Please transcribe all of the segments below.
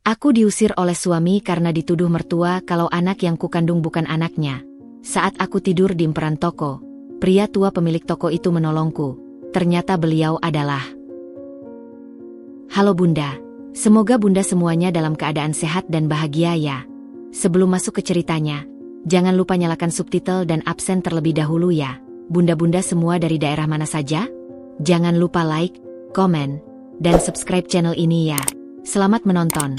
Aku diusir oleh suami karena dituduh mertua kalau anak yang kukandung bukan anaknya. Saat aku tidur di emperan toko, pria tua pemilik toko itu menolongku. Ternyata beliau adalah... Halo Bunda, semoga Bunda semuanya dalam keadaan sehat dan bahagia ya. Sebelum masuk ke ceritanya, jangan lupa nyalakan subtitle dan absen terlebih dahulu ya. Bunda-bunda semua dari daerah mana saja? Jangan lupa like, komen, dan subscribe channel ini ya. Selamat menonton.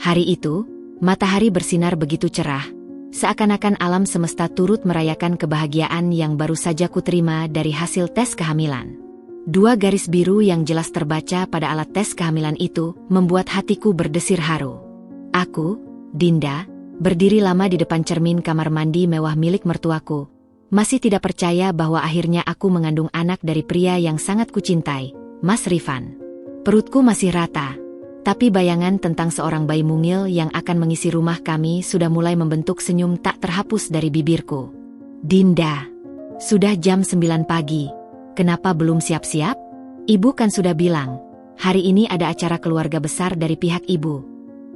Hari itu, matahari bersinar begitu cerah. Seakan-akan alam semesta turut merayakan kebahagiaan yang baru saja kuterima dari hasil tes kehamilan. 2 garis biru yang jelas terbaca pada alat tes kehamilan itu membuat hatiku berdesir haru. Aku, Dinda, berdiri lama di depan cermin kamar mandi mewah milik mertuaku. Masih tidak percaya bahwa akhirnya aku mengandung anak dari pria yang sangat kucintai, Mas Rifan. Perutku masih rata. Tapi bayangan tentang seorang bayi mungil yang akan mengisi rumah kami sudah mulai membentuk senyum tak terhapus dari bibirku. Dinda, sudah jam 9 pagi. Kenapa belum siap-siap? Ibu kan sudah bilang, hari ini ada acara keluarga besar dari pihak ibu.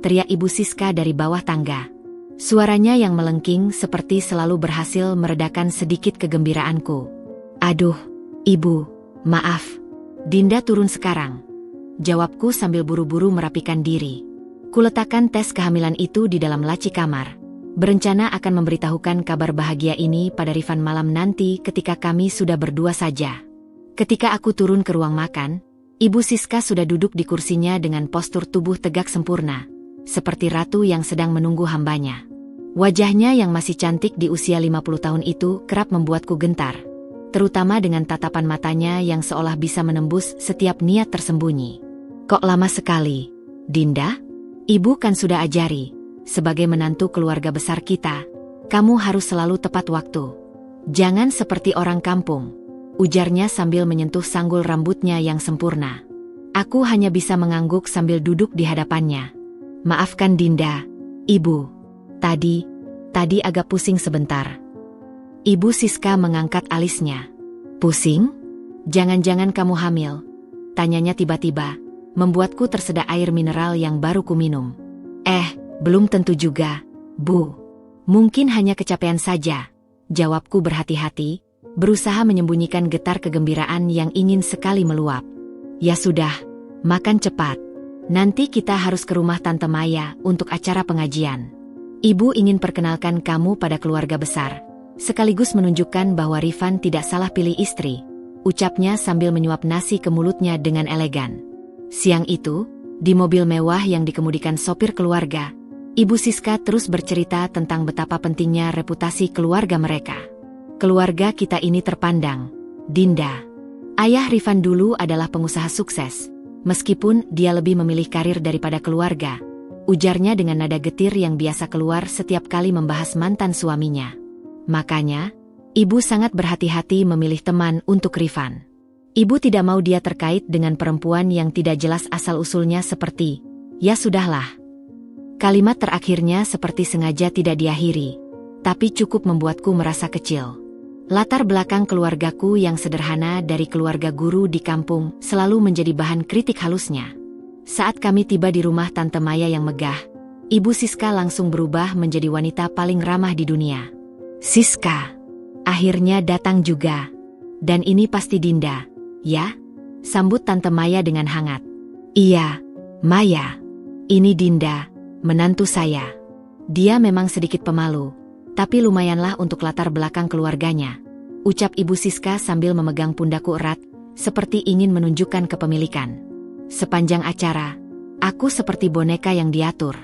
Teriak Ibu Siska dari bawah tangga. Suaranya yang melengking seperti selalu berhasil meredakan sedikit kegembiraanku. Aduh, Ibu, maaf. Dinda turun sekarang. Jawabku sambil buru-buru merapikan diri. Kuletakkan tes kehamilan itu di dalam laci kamar. Berencana akan memberitahukan kabar bahagia ini pada Rifan malam nanti ketika kami sudah berdua saja. Ketika aku turun ke ruang makan, Ibu Siska sudah duduk di kursinya dengan postur tubuh tegak sempurna, seperti ratu yang sedang menunggu hambanya. Wajahnya yang masih cantik di usia 50 tahun itu kerap membuatku gentar, terutama dengan tatapan matanya yang seolah bisa menembus setiap niat tersembunyi. Kok lama sekali, Dinda? Ibu kan sudah ajari, sebagai menantu keluarga besar kita, kamu harus selalu tepat waktu. Jangan seperti orang kampung, ujarnya sambil menyentuh sanggul rambutnya yang sempurna. Aku hanya bisa mengangguk sambil duduk di hadapannya. Maafkan Dinda, Ibu. Tadi agak pusing sebentar. Ibu Siska mengangkat alisnya. Pusing? Jangan-jangan kamu hamil? Tanyanya tiba-tiba, membuatku tersedak air mineral yang baru kuminum. Belum tentu juga, Bu. Mungkin hanya kecapean saja, jawabku berhati-hati, berusaha menyembunyikan getar kegembiraan yang ingin sekali meluap. Ya sudah, makan cepat. Nanti kita harus ke rumah Tante Maya untuk acara pengajian. Ibu ingin perkenalkan kamu pada keluarga besar, sekaligus menunjukkan bahwa Rifan tidak salah pilih istri, ucapnya sambil menyuap nasi ke mulutnya dengan elegan. Siang itu, di mobil mewah yang dikemudikan sopir keluarga, Ibu Siska terus bercerita tentang betapa pentingnya reputasi keluarga mereka. Keluarga kita ini terpandang, Dinda. Ayah Rifan dulu adalah pengusaha sukses, meskipun dia lebih memilih karir daripada keluarga, ujarnya dengan nada getir yang biasa keluar setiap kali membahas mantan suaminya. Makanya, Ibu sangat berhati-hati memilih teman untuk Rifan. Ibu tidak mau dia terkait dengan perempuan yang tidak jelas asal-usulnya seperti, ya sudahlah. Kalimat terakhirnya seperti sengaja tidak diakhiri, tapi cukup membuatku merasa kecil. Latar belakang keluargaku yang sederhana dari keluarga guru di kampung selalu menjadi bahan kritik halusnya. Saat kami tiba di rumah Tante Maya yang megah, Ibu Siska langsung berubah menjadi wanita paling ramah di dunia. Siska, akhirnya datang juga. Dan ini pasti Dinda, ya? Sambut Tante Maya dengan hangat. Iya, Maya. Ini Dinda, menantu saya. Dia memang sedikit pemalu, tapi lumayanlah untuk latar belakang keluarganya, ucap Ibu Siska sambil memegang pundakku erat, seperti ingin menunjukkan kepemilikan. Sepanjang acara, aku seperti boneka yang diatur.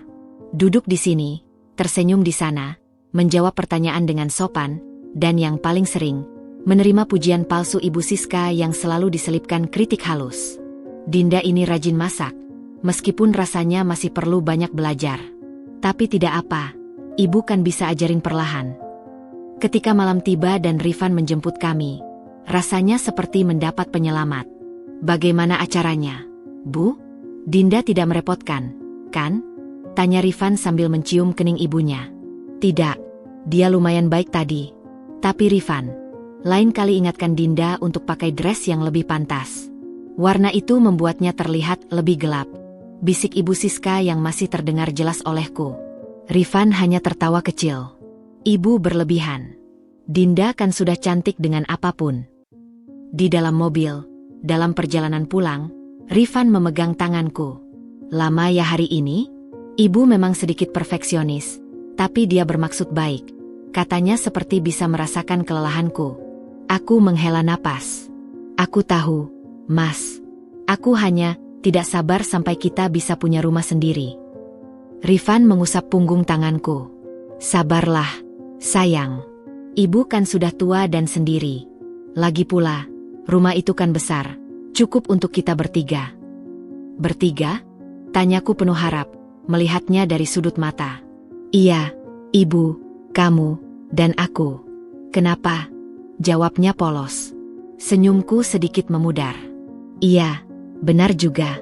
Duduk di sini, tersenyum di sana, menjawab pertanyaan dengan sopan, dan yang paling sering, menerima pujian palsu Ibu Siska yang selalu diselipkan kritik halus. Dinda ini rajin masak, meskipun rasanya masih perlu banyak belajar. Tapi tidak apa, Ibu kan bisa ajarin perlahan. Ketika malam tiba dan Rifan menjemput kami, rasanya seperti mendapat penyelamat. Bagaimana acaranya, Bu? Dinda tidak merepotkan, kan? Tanya Rifan sambil mencium kening ibunya. Tidak, dia lumayan baik tadi. Tapi Rifan, lain kali ingatkan Dinda untuk pakai dress yang lebih pantas. Warna itu membuatnya terlihat lebih gelap. Bisik Ibu Siska yang masih terdengar jelas olehku. Rifan hanya tertawa kecil. Ibu berlebihan. Dinda kan sudah cantik dengan apapun. Di dalam mobil, dalam perjalanan pulang, Rifan memegang tanganku. Lama ya hari ini? Ibu memang sedikit perfeksionis, tapi dia bermaksud baik. Katanya seperti bisa merasakan kelelahanku. Aku menghela napas. Aku tahu, Mas. Aku hanya tidak sabar sampai kita bisa punya rumah sendiri. Rifan mengusap punggung tanganku. Sabarlah, sayang. Ibu kan sudah tua dan sendiri. Lagi pula, rumah itu kan besar, cukup untuk kita bertiga. Bertiga? Tanyaku penuh harap, melihatnya dari sudut mata. Iya, Ibu, kamu, dan aku. Kenapa? Jawabnya polos. Senyumku sedikit memudar. Iya, benar juga.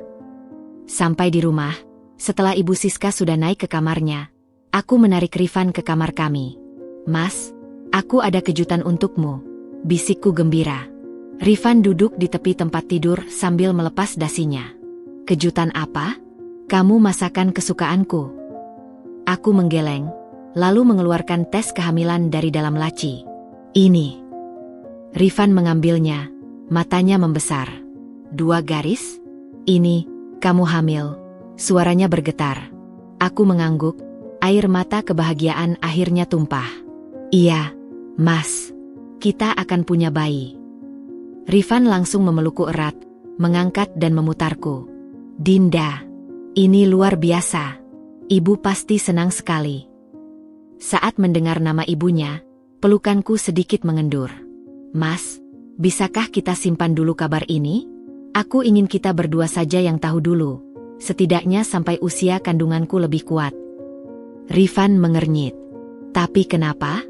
Sampai di rumah, setelah Ibu Siska sudah naik ke kamarnya, aku menarik Rifan ke kamar kami. Mas, aku ada kejutan untukmu, bisikku gembira. Rifan duduk di tepi tempat tidur sambil melepas dasinya. Kejutan apa? Kamu masakan kesukaanku. Aku menggeleng, lalu mengeluarkan tes kehamilan dari dalam laci. Ini. Rifan mengambilnya, matanya membesar. 2 garis? Ini, kamu hamil. Suaranya bergetar. Aku mengangguk, air mata kebahagiaan akhirnya tumpah. Iya, Mas. Kita akan punya bayi. Rifan langsung memelukku erat, mengangkat dan memutarku. Dinda, ini luar biasa. Ibu pasti senang sekali. Saat mendengar nama ibunya, pelukanku sedikit mengendur. Mas, bisakah kita simpan dulu kabar ini? Aku ingin kita berdua saja yang tahu dulu, setidaknya sampai usia kandunganku lebih kuat. Rifan mengernyit. Tapi kenapa?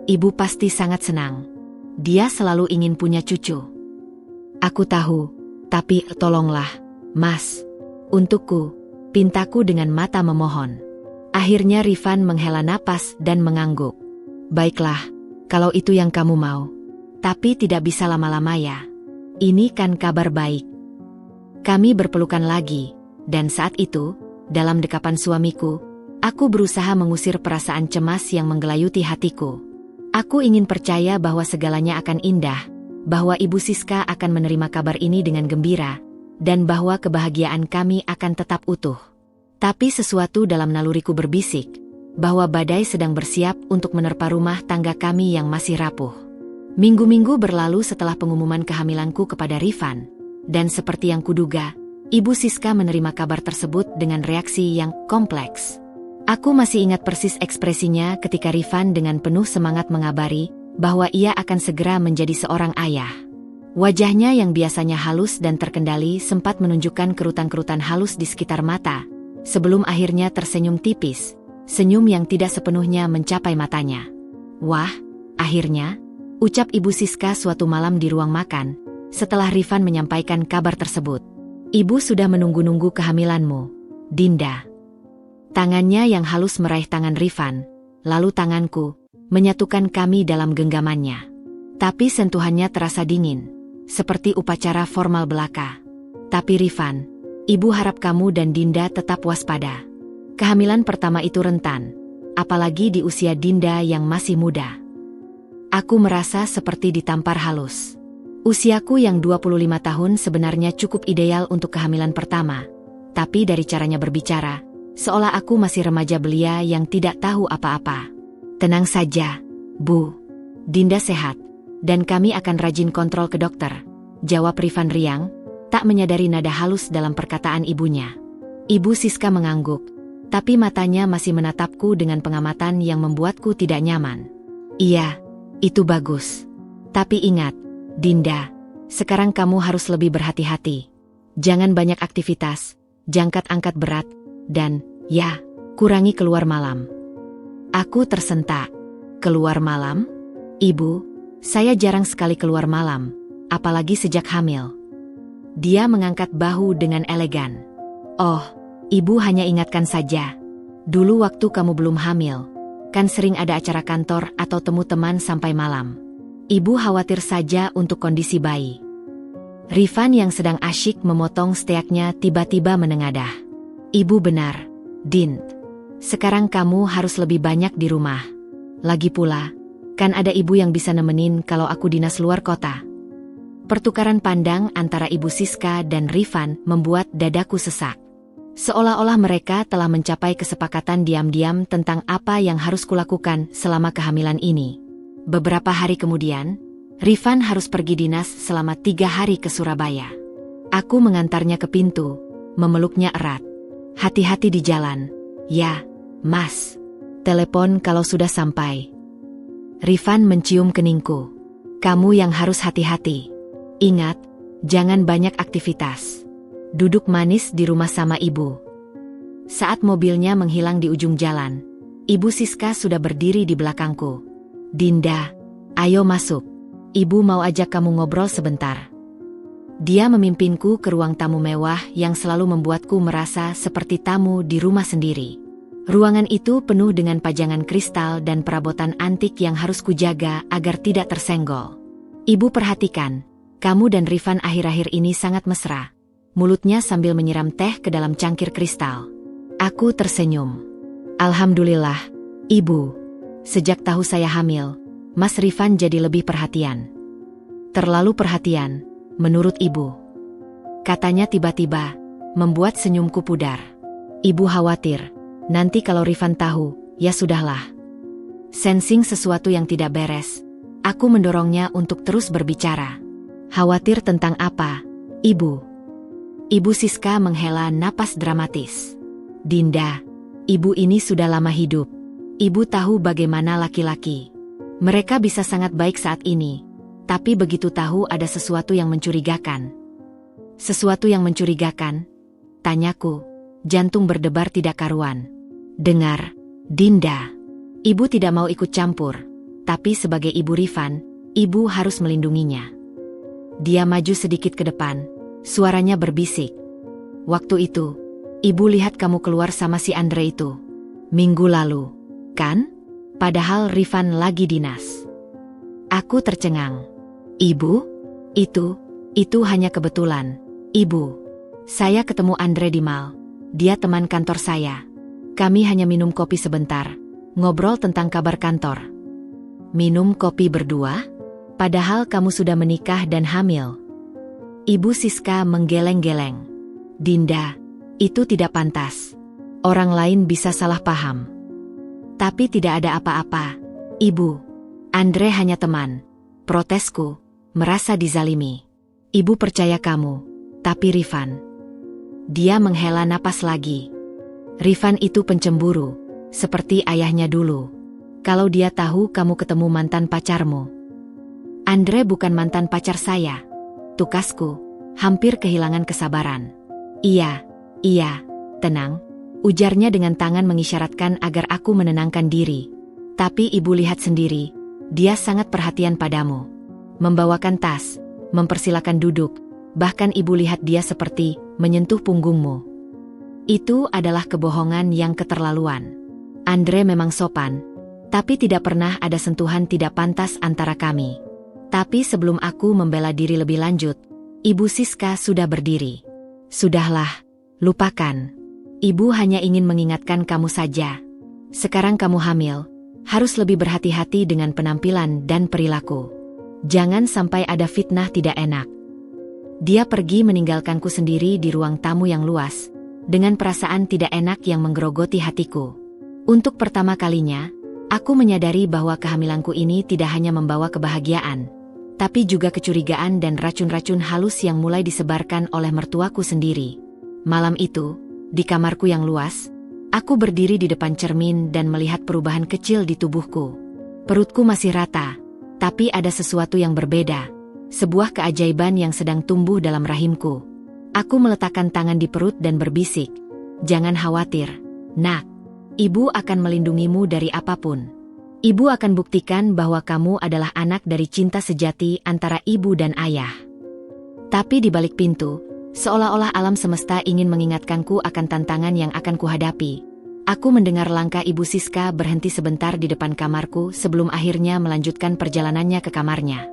Ibu pasti sangat senang. Dia selalu ingin punya cucu. Aku tahu, tapi tolonglah, Mas. Untukku, pintaku dengan mata memohon. Akhirnya Rifan menghela napas dan mengangguk. Baiklah, kalau itu yang kamu mau. Tapi tidak bisa lama-lama ya. Ini kan kabar baik. Kami berpelukan lagi, dan saat itu, dalam dekapan suamiku, aku berusaha mengusir perasaan cemas yang menggelayuti hatiku. Aku ingin percaya bahwa segalanya akan indah, bahwa Ibu Siska akan menerima kabar ini dengan gembira, dan bahwa kebahagiaan kami akan tetap utuh. Tapi sesuatu dalam naluriku berbisik, bahwa badai sedang bersiap untuk menerpa rumah tangga kami yang masih rapuh. Minggu-minggu berlalu setelah pengumuman kehamilanku kepada Rifan, dan seperti yang kuduga, Ibu Siska menerima kabar tersebut dengan reaksi yang kompleks. Aku masih ingat persis ekspresinya ketika Rifan dengan penuh semangat mengabari bahwa ia akan segera menjadi seorang ayah. Wajahnya yang biasanya halus dan terkendali sempat menunjukkan kerutan-kerutan halus di sekitar mata, sebelum akhirnya tersenyum tipis, senyum yang tidak sepenuhnya mencapai matanya. Wah, akhirnya, ucap Ibu Siska suatu malam di ruang makan, setelah Rifan menyampaikan kabar tersebut. Ibu sudah menunggu-nunggu kehamilanmu, Dinda. Tangannya yang halus meraih tangan Rifan, lalu tanganku, menyatukan kami dalam genggamannya. Tapi sentuhannya terasa dingin, seperti upacara formal belaka. Tapi Rifan, Ibu harap kamu dan Dinda tetap waspada. Kehamilan pertama itu rentan, apalagi di usia Dinda yang masih muda. Aku merasa seperti ditampar halus. Usiaku yang 25 tahun sebenarnya cukup ideal untuk kehamilan pertama, tapi dari caranya berbicara, seolah aku masih remaja belia yang tidak tahu apa-apa. Tenang saja, Bu. Dinda sehat, dan kami akan rajin kontrol ke dokter, jawab Rifan riang, tak menyadari nada halus dalam perkataan ibunya. Ibu Siska mengangguk, tapi matanya masih menatapku dengan pengamatan yang membuatku tidak nyaman. Iya, itu bagus. Tapi ingat, Dinda, sekarang kamu harus lebih berhati-hati. Jangan banyak aktivitas, jangan angkat berat, dan, ya, kurangi keluar malam. Aku tersentak. Keluar malam? Ibu, saya jarang sekali keluar malam, apalagi sejak hamil. Dia mengangkat bahu dengan elegan. Oh, Ibu hanya ingatkan saja. Dulu waktu kamu belum hamil, kan sering ada acara kantor atau temu teman sampai malam. Ibu khawatir saja untuk kondisi bayi. Rifan yang sedang asyik memotong steaknya tiba-tiba menengadah. Ibu benar, Din. Sekarang kamu harus lebih banyak di rumah. Lagi pula, kan ada ibu yang bisa nemenin kalau aku dinas luar kota. Pertukaran pandang antara Ibu Siska dan Rifan membuat dadaku sesak. Seolah-olah mereka telah mencapai kesepakatan diam-diam tentang apa yang harus kulakukan selama kehamilan ini. Beberapa hari kemudian, Rifan harus pergi dinas selama 3 hari ke Surabaya. Aku mengantarnya ke pintu, memeluknya erat. Hati-hati di jalan. Ya, Mas. Telepon kalau sudah sampai. Rifan mencium keningku. Kamu yang harus hati-hati. Ingat, jangan banyak aktivitas. Duduk manis di rumah sama ibu. Saat mobilnya menghilang di ujung jalan, Ibu Siska sudah berdiri di belakangku. Dinda, ayo masuk. Ibu mau ajak kamu ngobrol sebentar. Dia memimpinku ke ruang tamu mewah yang selalu membuatku merasa seperti tamu di rumah sendiri. Ruangan itu penuh dengan pajangan kristal dan perabotan antik yang harus kujaga agar tidak tersenggol. Ibu perhatikan, kamu dan Rifan akhir-akhir ini sangat mesra. Mulutnya sambil menyiram teh ke dalam cangkir kristal. Aku tersenyum. Alhamdulillah, Ibu. Sejak tahu saya hamil, Mas Rifan jadi lebih perhatian. Terlalu perhatian, menurut Ibu. Katanya tiba-tiba, membuat senyumku pudar. Ibu khawatir, nanti kalau Rifan tahu, ya sudahlah. Sensing sesuatu yang tidak beres, aku mendorongnya untuk terus berbicara. Khawatir tentang apa, Ibu? Ibu Siska menghela napas dramatis. Dinda, ibu ini sudah lama hidup. Ibu tahu bagaimana laki-laki. Mereka bisa sangat baik saat ini, tapi begitu tahu ada sesuatu yang mencurigakan. Sesuatu yang mencurigakan? Tanyaku, jantung berdebar tidak karuan. Dengar, Dinda. Ibu tidak mau ikut campur, tapi sebagai ibu Rifan, ibu harus melindunginya. Dia maju sedikit ke depan, suaranya berbisik. Waktu itu, ibu lihat kamu keluar sama si Andre itu. Minggu lalu, kan? Padahal Rifan lagi dinas. Aku tercengang. Ibu? Itu hanya kebetulan. Ibu, saya ketemu Andre di mall. Dia teman kantor saya. Kami hanya minum kopi sebentar, ngobrol tentang kabar kantor. Minum kopi berdua? Padahal kamu sudah menikah dan hamil. Ibu Siska menggeleng-geleng. Dinda, itu tidak pantas. Orang lain bisa salah paham. Tapi tidak ada apa-apa, Ibu. Andre hanya teman. Protesku, merasa dizalimi. Ibu percaya kamu, tapi Rifan. Dia menghela napas lagi. Rifan itu pencemburu, seperti ayahnya dulu. Kalau dia tahu kamu ketemu mantan pacarmu. Andre bukan mantan pacar saya. Tukasku, hampir kehilangan kesabaran. Iya, tenang. Ujarnya dengan tangan mengisyaratkan agar aku menenangkan diri. Tapi ibu lihat sendiri, dia sangat perhatian padamu. Membawakan tas, mempersilakan duduk, bahkan ibu lihat dia seperti menyentuh punggungmu. Itu adalah kebohongan yang keterlaluan. Andre memang sopan, tapi tidak pernah ada sentuhan tidak pantas antara kami. Tapi sebelum aku membela diri lebih lanjut, Ibu Siska sudah berdiri. Sudahlah, lupakan. Ibu hanya ingin mengingatkan kamu saja. Sekarang kamu hamil, harus lebih berhati-hati dengan penampilan dan perilaku. Jangan sampai ada fitnah tidak enak. Dia pergi meninggalkanku sendiri di ruang tamu yang luas, dengan perasaan tidak enak yang menggerogoti hatiku. Untuk pertama kalinya, aku menyadari bahwa kehamilanku ini tidak hanya membawa kebahagiaan, tapi juga kecurigaan dan racun-racun halus yang mulai disebarkan oleh mertuaku sendiri. Malam itu, di kamarku yang luas, aku berdiri di depan cermin dan melihat perubahan kecil di tubuhku. Perutku masih rata, tapi ada sesuatu yang berbeda. Sebuah keajaiban yang sedang tumbuh dalam rahimku. Aku meletakkan tangan di perut dan berbisik, "Jangan khawatir, Nak. Ibu akan melindungimu dari apapun. Ibu akan buktikan bahwa kamu adalah anak dari cinta sejati antara ibu dan ayah." Tapi di balik pintu, seolah-olah alam semesta ingin mengingatkanku akan tantangan yang akan kuhadapi. Aku mendengar langkah Ibu Siska berhenti sebentar di depan kamarku sebelum akhirnya melanjutkan perjalanannya ke kamarnya.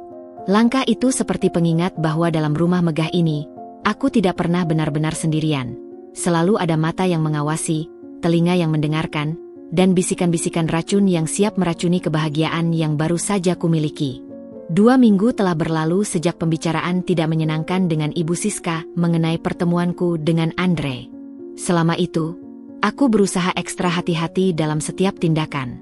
Langkah itu seperti pengingat bahwa dalam rumah megah ini, aku tidak pernah benar-benar sendirian. Selalu ada mata yang mengawasi, telinga yang mendengarkan, dan bisikan-bisikan racun yang siap meracuni kebahagiaan yang baru saja kumiliki. 2 minggu telah berlalu sejak pembicaraan tidak menyenangkan dengan Ibu Siska mengenai pertemuanku dengan Andre. Selama itu, aku berusaha ekstra hati-hati dalam setiap tindakan.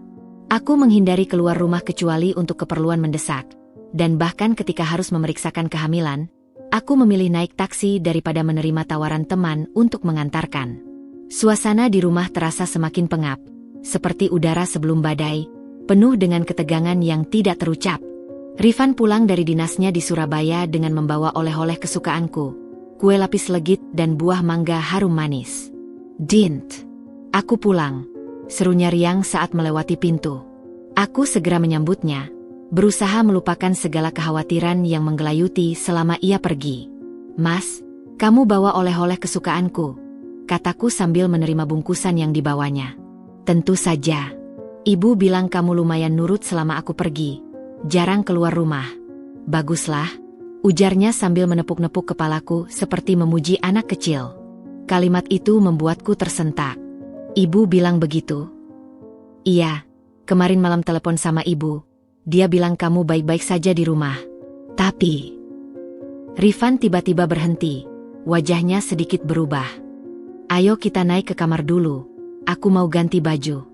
Aku menghindari keluar rumah kecuali untuk keperluan mendesak, dan bahkan ketika harus memeriksakan kehamilan, aku memilih naik taksi daripada menerima tawaran teman untuk mengantarkan. Suasana di rumah terasa semakin pengap, seperti udara sebelum badai, penuh dengan ketegangan yang tidak terucap. Rifan pulang dari dinasnya di Surabaya dengan membawa oleh-oleh kesukaanku, kue lapis legit dan buah mangga harum manis. "Dint, aku pulang," serunya riang saat melewati pintu. Aku segera menyambutnya, berusaha melupakan segala kekhawatiran yang menggelayuti selama ia pergi. "Mas, kamu bawa oleh-oleh kesukaanku," kataku sambil menerima bungkusan yang dibawanya. "Tentu saja. Ibu bilang kamu lumayan nurut selama aku pergi, jarang keluar rumah." "Baguslah," ujarnya sambil menepuk-nepuk kepalaku seperti memuji anak kecil. Kalimat itu membuatku tersentak. "Ibu bilang begitu?" "Iya, kemarin malam telepon sama ibu. Dia bilang kamu baik-baik saja di rumah. Tapi..." Rifan tiba-tiba berhenti, wajahnya sedikit berubah. "Ayo kita naik ke kamar dulu, aku mau ganti baju."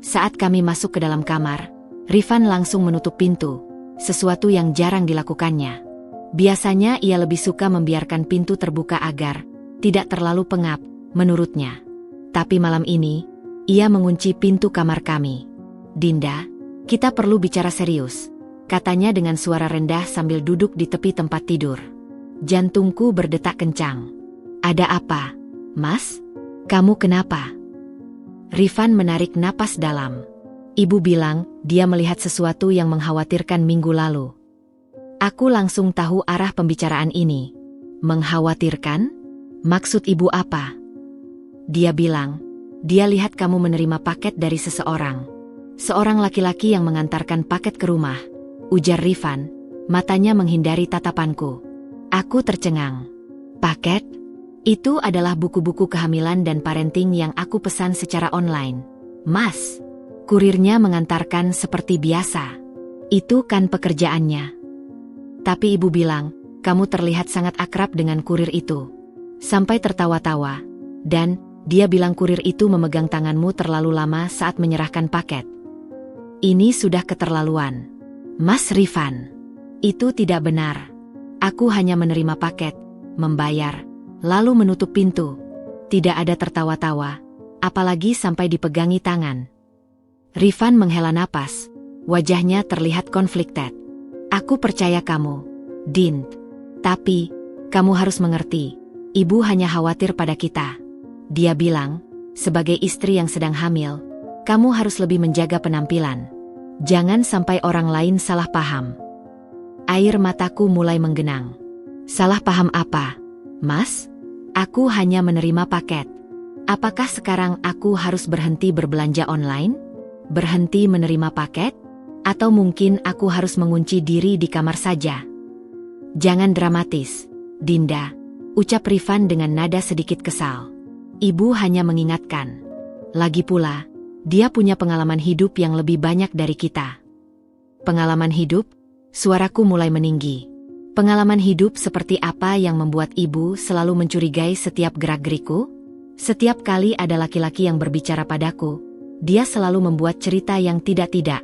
Saat kami masuk ke dalam kamar, Rifan langsung menutup pintu, sesuatu yang jarang dilakukannya. Biasanya ia lebih suka membiarkan pintu terbuka agar tidak terlalu pengap, menurutnya. Tapi malam ini, ia mengunci pintu kamar kami. "Dinda, kita perlu bicara serius," katanya dengan suara rendah sambil duduk di tepi tempat tidur. Jantungku berdetak kencang. "Ada apa, Mas? Kamu kenapa?" Rifan menarik napas dalam. "Ibu bilang dia melihat sesuatu yang mengkhawatirkan minggu lalu." Aku langsung tahu arah pembicaraan ini. "Mengkhawatirkan? Maksud ibu apa?" "Dia bilang, dia lihat kamu menerima paket dari seseorang. Seorang laki-laki yang mengantarkan paket ke rumah," ujar Rifan, matanya menghindari tatapanku. Aku tercengang. "Paket? Itu adalah buku-buku kehamilan dan parenting yang aku pesan secara online, Mas. Kurirnya mengantarkan seperti biasa. Itu kan pekerjaannya." "Tapi ibu bilang, kamu terlihat sangat akrab dengan kurir itu." Sampai tertawa-tawa. "Dan dia bilang kurir itu memegang tanganmu terlalu lama saat menyerahkan paket." "Ini sudah keterlaluan, Mas Rifan. Itu tidak benar. Aku hanya menerima paket, membayar, lalu menutup pintu. Tidak ada tertawa-tawa, apalagi sampai dipegangi tangan." Rifan menghela napas, wajahnya terlihat conflicted. "Aku percaya kamu, Dint. Tapi, kamu harus mengerti, ibu hanya khawatir pada kita. Dia bilang, sebagai istri yang sedang hamil, kamu harus lebih menjaga penampilan. Jangan sampai orang lain salah paham." Air mataku mulai menggenang. "Salah paham apa, Mas? Aku hanya menerima paket. Apakah sekarang aku harus berhenti berbelanja online? Berhenti menerima paket? Atau mungkin aku harus mengunci diri di kamar saja?" "Jangan dramatis, Dinda," ucap Rifan dengan nada sedikit kesal. "Ibu hanya mengingatkan. Lagi pula, dia punya pengalaman hidup yang lebih banyak dari kita." "Pengalaman hidup?" Suaraku mulai meninggi. "Pengalaman hidup seperti apa yang membuat ibu selalu mencurigai setiap gerak-gerikku? Setiap kali ada laki-laki yang berbicara padaku, dia selalu membuat cerita yang tidak-tidak."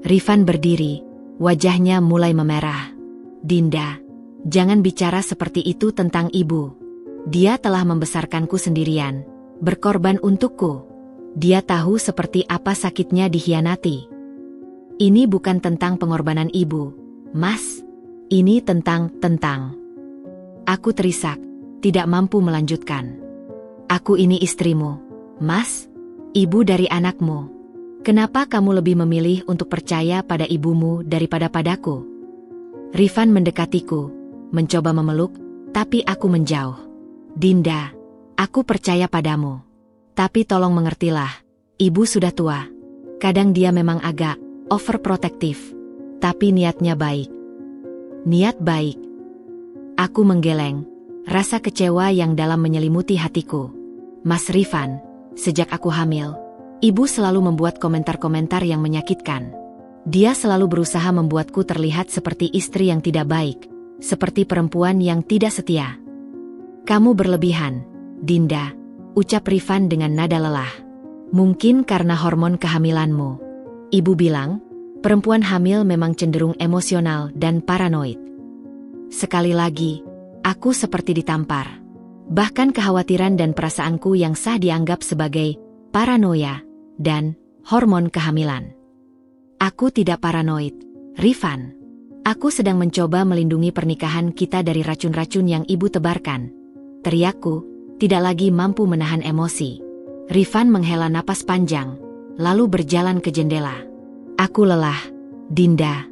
Rifan berdiri, wajahnya mulai memerah. "Dinda, jangan bicara seperti itu tentang ibu. Dia telah membesarkanku sendirian, berkorban untukku. Dia tahu seperti apa sakitnya dikhianati. Ini bukan tentang pengorbanan ibu, Mas. Ini tentang. Aku terisak, tidak mampu melanjutkan. "Aku ini istrimu, Mas. Ibu dari anakmu. Kenapa kamu lebih memilih untuk percaya pada ibumu daripada padaku?" Rifan mendekatiku, mencoba memeluk, tapi aku menjauh. "Dinda, aku percaya padamu. Tapi tolong mengertilah, ibu sudah tua. Kadang dia memang agak overprotektif, tapi niatnya baik. Niat baik. Aku menggeleng, rasa kecewa yang dalam menyelimuti hatiku. Mas Rifan, sejak aku hamil, ibu selalu membuat komentar-komentar yang menyakitkan. Dia selalu berusaha membuatku terlihat seperti istri yang tidak baik, seperti perempuan yang tidak setia. Kamu berlebihan, Dinda, ucap Rifan dengan nada lelah. Mungkin karena hormon kehamilanmu. Ibu bilang, perempuan hamil memang cenderung emosional dan paranoid. Sekali lagi, aku seperti ditampar. Bahkan kekhawatiran dan perasaanku yang sah dianggap sebagai paranoia dan hormon kehamilan. Aku tidak paranoid, Rifan. Aku sedang mencoba melindungi pernikahan kita dari racun-racun yang ibu tebarkan. Teriakku, tidak lagi mampu menahan emosi. Rifan menghela napas panjang, lalu berjalan ke jendela. Aku lelah, Dinda.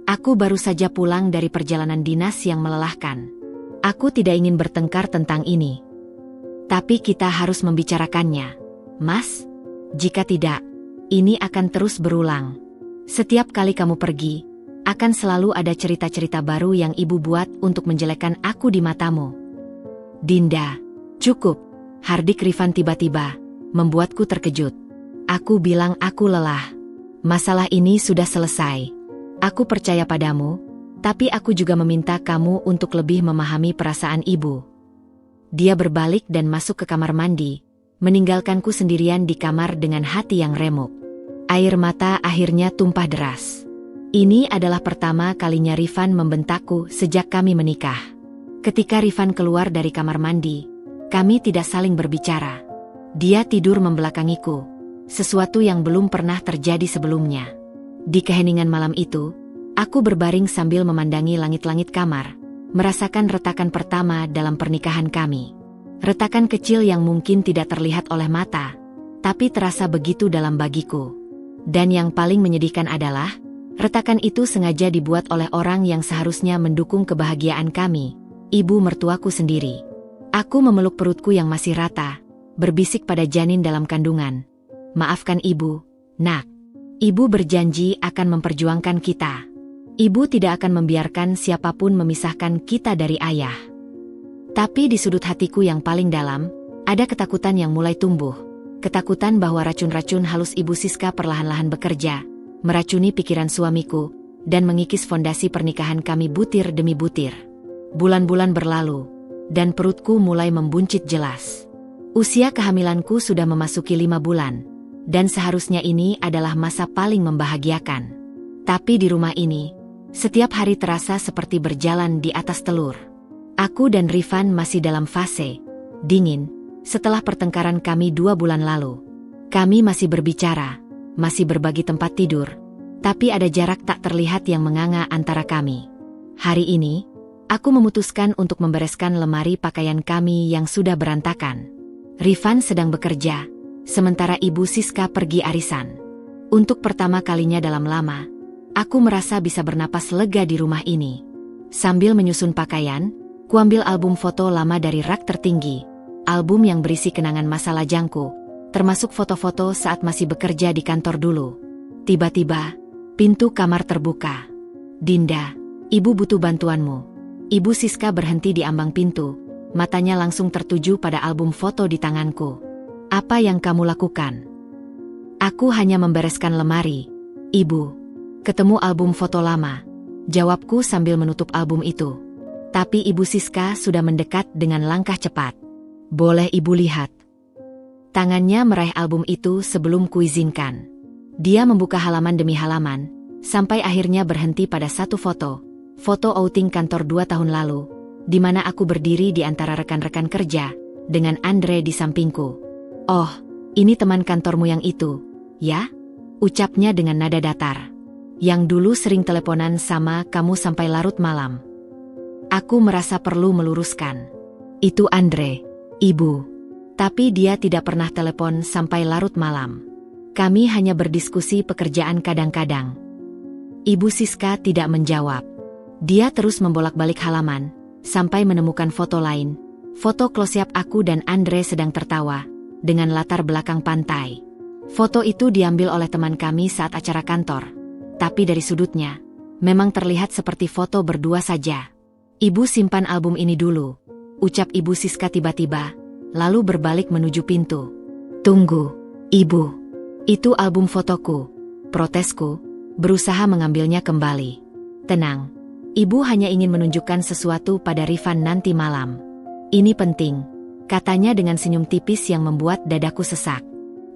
Aku baru saja pulang dari perjalanan dinas yang melelahkan. Aku tidak ingin bertengkar tentang ini. Tapi kita harus membicarakannya, Mas. Jika tidak, ini akan terus berulang. Setiap kali kamu pergi, akan selalu ada cerita-cerita baru yang ibu buat untuk menjelekkan aku di matamu. Dinda, cukup. Hardik Rifan tiba-tiba membuatku terkejut. Aku bilang aku lelah. Masalah ini sudah selesai. Aku percaya padamu, tapi aku juga meminta kamu untuk lebih memahami perasaan ibu. Dia berbalik dan masuk ke kamar mandi, meninggalkanku sendirian di kamar dengan hati yang remuk. Air mata akhirnya tumpah deras. Ini adalah pertama kalinya Rifan membentakku sejak kami menikah. Ketika Rifan keluar dari kamar mandi, kami tidak saling berbicara. Dia tidur membelakangiku, sesuatu yang belum pernah terjadi sebelumnya. Di keheningan malam itu, aku berbaring sambil memandangi langit-langit kamar, merasakan retakan pertama dalam pernikahan kami. Retakan kecil yang mungkin tidak terlihat oleh mata, tapi terasa begitu dalam bagiku. Dan yang paling menyedihkan adalah, retakan itu sengaja dibuat oleh orang yang seharusnya mendukung kebahagiaan kami, ibu mertuaku sendiri. Aku memeluk perutku yang masih rata, berbisik pada janin dalam kandungan. Maafkan ibu, nak. Ibu berjanji akan memperjuangkan kita. Ibu tidak akan membiarkan siapapun memisahkan kita dari ayah. Tapi di sudut hatiku yang paling dalam, ada ketakutan yang mulai tumbuh. Ketakutan bahwa racun-racun halus Ibu Siska perlahan-lahan bekerja, meracuni pikiran suamiku, dan mengikis fondasi pernikahan kami butir demi butir. Bulan-bulan berlalu, dan perutku mulai membuncit jelas. Usia kehamilanku sudah memasuki 5 bulan. Dan seharusnya ini adalah masa paling membahagiakan. Tapi di rumah ini, setiap hari terasa seperti berjalan di atas telur. Aku dan Rifan masih dalam fase dingin setelah pertengkaran kami 2 bulan lalu. Kami masih berbicara, masih berbagi tempat tidur, tapi ada jarak tak terlihat yang menganga antara kami. Hari ini, aku memutuskan untuk membereskan lemari pakaian kami yang sudah berantakan. Rifan sedang bekerja, sementara Ibu Siska pergi arisan. Untuk pertama kalinya dalam lama, aku merasa bisa bernapas lega di rumah ini. Sambil menyusun pakaian, kuambil album foto lama dari rak tertinggi, album yang berisi kenangan masa lajangku, termasuk foto-foto saat masih bekerja di kantor dulu. Tiba-tiba, pintu kamar terbuka. Dinda, ibu butuh bantuanmu. Ibu Siska berhenti di ambang pintu, matanya langsung tertuju pada album foto di tanganku. Apa yang kamu lakukan? Aku hanya membereskan lemari, Ibu. Ketemu album foto lama, jawabku sambil menutup album itu. Tapi Ibu Siska sudah mendekat dengan langkah cepat. Boleh Ibu lihat? Tangannya meraih album itu sebelum kuizinkan. Dia membuka halaman demi halaman, sampai akhirnya berhenti pada satu foto. Foto outing kantor 2 tahun lalu, di mana aku berdiri di antara rekan-rekan kerja, dengan Andre di sampingku. Oh, ini teman kantormu yang itu, ya? Ucapnya dengan nada datar. Yang dulu sering teleponan sama kamu sampai larut malam. Aku merasa perlu meluruskan. Itu Andre, Ibu. Tapi dia tidak pernah telepon sampai larut malam. Kami hanya berdiskusi pekerjaan kadang-kadang. Ibu Siska tidak menjawab. Dia terus membolak-balik halaman, sampai menemukan foto lain. Foto close-up aku dan Andre sedang tertawa, dengan latar belakang pantai. Foto itu diambil oleh teman kami saat acara kantor. Tapi dari sudutnya, memang terlihat seperti foto berdua saja. Ibu simpan album ini dulu, ucap Ibu Siska tiba-tiba, lalu berbalik menuju pintu. Tunggu, Ibu. Itu album fotoku, protesku, berusaha mengambilnya kembali. Tenang, Ibu hanya ingin menunjukkan sesuatu pada Rifan nanti malam. Ini penting, katanya dengan senyum tipis yang membuat dadaku sesak.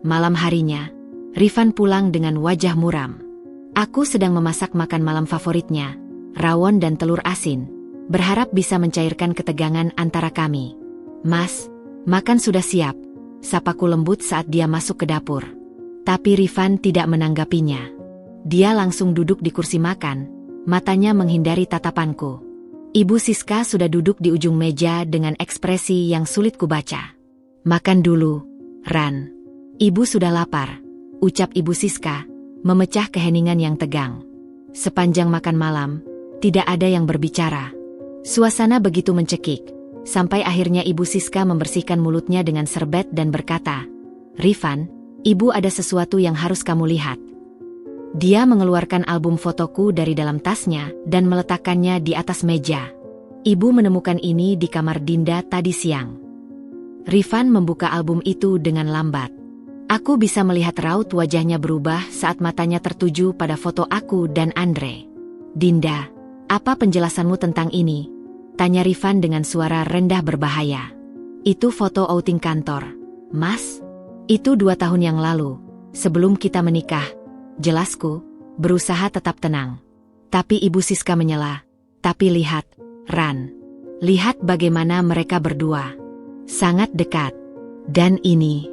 Malam harinya, Rifan pulang dengan wajah muram. Aku sedang memasak makan malam favoritnya, rawon dan telur asin, berharap bisa mencairkan ketegangan antara kami. Mas, makan sudah siap, sapaku lembut saat dia masuk ke dapur. Tapi Rifan tidak menanggapinya. Dia langsung duduk di kursi makan, matanya menghindari tatapanku. Ibu Siska sudah duduk di ujung meja dengan ekspresi yang sulit kubaca. Makan dulu, Ran. Ibu sudah lapar, ucap Ibu Siska, memecah keheningan yang tegang. Sepanjang makan malam, tidak ada yang berbicara. Suasana begitu mencekik, sampai akhirnya Ibu Siska membersihkan mulutnya dengan serbet dan berkata, Rifan, Ibu ada sesuatu yang harus kamu lihat. Dia mengeluarkan album fotoku dari dalam tasnya dan meletakkannya di atas meja. Ibu menemukan ini di kamar Dinda tadi siang. Rifan membuka album itu dengan lambat. Aku bisa melihat raut wajahnya berubah saat matanya tertuju pada foto aku dan Andre. Dinda, apa penjelasanmu tentang ini? Tanya Rifan dengan suara rendah berbahaya. Itu foto outing kantor, Mas. Itu 2 tahun yang lalu, sebelum kita menikah. Jelasku, berusaha tetap tenang. Tapi Ibu Siska menyela. Tapi lihat, Ran. Lihat bagaimana mereka berdua. Sangat dekat. Dan ini.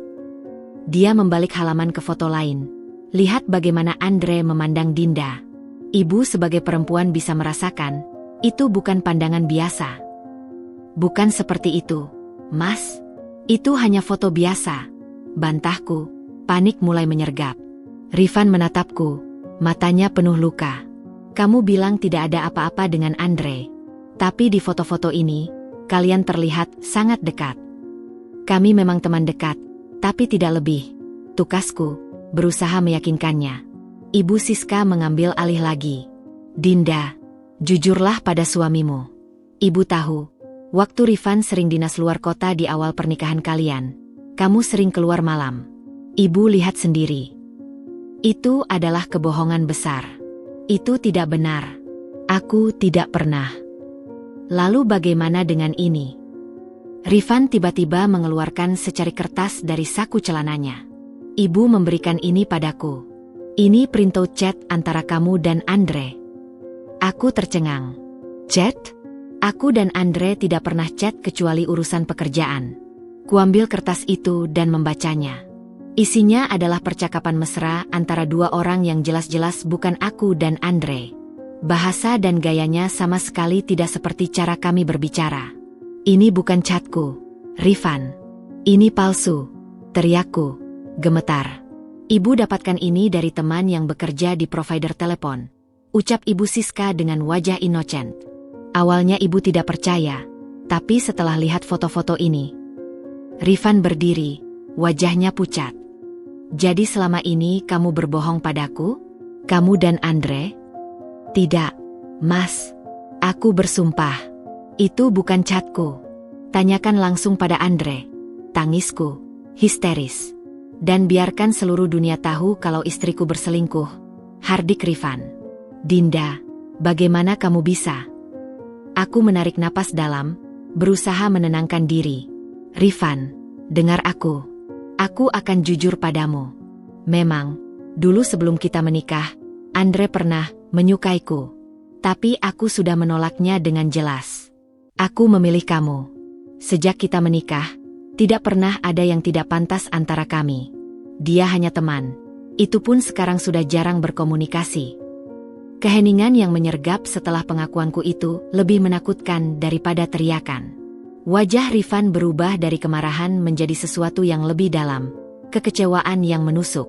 Dia membalik halaman ke foto lain. Lihat bagaimana Andre memandang Dinda. Ibu sebagai perempuan bisa merasakan, itu bukan pandangan biasa. Bukan seperti itu, Mas. Itu hanya foto biasa. Bantahku, panik mulai menyergap. Rifan menatapku, matanya penuh luka. Kamu bilang tidak ada apa-apa dengan Andre. Tapi di foto-foto ini, kalian terlihat sangat dekat. Kami memang teman dekat, tapi tidak lebih. Tukasku, berusaha meyakinkannya. Ibu Siska mengambil alih lagi. Dinda, jujurlah pada suamimu. Ibu tahu, waktu Rifan sering dinas luar kota di awal pernikahan kalian, kamu sering keluar malam. Ibu lihat sendiri. Itu adalah kebohongan besar. Itu tidak benar. Aku tidak pernah. Lalu bagaimana dengan ini? Rifan tiba-tiba mengeluarkan secari kertas dari saku celananya. Ibu memberikan ini padaku. Ini printout chat antara kamu dan Andre. Aku tercengang. Chat? Aku dan Andre tidak pernah chat kecuali urusan pekerjaan. Kuambil kertas itu dan membacanya. Isinya adalah percakapan mesra antara 2 orang yang jelas-jelas bukan aku dan Andre. Bahasa dan gayanya sama sekali tidak seperti cara kami berbicara. Ini bukan chatku, Rifan. Ini palsu, teriakku, gemetar. Ibu dapatkan ini dari teman yang bekerja di provider telepon, ucap Ibu Siska dengan wajah innocent. Awalnya ibu tidak percaya, tapi setelah lihat foto-foto ini. Rifan berdiri, wajahnya pucat. Jadi selama ini kamu berbohong padaku? Kamu dan Andre? Tidak, Mas. Aku bersumpah. Itu bukan chatku. Tanyakan langsung pada Andre. Tangisku, histeris. Dan biarkan seluruh dunia tahu kalau istriku berselingkuh. Hardik Rifan. Dinda, bagaimana kamu bisa? Aku menarik napas dalam, berusaha menenangkan diri. Rifan, dengar aku. Aku akan jujur padamu. Memang, dulu sebelum kita menikah, Andre pernah menyukaiku. Tapi aku sudah menolaknya dengan jelas. Aku memilih kamu. Sejak kita menikah, tidak pernah ada yang tidak pantas antara kami. Dia hanya teman. Itu pun sekarang sudah jarang berkomunikasi. Keheningan yang menyergap setelah pengakuanku itu lebih menakutkan daripada teriakan. Wajah Rifan berubah dari kemarahan menjadi sesuatu yang lebih dalam, kekecewaan yang menusuk.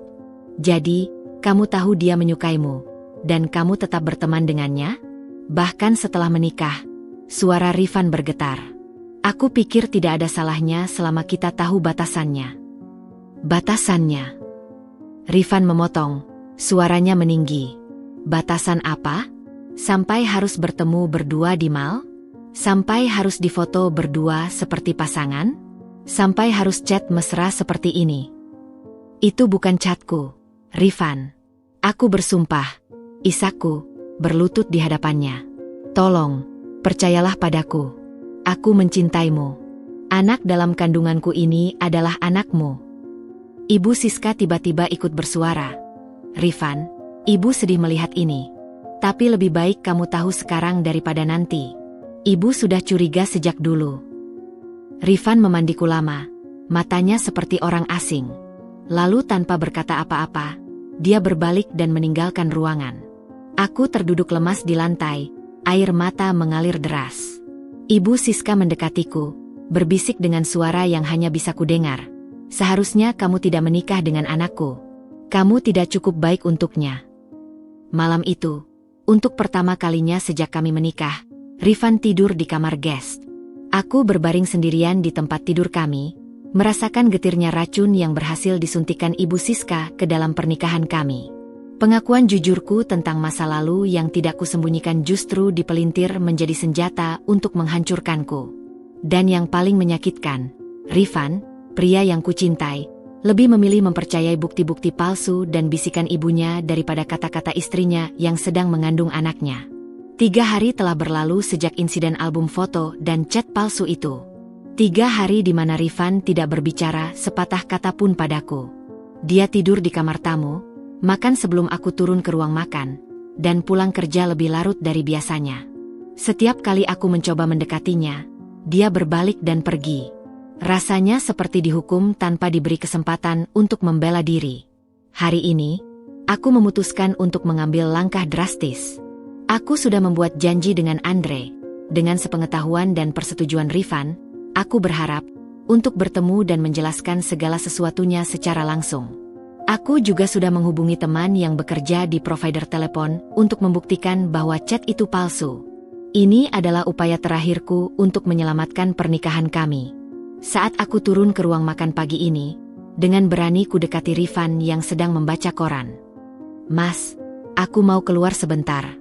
Jadi, kamu tahu dia menyukaimu, dan kamu tetap berteman dengannya? Bahkan setelah menikah, suara Rifan bergetar. Aku pikir tidak ada salahnya selama kita tahu batasannya. Batasannya? Rifan memotong, suaranya meninggi. Batasan apa? Sampai harus bertemu berdua di mall? Sampai harus difoto berdua seperti pasangan? Sampai harus chat mesra seperti ini? Itu bukan chatku, Rifan. Aku bersumpah, Isakku, berlutut di hadapannya. Tolong, percayalah padaku. Aku mencintaimu. Anak dalam kandunganku ini adalah anakmu. Ibu Siska tiba-tiba ikut bersuara. Rifan, ibu sedih melihat ini. Tapi lebih baik kamu tahu sekarang daripada nanti. Ibu sudah curiga sejak dulu. Rifan memandiku lama, matanya seperti orang asing. Lalu tanpa berkata apa-apa, dia berbalik dan meninggalkan ruangan. Aku terduduk lemas di lantai, air mata mengalir deras. Ibu Siska mendekatiku, berbisik dengan suara yang hanya bisa kudengar. Seharusnya kamu tidak menikah dengan anakku. Kamu tidak cukup baik untuknya. Malam itu, untuk pertama kalinya sejak kami menikah, Rifan tidur di kamar guest. Aku berbaring sendirian di tempat tidur kami, merasakan getirnya racun yang berhasil disuntikan Ibu Siska ke dalam pernikahan kami. Pengakuan jujurku tentang masa lalu yang tidak kusembunyikan justru dipelintir menjadi senjata untuk menghancurkanku. Dan yang paling menyakitkan, Rifan, pria yang kucintai, lebih memilih mempercayai bukti-bukti palsu dan bisikan ibunya daripada kata-kata istrinya yang sedang mengandung anaknya. 3 hari telah berlalu sejak insiden album foto dan chat palsu itu. 3 hari di mana Rifan tidak berbicara sepatah kata pun padaku. Dia tidur di kamar tamu, makan sebelum aku turun ke ruang makan, dan pulang kerja lebih larut dari biasanya. Setiap kali aku mencoba mendekatinya, dia berbalik dan pergi. Rasanya seperti dihukum tanpa diberi kesempatan untuk membela diri. Hari ini, aku memutuskan untuk mengambil langkah drastis. Aku sudah membuat janji dengan Andre. Dengan sepengetahuan dan persetujuan Rifan, aku berharap untuk bertemu dan menjelaskan segala sesuatunya secara langsung. Aku juga sudah menghubungi teman yang bekerja di provider telepon untuk membuktikan bahwa chat itu palsu. Ini adalah upaya terakhirku untuk menyelamatkan pernikahan kami. Saat aku turun ke ruang makan pagi ini, dengan berani ku dekati Rifan yang sedang membaca koran. Mas, aku mau keluar sebentar.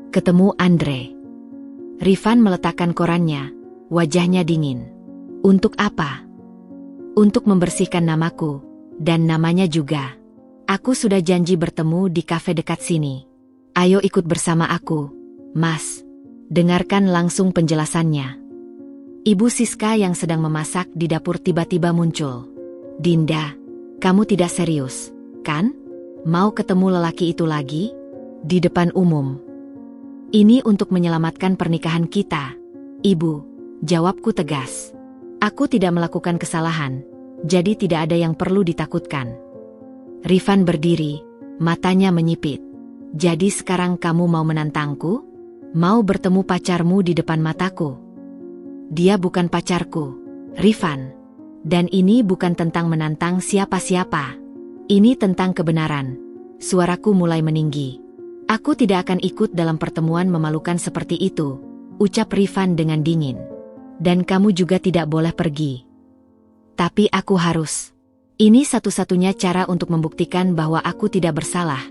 Ketemu Andre. Rifan meletakkan korannya, wajahnya dingin. Untuk apa? Untuk membersihkan namaku, dan namanya juga. Aku sudah janji bertemu di kafe dekat sini. Ayo ikut bersama aku, Mas. Dengarkan langsung penjelasannya. Ibu Siska yang sedang memasak di dapur tiba-tiba muncul. Dinda, kamu tidak serius, kan? Mau ketemu lelaki itu lagi? Di depan umum. Ini untuk menyelamatkan pernikahan kita. Ibu, jawabku tegas. Aku tidak melakukan kesalahan, jadi tidak ada yang perlu ditakutkan. Rifan berdiri, matanya menyipit. Jadi sekarang kamu mau menantangku? Mau bertemu pacarmu di depan mataku? Dia bukan pacarku, Rifan. Dan ini bukan tentang menantang siapa-siapa. Ini tentang kebenaran. Suaraku mulai meninggi. Aku tidak akan ikut dalam pertemuan memalukan seperti itu, ucap Rifan dengan dingin. Dan kamu juga tidak boleh pergi. Tapi aku harus. Ini satu-satunya cara untuk membuktikan bahwa aku tidak bersalah.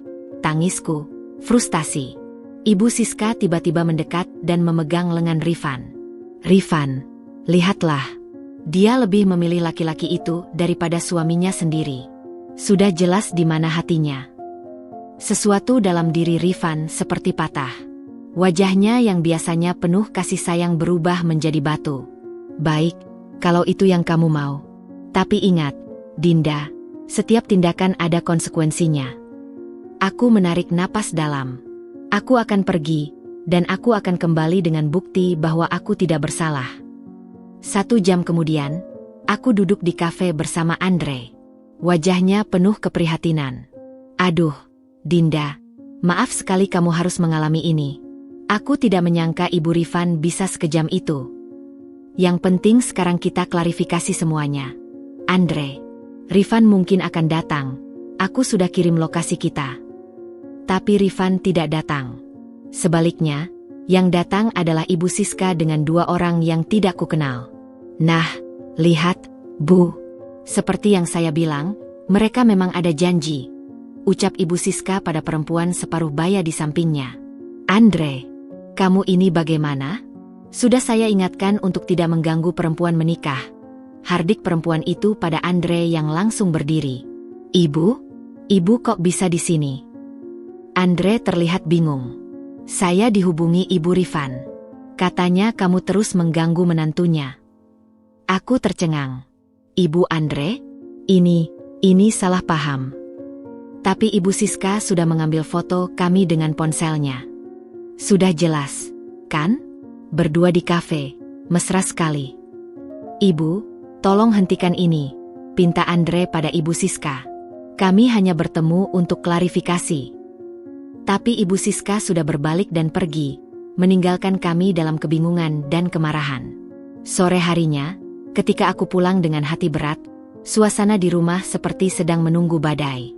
Tangisku, frustasi. Ibu Siska tiba-tiba mendekat dan memegang lengan Rifan. Rifan, lihatlah. Dia lebih memilih laki-laki itu daripada suaminya sendiri. Sudah jelas di mana hatinya. Sesuatu dalam diri Rifan seperti patah. Wajahnya yang biasanya penuh kasih sayang berubah menjadi batu. Baik, kalau itu yang kamu mau. Tapi ingat, Dinda, setiap tindakan ada konsekuensinya. Aku menarik napas dalam. Aku akan pergi, dan aku akan kembali dengan bukti bahwa aku tidak bersalah. 1 jam kemudian, aku duduk di kafe bersama Andre. Wajahnya penuh keprihatinan. Aduh, Dinda, maaf sekali kamu harus mengalami ini. Aku tidak menyangka Ibu Rifan bisa sekejam itu. Yang penting sekarang kita klarifikasi semuanya. Andre, Rifan mungkin akan datang. Aku sudah kirim lokasi kita. Tapi Rifan tidak datang. Sebaliknya, yang datang adalah Ibu Siska dengan 2 orang yang tidak kukenal. Nah, lihat, Bu. Seperti yang saya bilang, mereka memang ada janji. Ucap Ibu Siska pada perempuan separuh baya di sampingnya. Andre, Kamu ini bagaimana? Sudah saya ingatkan untuk tidak mengganggu perempuan menikah. Hardik perempuan itu pada Andre yang langsung berdiri. Ibu? Ibu kok bisa di sini? Andre terlihat bingung. Saya dihubungi Ibu Rifan. Katanya kamu terus mengganggu menantunya. Aku tercengang. Ibu Andre? Ini salah paham. Tapi Ibu Siska sudah mengambil foto kami dengan ponselnya. Sudah jelas, kan? Berdua di kafe, mesra sekali. Ibu, tolong hentikan ini, pinta Andre pada Ibu Siska. Kami hanya bertemu untuk klarifikasi. Tapi Ibu Siska sudah berbalik dan pergi, meninggalkan kami dalam kebingungan dan kemarahan. Sore harinya, ketika aku pulang dengan hati berat, suasana di rumah seperti sedang menunggu badai.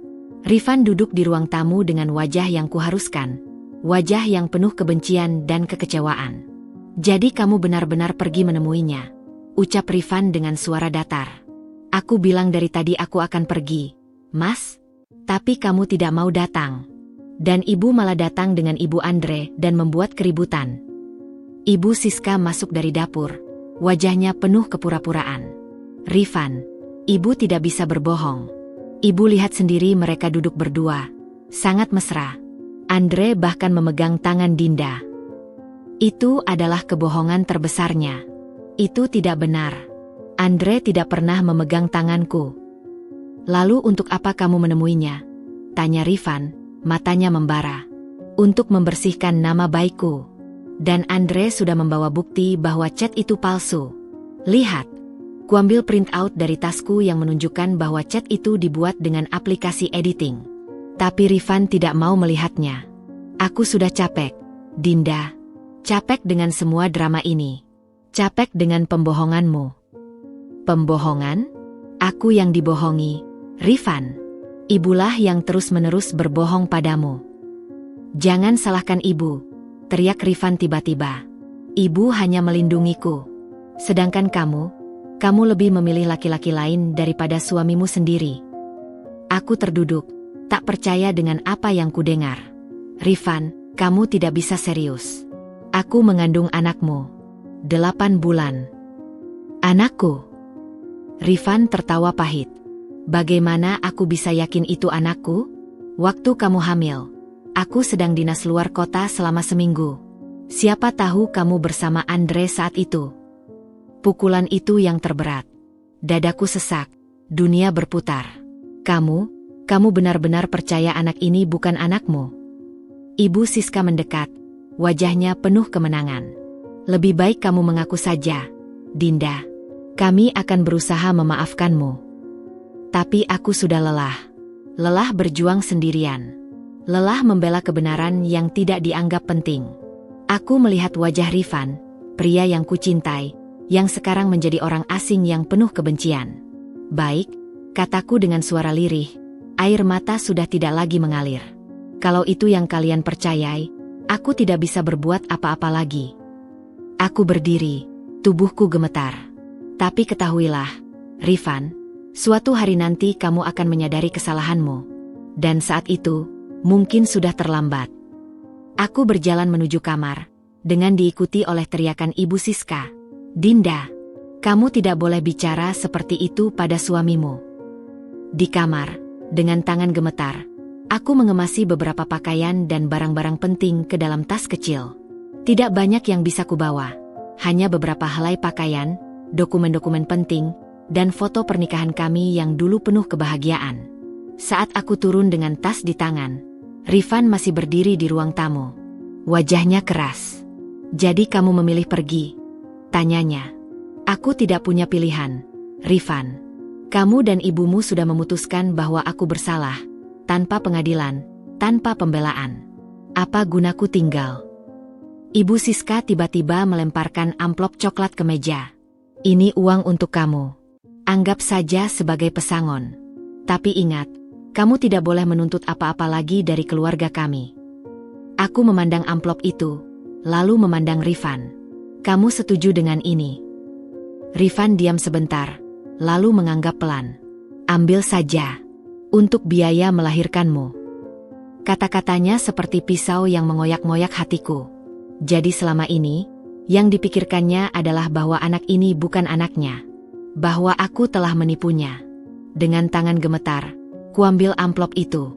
Rifan duduk di ruang tamu dengan wajah yang kuharuskan, wajah yang penuh kebencian dan kekecewaan. Jadi kamu benar-benar pergi menemuinya, ucap Rifan dengan suara datar. Aku bilang dari tadi aku akan pergi, Mas, tapi kamu tidak mau datang. Dan ibu malah datang dengan Ibu Andre dan membuat keributan. Ibu Siska masuk dari dapur, wajahnya penuh kepura-puraan. Rifan, ibu tidak bisa berbohong. Ibu lihat sendiri mereka duduk berdua, sangat mesra. Andre bahkan memegang tangan Dinda. Itu adalah kebohongan terbesarnya. Itu tidak benar. Andre tidak pernah memegang tanganku. Lalu untuk apa kamu menemuinya? Tanya Rifan, matanya membara. Untuk membersihkan nama baikku. Dan Andre sudah membawa bukti bahwa chat itu palsu. Lihat, kuambil print out dari tasku yang menunjukkan bahwa chat itu dibuat dengan aplikasi editing. Tapi Rifan tidak mau melihatnya. Aku sudah capek, Dinda. Capek dengan semua drama ini. Capek dengan pembohonganmu. Pembohongan? Aku yang dibohongi, Rifan. Ibulah yang terus-menerus berbohong padamu. Jangan salahkan ibu, teriak Rifan tiba-tiba. Ibu hanya melindungiku. Sedangkan kamu lebih memilih laki-laki lain daripada suamimu sendiri. Aku terduduk, tak percaya dengan apa yang kudengar. Rifan, kamu tidak bisa serius. Aku mengandung anakmu. 8 bulan. Anakku. Rifan tertawa pahit. Bagaimana aku bisa yakin itu anakku? Waktu kamu hamil, aku sedang dinas luar kota selama seminggu. Siapa tahu kamu bersama Andre saat itu. Pukulan itu yang terberat. Dadaku sesak, dunia berputar. Kamu benar-benar percaya anak ini bukan anakmu? Ibu Siska mendekat, wajahnya penuh kemenangan. Lebih baik kamu mengaku saja, Dinda. Kami akan berusaha memaafkanmu. Tapi aku sudah lelah. Lelah berjuang sendirian. Lelah membela kebenaran yang tidak dianggap penting. Aku melihat wajah Rifan, pria yang kucintai, yang sekarang menjadi orang asing yang penuh kebencian. Baik, kataku dengan suara lirih, air mata sudah tidak lagi mengalir. Kalau itu yang kalian percayai, aku tidak bisa berbuat apa-apa lagi. Aku berdiri, tubuhku gemetar. Tapi ketahuilah, Rifan, suatu hari nanti kamu akan menyadari kesalahanmu. Dan saat itu, mungkin sudah terlambat. Aku berjalan menuju kamar, dengan diikuti oleh teriakan Ibu Siska. Dinda, kamu tidak boleh bicara seperti itu pada suamimu. Di kamar, dengan tangan gemetar, aku mengemasi beberapa pakaian dan barang-barang penting ke dalam tas kecil. Tidak banyak yang bisa kubawa, hanya beberapa helai pakaian, dokumen-dokumen penting, dan foto pernikahan kami yang dulu penuh kebahagiaan. Saat aku turun dengan tas di tangan, Rifan masih berdiri di ruang tamu. Wajahnya keras. Jadi kamu memilih pergi? Tanyanya. Aku tidak punya pilihan, Rifan. Kamu dan ibumu sudah memutuskan bahwa aku bersalah, tanpa pengadilan, tanpa pembelaan. Apa gunaku tinggal? Ibu Siska tiba-tiba melemparkan amplop coklat ke meja. Ini uang untuk kamu. Anggap saja sebagai pesangon. Tapi ingat, kamu tidak boleh menuntut apa-apa lagi dari keluarga kami. Aku memandang amplop itu, lalu memandang Rifan. Kamu setuju dengan ini? Rifan diam sebentar, lalu menganggap pelan. Ambil saja. Untuk biaya melahirkanmu. Kata-katanya seperti pisau yang mengoyak-ngoyak hatiku. Jadi selama ini, yang dipikirkannya adalah bahwa anak ini bukan anaknya. Bahwa aku telah menipunya. Dengan tangan gemetar, kuambil amplop itu.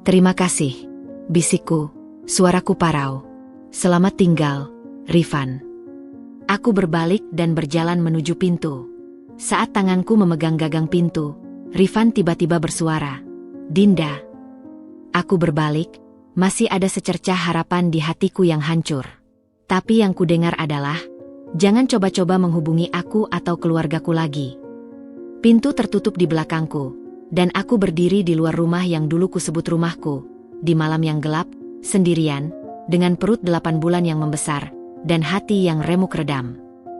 "Terima kasih," bisikku, suaraku parau. "Selamat tinggal, Rifan." Aku berbalik dan berjalan menuju pintu. Saat tanganku memegang gagang pintu, Rifan tiba-tiba bersuara, "Dinda." Aku berbalik, masih ada secercah harapan di hatiku yang hancur. Tapi yang kudengar adalah, "Jangan coba-coba menghubungi aku atau keluargaku lagi." Pintu tertutup di belakangku, dan aku berdiri di luar rumah yang dulu kusebut rumahku, di malam yang gelap, sendirian, dengan perut 8 bulan yang membesar, dan hati yang remuk redam.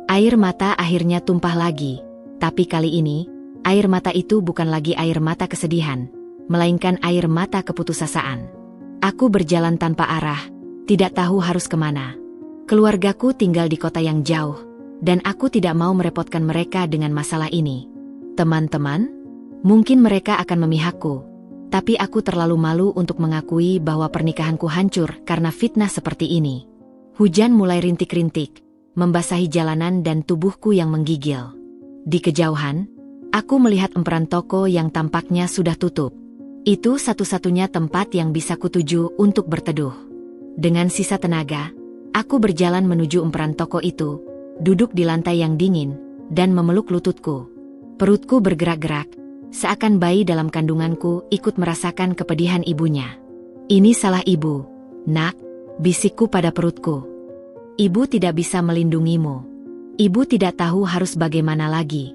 Air mata akhirnya tumpah lagi, tapi kali ini, air mata itu bukan lagi air mata kesedihan, melainkan air mata keputusasaan. Aku berjalan tanpa arah, tidak tahu harus kemana. Keluargaku tinggal di kota yang jauh, dan aku tidak mau merepotkan mereka dengan masalah ini. Teman-teman, mungkin mereka akan memihakku, tapi aku terlalu malu untuk mengakui bahwa pernikahanku hancur karena fitnah seperti ini. Hujan mulai rintik-rintik, membasahi jalanan dan tubuhku yang menggigil. Di kejauhan, aku melihat emperan toko yang tampaknya sudah tutup. Itu satu-satunya tempat yang bisa kutuju untuk berteduh. Dengan sisa tenaga, aku berjalan menuju emperan toko itu, duduk di lantai yang dingin, dan memeluk lututku. Perutku bergerak-gerak, seakan bayi dalam kandunganku ikut merasakan kepedihan ibunya. "Ini salah ibu, nak," bisikku pada perutku. "Ibu tidak bisa melindungimu. Ibu tidak tahu harus bagaimana lagi."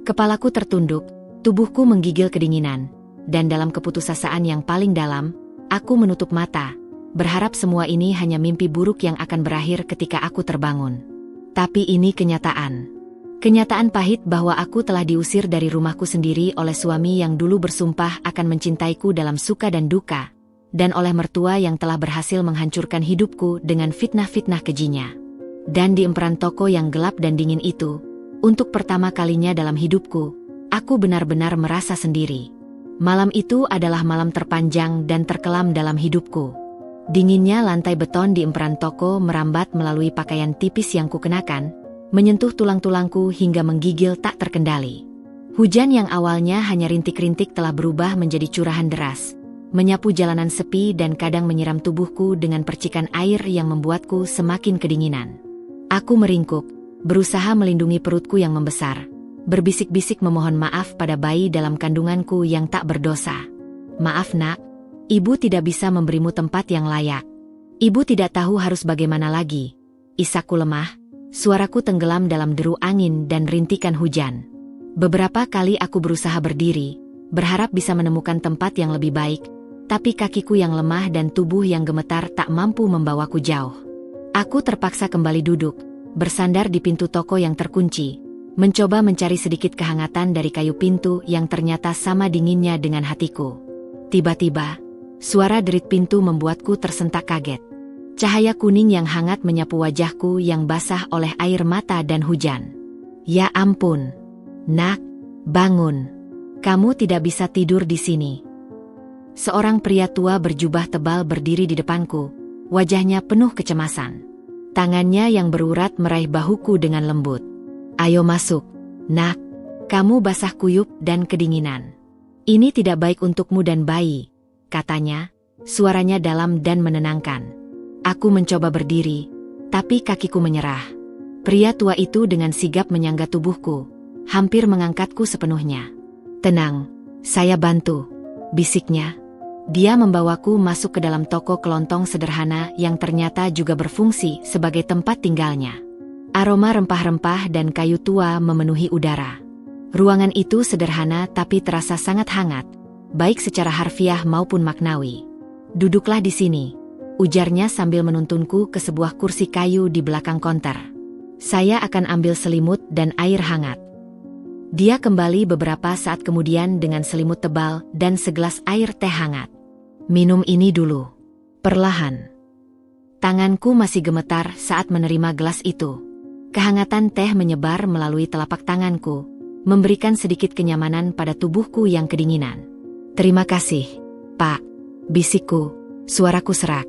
Kepalaku tertunduk, tubuhku menggigil kedinginan, dan dalam keputusasaan yang paling dalam, aku menutup mata, berharap semua ini hanya mimpi buruk yang akan berakhir ketika aku terbangun. Tapi ini kenyataan. Kenyataan pahit bahwa aku telah diusir dari rumahku sendiri oleh suami yang dulu bersumpah akan mencintaiku dalam suka dan duka, dan oleh mertua yang telah berhasil menghancurkan hidupku dengan fitnah-fitnah kejinya. Dan di emperan toko yang gelap dan dingin itu, untuk pertama kalinya dalam hidupku, aku benar-benar merasa sendiri. Malam itu adalah malam terpanjang dan terkelam dalam hidupku. Dinginnya lantai beton di emperan toko merambat melalui pakaian tipis yang kukenakan, menyentuh tulang-tulangku hingga menggigil tak terkendali. Hujan yang awalnya hanya rintik-rintik telah berubah menjadi curahan deras, menyapu jalanan sepi dan kadang menyiram tubuhku dengan percikan air yang membuatku semakin kedinginan. Aku meringkuk, berusaha melindungi perutku yang membesar, berbisik-bisik memohon maaf pada bayi dalam kandunganku yang tak berdosa. "Maaf nak, ibu tidak bisa memberimu tempat yang layak. Ibu tidak tahu harus bagaimana lagi." Isakku lemah, suaraku tenggelam dalam deru angin dan rintikan hujan. Beberapa kali aku berusaha berdiri, berharap bisa menemukan tempat yang lebih baik, tapi kakiku yang lemah dan tubuh yang gemetar tak mampu membawaku jauh. Aku terpaksa kembali duduk, bersandar di pintu toko yang terkunci, mencoba mencari sedikit kehangatan dari kayu pintu yang ternyata sama dinginnya dengan hatiku. Tiba-tiba, suara derit pintu membuatku tersentak kaget. Cahaya kuning yang hangat menyapu wajahku yang basah oleh air mata dan hujan. "Ya ampun, nak, bangun. Kamu tidak bisa tidur di sini." Seorang pria tua berjubah tebal berdiri di depanku, wajahnya penuh kecemasan. Tangannya yang berurat meraih bahuku dengan lembut. "Ayo masuk, nak. Kamu basah kuyup dan kedinginan. Ini tidak baik untukmu dan bayi," katanya, suaranya dalam dan menenangkan. Aku mencoba berdiri, tapi kakiku menyerah. Pria tua itu dengan sigap menyangga tubuhku, hampir mengangkatku sepenuhnya. "Tenang, saya bantu," bisiknya. Dia membawaku masuk ke dalam toko kelontong sederhana yang ternyata juga berfungsi sebagai tempat tinggalnya. Aroma rempah-rempah dan kayu tua memenuhi udara. Ruangan itu sederhana tapi terasa sangat hangat, baik secara harfiah maupun maknawi. "Duduklah di sini," ujarnya sambil menuntunku ke sebuah kursi kayu di belakang konter. "Saya akan ambil selimut dan air hangat." Dia kembali beberapa saat kemudian dengan selimut tebal dan segelas air teh hangat. "Minum ini dulu." Perlahan. Tanganku masih gemetar saat menerima gelas itu. Kehangatan teh menyebar melalui telapak tanganku, memberikan sedikit kenyamanan pada tubuhku yang kedinginan. "Terima kasih, Pak," bisikku, suaraku serak.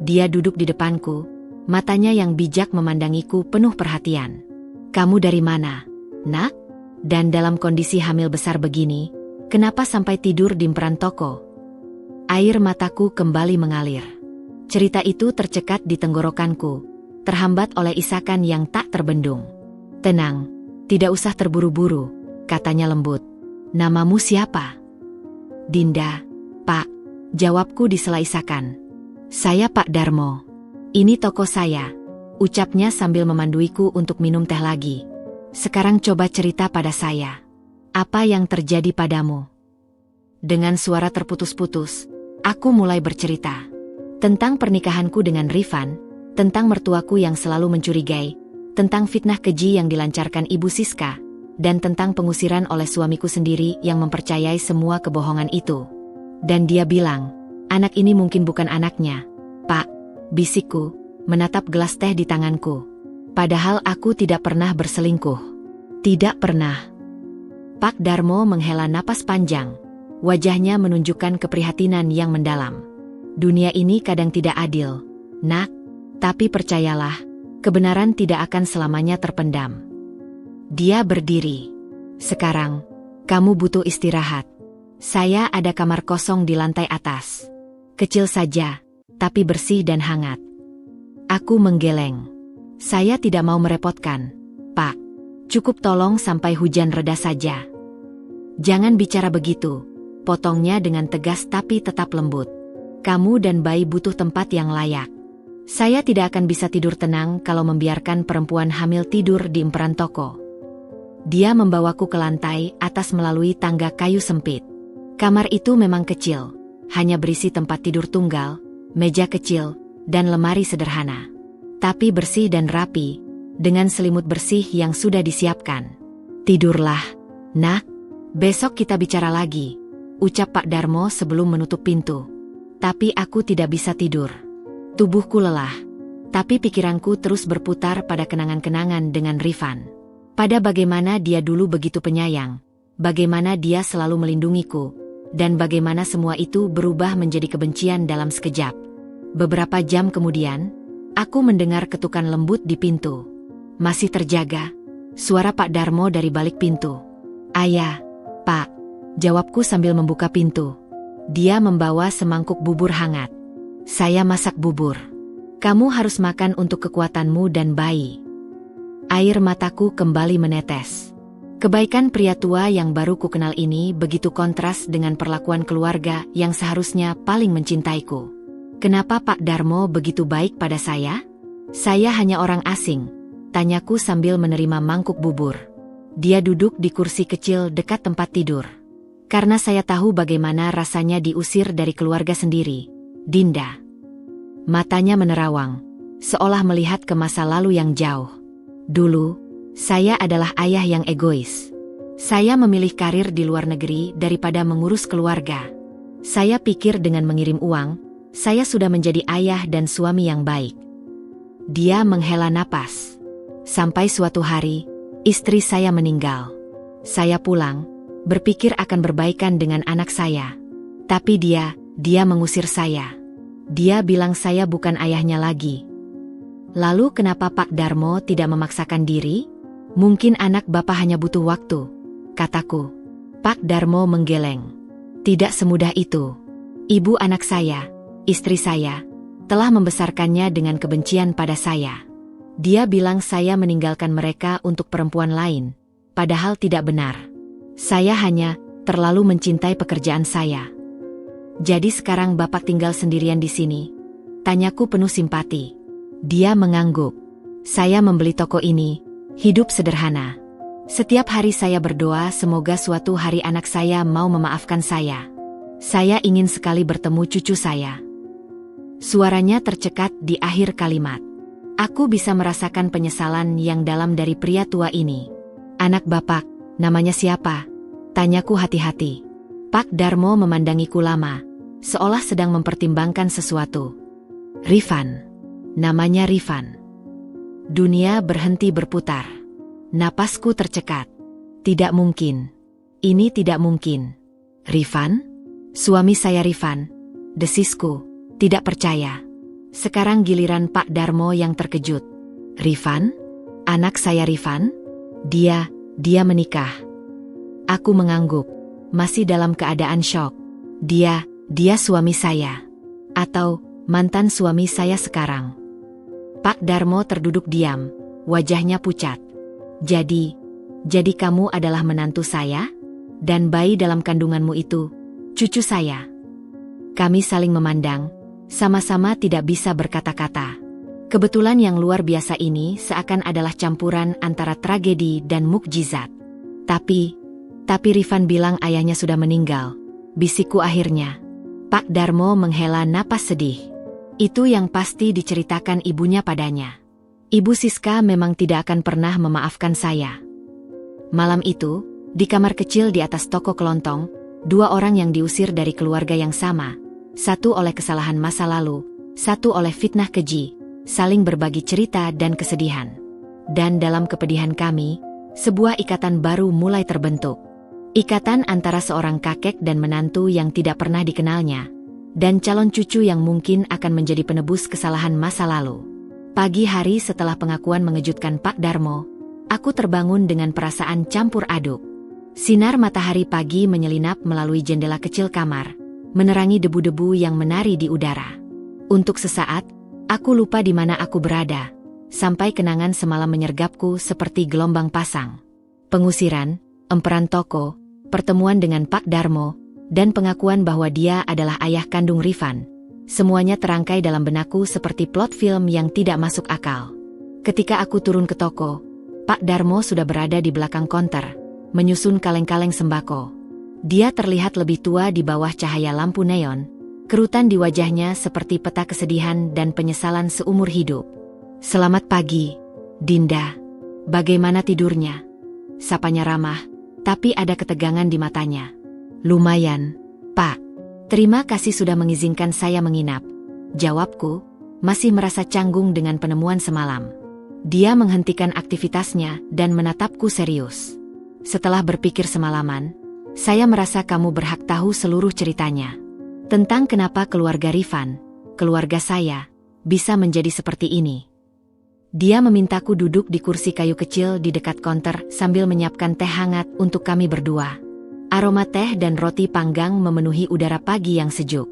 Dia duduk di depanku, Matanya yang bijak memandangiku penuh perhatian. Kamu dari mana, nak? Dan dalam kondisi hamil besar begini, kenapa sampai tidur di emperan toko? Air mataku kembali mengalir. Cerita itu tercekat di tenggorokanku, terhambat oleh isakan yang tak terbendung. Tenang, tidak usah terburu-buru, katanya lembut. Namamu siapa? Dinda, Pak, jawabku di sela isakan. Saya Pak Darmo. Ini toko saya, ucapnya sambil memanduiku untuk minum teh lagi. Sekarang coba cerita pada saya. Apa yang terjadi padamu? Dengan suara terputus-putus, aku mulai bercerita. Tentang pernikahanku dengan Rifan, tentang mertuaku yang selalu mencurigai, tentang fitnah keji yang dilancarkan Ibu Siska, dan tentang pengusiran oleh suamiku sendiri yang mempercayai semua kebohongan itu. Dan dia bilang, anak ini mungkin bukan anaknya. Pak, bisikku, menatap gelas teh di tanganku. Padahal aku tidak pernah berselingkuh. Tidak pernah. Pak Darmo menghela napas panjang. Wajahnya menunjukkan keprihatinan yang mendalam. Dunia ini kadang tidak adil, nak. Tapi percayalah, kebenaran tidak akan selamanya terpendam. Dia berdiri. Sekarang, kamu butuh istirahat. Saya ada kamar kosong di lantai atas. Kecil saja, tapi bersih dan hangat. Aku menggeleng. Saya tidak mau merepotkan, Pak. Cukup tolong sampai hujan reda saja. Jangan bicara begitu, potongnya dengan tegas tapi tetap lembut. Kamu dan bayi butuh tempat yang layak. Saya tidak akan bisa tidur tenang kalau membiarkan perempuan hamil tidur di emperan toko. Dia membawaku ke lantai atas melalui tangga kayu sempit. Kamar itu memang kecil, hanya berisi tempat tidur tunggal, meja kecil, dan lemari sederhana. Tapi bersih dan rapi, dengan selimut bersih yang sudah disiapkan. Tidurlah, nak. Besok kita bicara lagi, ucap Pak Darmo sebelum menutup pintu. Tapi aku tidak bisa tidur. Tubuhku lelah, tapi pikiranku terus berputar pada kenangan-kenangan dengan Rifan. Pada bagaimana dia dulu begitu penyayang, bagaimana dia selalu melindungiku, dan bagaimana semua itu berubah menjadi kebencian dalam sekejap. Beberapa jam kemudian, aku mendengar ketukan lembut di pintu. Masih terjaga, suara Pak Darmo dari balik pintu. Ayah, Pak, jawabku sambil membuka pintu. Dia membawa semangkuk bubur hangat. Saya masak bubur. Kamu harus makan untuk kekuatanmu dan bayi. Air mataku kembali menetes. Kebaikan pria tua yang baru ku kenal ini begitu kontras dengan perlakuan keluarga yang seharusnya paling mencintaiku. Kenapa Pak Darmo begitu baik pada saya? Saya hanya orang asing, tanyaku sambil menerima mangkuk bubur. Dia duduk di kursi kecil dekat tempat tidur. Karena saya tahu bagaimana rasanya diusir dari keluarga sendiri, Dinda. Matanya menerawang, seolah melihat ke masa lalu yang jauh. Dulu, saya adalah ayah yang egois. Saya memilih karir di luar negeri daripada mengurus keluarga. Saya pikir dengan mengirim uang, saya sudah menjadi ayah dan suami yang baik. Dia menghela napas. Sampai suatu hari, istri saya meninggal. Saya pulang, berpikir akan berbaikan dengan anak saya. Tapi dia mengusir saya. Dia bilang saya bukan ayahnya lagi. Lalu kenapa Pak Darmo tidak memaksakan diri? Mungkin anak bapak hanya butuh waktu, kataku. Pak Darmo menggeleng. Tidak semudah itu. Ibu anak saya, istri saya, telah membesarkannya dengan kebencian pada saya. Dia bilang saya meninggalkan mereka untuk perempuan lain, padahal tidak benar. Saya hanya terlalu mencintai pekerjaan saya. Jadi sekarang bapak tinggal sendirian di sini? Tanyaku penuh simpati. Dia mengangguk. Saya membeli toko ini, hidup sederhana. Setiap hari saya berdoa semoga suatu hari anak saya mau memaafkan saya. Saya ingin sekali bertemu cucu saya. Suaranya tercekat di akhir kalimat. Aku bisa merasakan penyesalan yang dalam dari pria tua ini. Anak bapak, namanya siapa? Tanyaku hati-hati. Pak Darmo memandangiku lama, seolah sedang mempertimbangkan sesuatu. Rifan. Namanya Rifan. Dunia berhenti berputar. Napasku tercekat. Tidak mungkin. Ini tidak mungkin. Rifan? Suami saya Rifan. Desisku. Tidak percaya. Sekarang giliran Pak Darmo yang terkejut. Rifan? Anak saya Rifan? Dia menikah. Aku mengangguk, masih dalam keadaan syok. Dia suami saya. Atau mantan suami saya sekarang. Pak Darmo terduduk diam, wajahnya pucat. Jadi kamu adalah menantu saya? Dan bayi dalam kandunganmu itu, cucu saya. Kami saling memandang, sama-sama tidak bisa berkata-kata. Kebetulan yang luar biasa ini seakan adalah campuran antara tragedi dan mukjizat. Tapi Rifan bilang ayahnya sudah meninggal. Bisikku akhirnya. Pak Darmo menghela napas sedih. Itu yang pasti diceritakan ibunya padanya. Ibu Siska memang tidak akan pernah memaafkan saya. Malam itu, di kamar kecil di atas toko kelontong, dua orang yang diusir dari keluarga yang sama, satu oleh kesalahan masa lalu, satu oleh fitnah keji, saling berbagi cerita dan kesedihan. Dan dalam kepedihan kami, sebuah ikatan baru mulai terbentuk. Ikatan antara seorang kakek dan menantu yang tidak pernah dikenalnya, dan calon cucu yang mungkin akan menjadi penebus kesalahan masa lalu. Pagi hari setelah pengakuan mengejutkan Pak Darmo, aku terbangun dengan perasaan campur aduk. Sinar matahari pagi menyelinap melalui jendela kecil kamar, menerangi debu-debu yang menari di udara. Untuk sesaat, aku lupa di mana aku berada, sampai kenangan semalam menyergapku seperti gelombang pasang. Pengusiran, emperan toko, pertemuan dengan Pak Darmo, dan pengakuan bahwa dia adalah ayah kandung Rifan. Semuanya terangkai dalam benakku seperti plot film yang tidak masuk akal. Ketika aku turun ke toko, Pak Darmo sudah berada di belakang konter, menyusun kaleng-kaleng sembako. Dia terlihat lebih tua di bawah cahaya lampu neon, kerutan di wajahnya seperti peta kesedihan dan penyesalan seumur hidup. "Selamat pagi, Dinda. Bagaimana tidurnya?" Sapanya ramah, tapi ada ketegangan di matanya. "Lumayan, Pak. Terima kasih sudah mengizinkan saya menginap," jawabku, masih merasa canggung dengan penemuan semalam. Dia menghentikan aktivitasnya dan menatapku serius. "Setelah berpikir semalaman, saya merasa kamu berhak tahu seluruh ceritanya. Tentang kenapa keluarga Rifan, keluarga saya, bisa menjadi seperti ini." Dia memintaku duduk di kursi kayu kecil di dekat konter sambil menyiapkan teh hangat untuk kami berdua. Aroma teh dan roti panggang memenuhi udara pagi yang sejuk.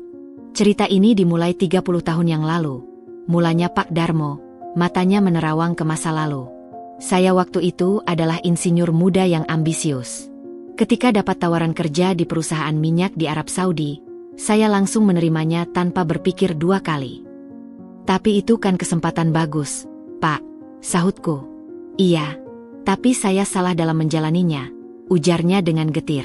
Cerita ini dimulai 30 tahun yang lalu. Mulanya Pak Darmo, matanya menerawang ke masa lalu. Saya waktu itu adalah insinyur muda yang ambisius. Ketika dapat tawaran kerja di perusahaan minyak di Arab Saudi, saya langsung menerimanya tanpa berpikir dua kali. "Tapi itu kan kesempatan bagus, Pak," sahutku. "Iya, tapi saya salah dalam menjalaninya," ujarnya dengan getir.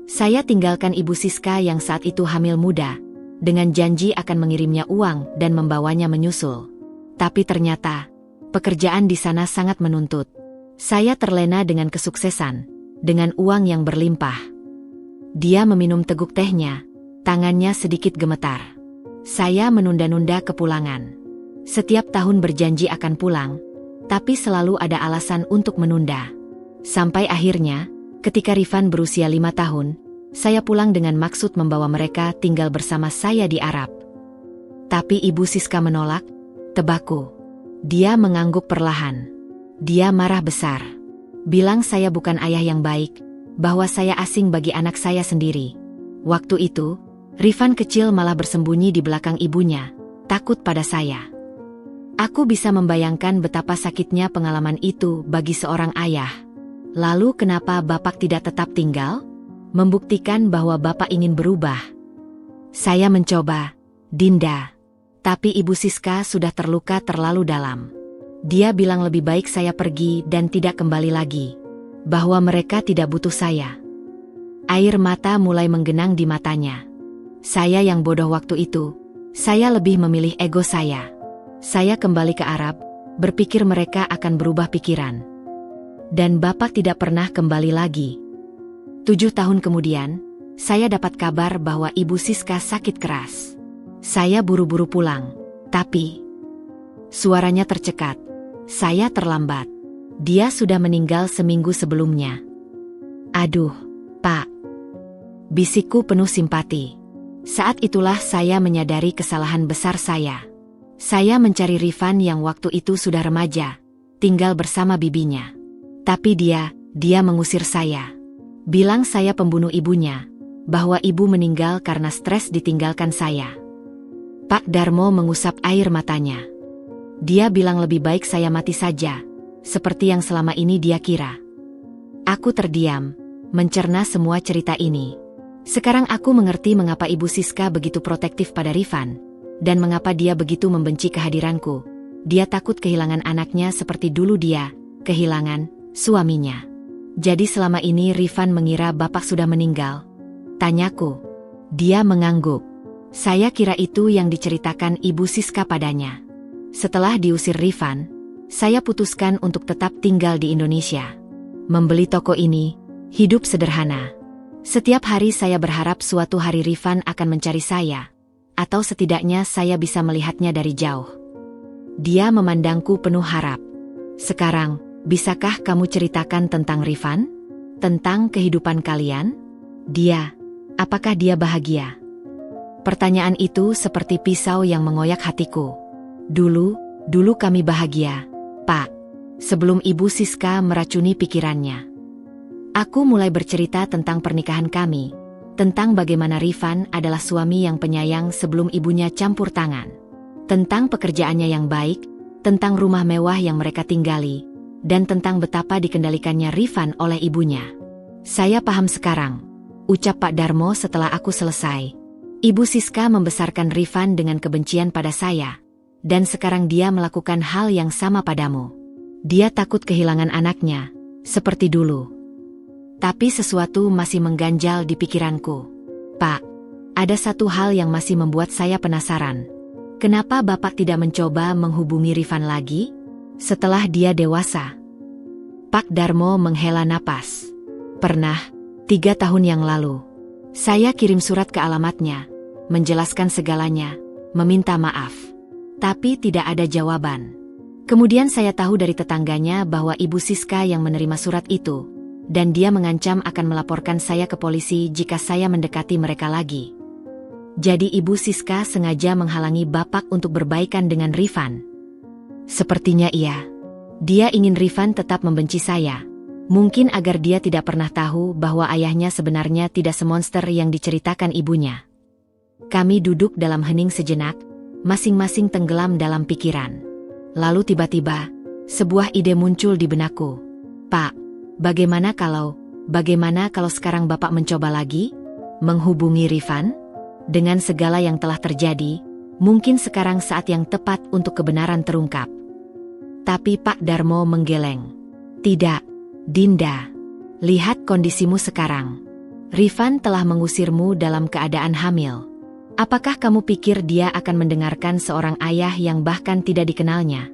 "Saya tinggalkan Ibu Siska yang saat itu hamil muda, dengan janji akan mengirimnya uang dan membawanya menyusul. Tapi ternyata, pekerjaan di sana sangat menuntut. Saya terlena dengan kesuksesan, dengan uang yang berlimpah." Dia meminum teguk tehnya, tangannya sedikit gemetar. Saya menunda-nunda kepulangan. Setiap tahun berjanji akan pulang, tapi selalu ada alasan untuk menunda. Sampai akhirnya, ketika Rifan berusia 5 tahun, saya pulang dengan maksud membawa mereka tinggal bersama saya di Arab. Tapi Ibu Siska menolak, tebakku. Dia mengangguk perlahan. Dia marah besar. Bilang saya bukan ayah yang baik, bahwa saya asing bagi anak saya sendiri. Waktu itu, Rifan kecil malah bersembunyi di belakang ibunya, takut pada saya. Aku bisa membayangkan betapa sakitnya pengalaman itu bagi seorang ayah. Lalu kenapa Bapak tidak tetap tinggal? Membuktikan bahwa Bapak ingin berubah. Saya mencoba, Dinda. Tapi Ibu Siska sudah terluka terlalu dalam. Dia bilang lebih baik saya pergi dan tidak kembali lagi. Bahwa mereka tidak butuh saya. Air mata mulai menggenang di matanya. Saya yang bodoh waktu itu. Saya lebih memilih ego saya. Saya kembali ke Arab, berpikir mereka akan berubah pikiran. Dan Bapak tidak pernah kembali lagi. 7 tahun kemudian, saya dapat kabar bahwa Ibu Siska sakit keras. Saya buru-buru pulang, tapi suaranya tercekat. Saya terlambat. Dia sudah meninggal seminggu sebelumnya. "Aduh, Pak," bisikku penuh simpati. Saat itulah saya menyadari kesalahan besar saya. Saya mencari Rifan yang waktu itu sudah remaja, tinggal bersama bibinya. Tapi dia mengusir saya. Bilang saya pembunuh ibunya, bahwa ibu meninggal karena stres ditinggalkan saya. Pak Darmo mengusap air matanya. Dia bilang lebih baik saya mati saja, seperti yang selama ini dia kira. Aku terdiam, mencerna semua cerita ini. Sekarang aku mengerti mengapa Ibu Siska begitu protektif pada Rifan, dan mengapa dia begitu membenci kehadiranku. Dia takut kehilangan anaknya seperti dulu dia kehilangan suaminya. Jadi selama ini Rifan mengira Bapak sudah meninggal? Tanyaku. Dia mengangguk. Saya kira itu yang diceritakan Ibu Siska padanya. Setelah diusir Rifan, saya putuskan untuk tetap tinggal di Indonesia. Membeli toko ini, hidup sederhana. Setiap hari saya berharap suatu hari Rifan akan mencari saya, atau setidaknya saya bisa melihatnya dari jauh. Dia memandangku penuh harap. Sekarang, bisakah kamu ceritakan tentang Rifan? Tentang kehidupan kalian? Apakah dia bahagia? Pertanyaan itu seperti pisau yang mengoyak hatiku. Dulu kami bahagia, Pak. Sebelum Ibu Siska meracuni pikirannya. Aku mulai bercerita tentang pernikahan kami, tentang bagaimana Rifan adalah suami yang penyayang sebelum ibunya campur tangan, tentang pekerjaannya yang baik, tentang rumah mewah yang mereka tinggali, dan tentang betapa dikendalikannya Rifan oleh ibunya. Saya paham sekarang, ucap Pak Darmo setelah aku selesai. Ibu Siska membesarkan Rifan dengan kebencian pada saya, dan sekarang dia melakukan hal yang sama padamu. Dia takut kehilangan anaknya, seperti dulu. Tapi sesuatu masih mengganjal di pikiranku. Pak, ada satu hal yang masih membuat saya penasaran. Kenapa Bapak tidak mencoba menghubungi Rifan lagi? Setelah dia dewasa. Pak Darmo menghela napas. Pernah, 3 tahun yang lalu. Saya kirim surat ke alamatnya, menjelaskan segalanya, meminta maaf. Tapi tidak ada jawaban. Kemudian saya tahu dari tetangganya bahwa Ibu Siska yang menerima surat itu, dan dia mengancam akan melaporkan saya ke polisi jika saya mendekati mereka lagi. Jadi Ibu Siska sengaja menghalangi Bapak untuk berbaikan dengan Rifan. Sepertinya iya. Dia ingin Rifan tetap membenci saya. Mungkin agar dia tidak pernah tahu bahwa ayahnya sebenarnya tidak semonster yang diceritakan ibunya. Kami duduk dalam hening sejenak, masing-masing tenggelam dalam pikiran. Lalu tiba-tiba, sebuah ide muncul di benakku. Pak, bagaimana kalau sekarang Bapak mencoba lagi? Menghubungi Rifan? Dengan segala yang telah terjadi, mungkin sekarang saat yang tepat untuk kebenaran terungkap. Tapi Pak Darmo menggeleng. Tidak, Dinda. Lihat kondisimu sekarang. Rifan telah mengusirmu dalam keadaan hamil. Apakah kamu pikir dia akan mendengarkan seorang ayah yang bahkan tidak dikenalnya?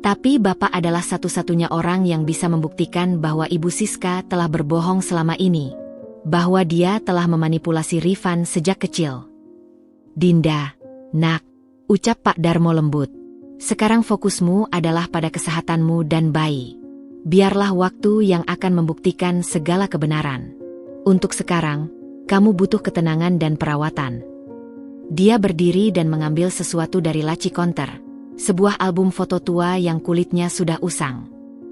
Tapi Bapak adalah satu-satunya orang yang bisa membuktikan bahwa Ibu Siska telah berbohong selama ini. Bahwa dia telah memanipulasi Rifan sejak kecil. Dinda, nak, ucap Pak Darmo lembut. Sekarang fokusmu adalah pada kesehatanmu dan bayi. Biarlah waktu yang akan membuktikan segala kebenaran. Untuk sekarang, kamu butuh ketenangan dan perawatan. Dia berdiri dan mengambil sesuatu dari laci konter. Sebuah album foto tua yang kulitnya sudah usang.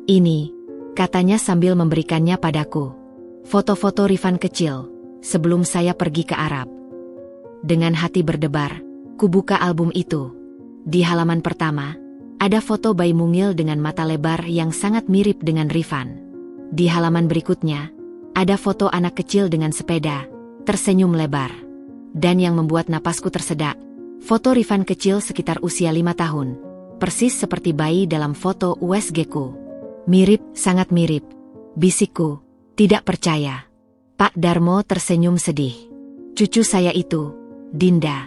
Ini, katanya sambil memberikannya padaku. Foto-foto Rifan kecil, sebelum saya pergi ke Arab. Dengan hati berdebar, kubuka album itu. Di halaman pertama, ada foto bayi mungil dengan mata lebar yang sangat mirip dengan Rifan. Di halaman berikutnya, ada foto anak kecil dengan sepeda, tersenyum lebar. Dan yang membuat napasku tersedak, foto Rifan kecil sekitar usia 5 tahun, persis seperti bayi dalam foto USG-ku. Mirip, sangat mirip. Bisikku, tidak percaya. Pak Darmo tersenyum sedih. Cucu saya itu, Dinda.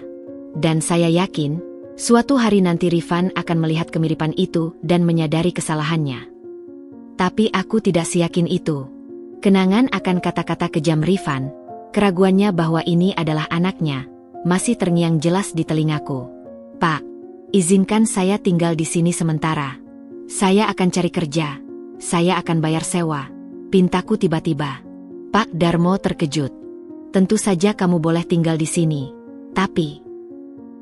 Dan saya yakin, suatu hari nanti Rifan akan melihat kemiripan itu dan menyadari kesalahannya. Tapi aku tidak seyakin itu. Kenangan akan kata-kata kejam Rifan, keraguannya bahwa ini adalah anaknya, masih terngiang jelas di telingaku. Pak, izinkan saya tinggal di sini sementara. Saya akan cari kerja. Saya akan bayar sewa. Pintaku tiba-tiba. Pak Darmo terkejut. Tentu saja kamu boleh tinggal di sini. Tapi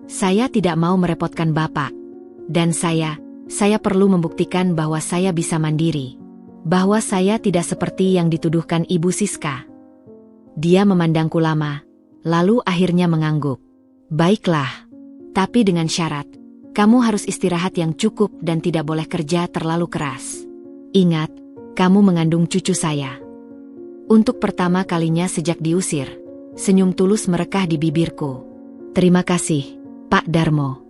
Saya tidak mau merepotkan Bapak. Dan saya perlu membuktikan bahwa saya bisa mandiri. Bahwa saya tidak seperti yang dituduhkan Ibu Siska. Dia memandangku lama, lalu akhirnya mengangguk. Baiklah. Tapi dengan syarat, kamu harus istirahat yang cukup dan tidak boleh kerja terlalu keras. Ingat, kamu mengandung cucu saya. Untuk pertama kalinya sejak diusir, senyum tulus merekah di bibirku. Terima kasih, Pak Darmo.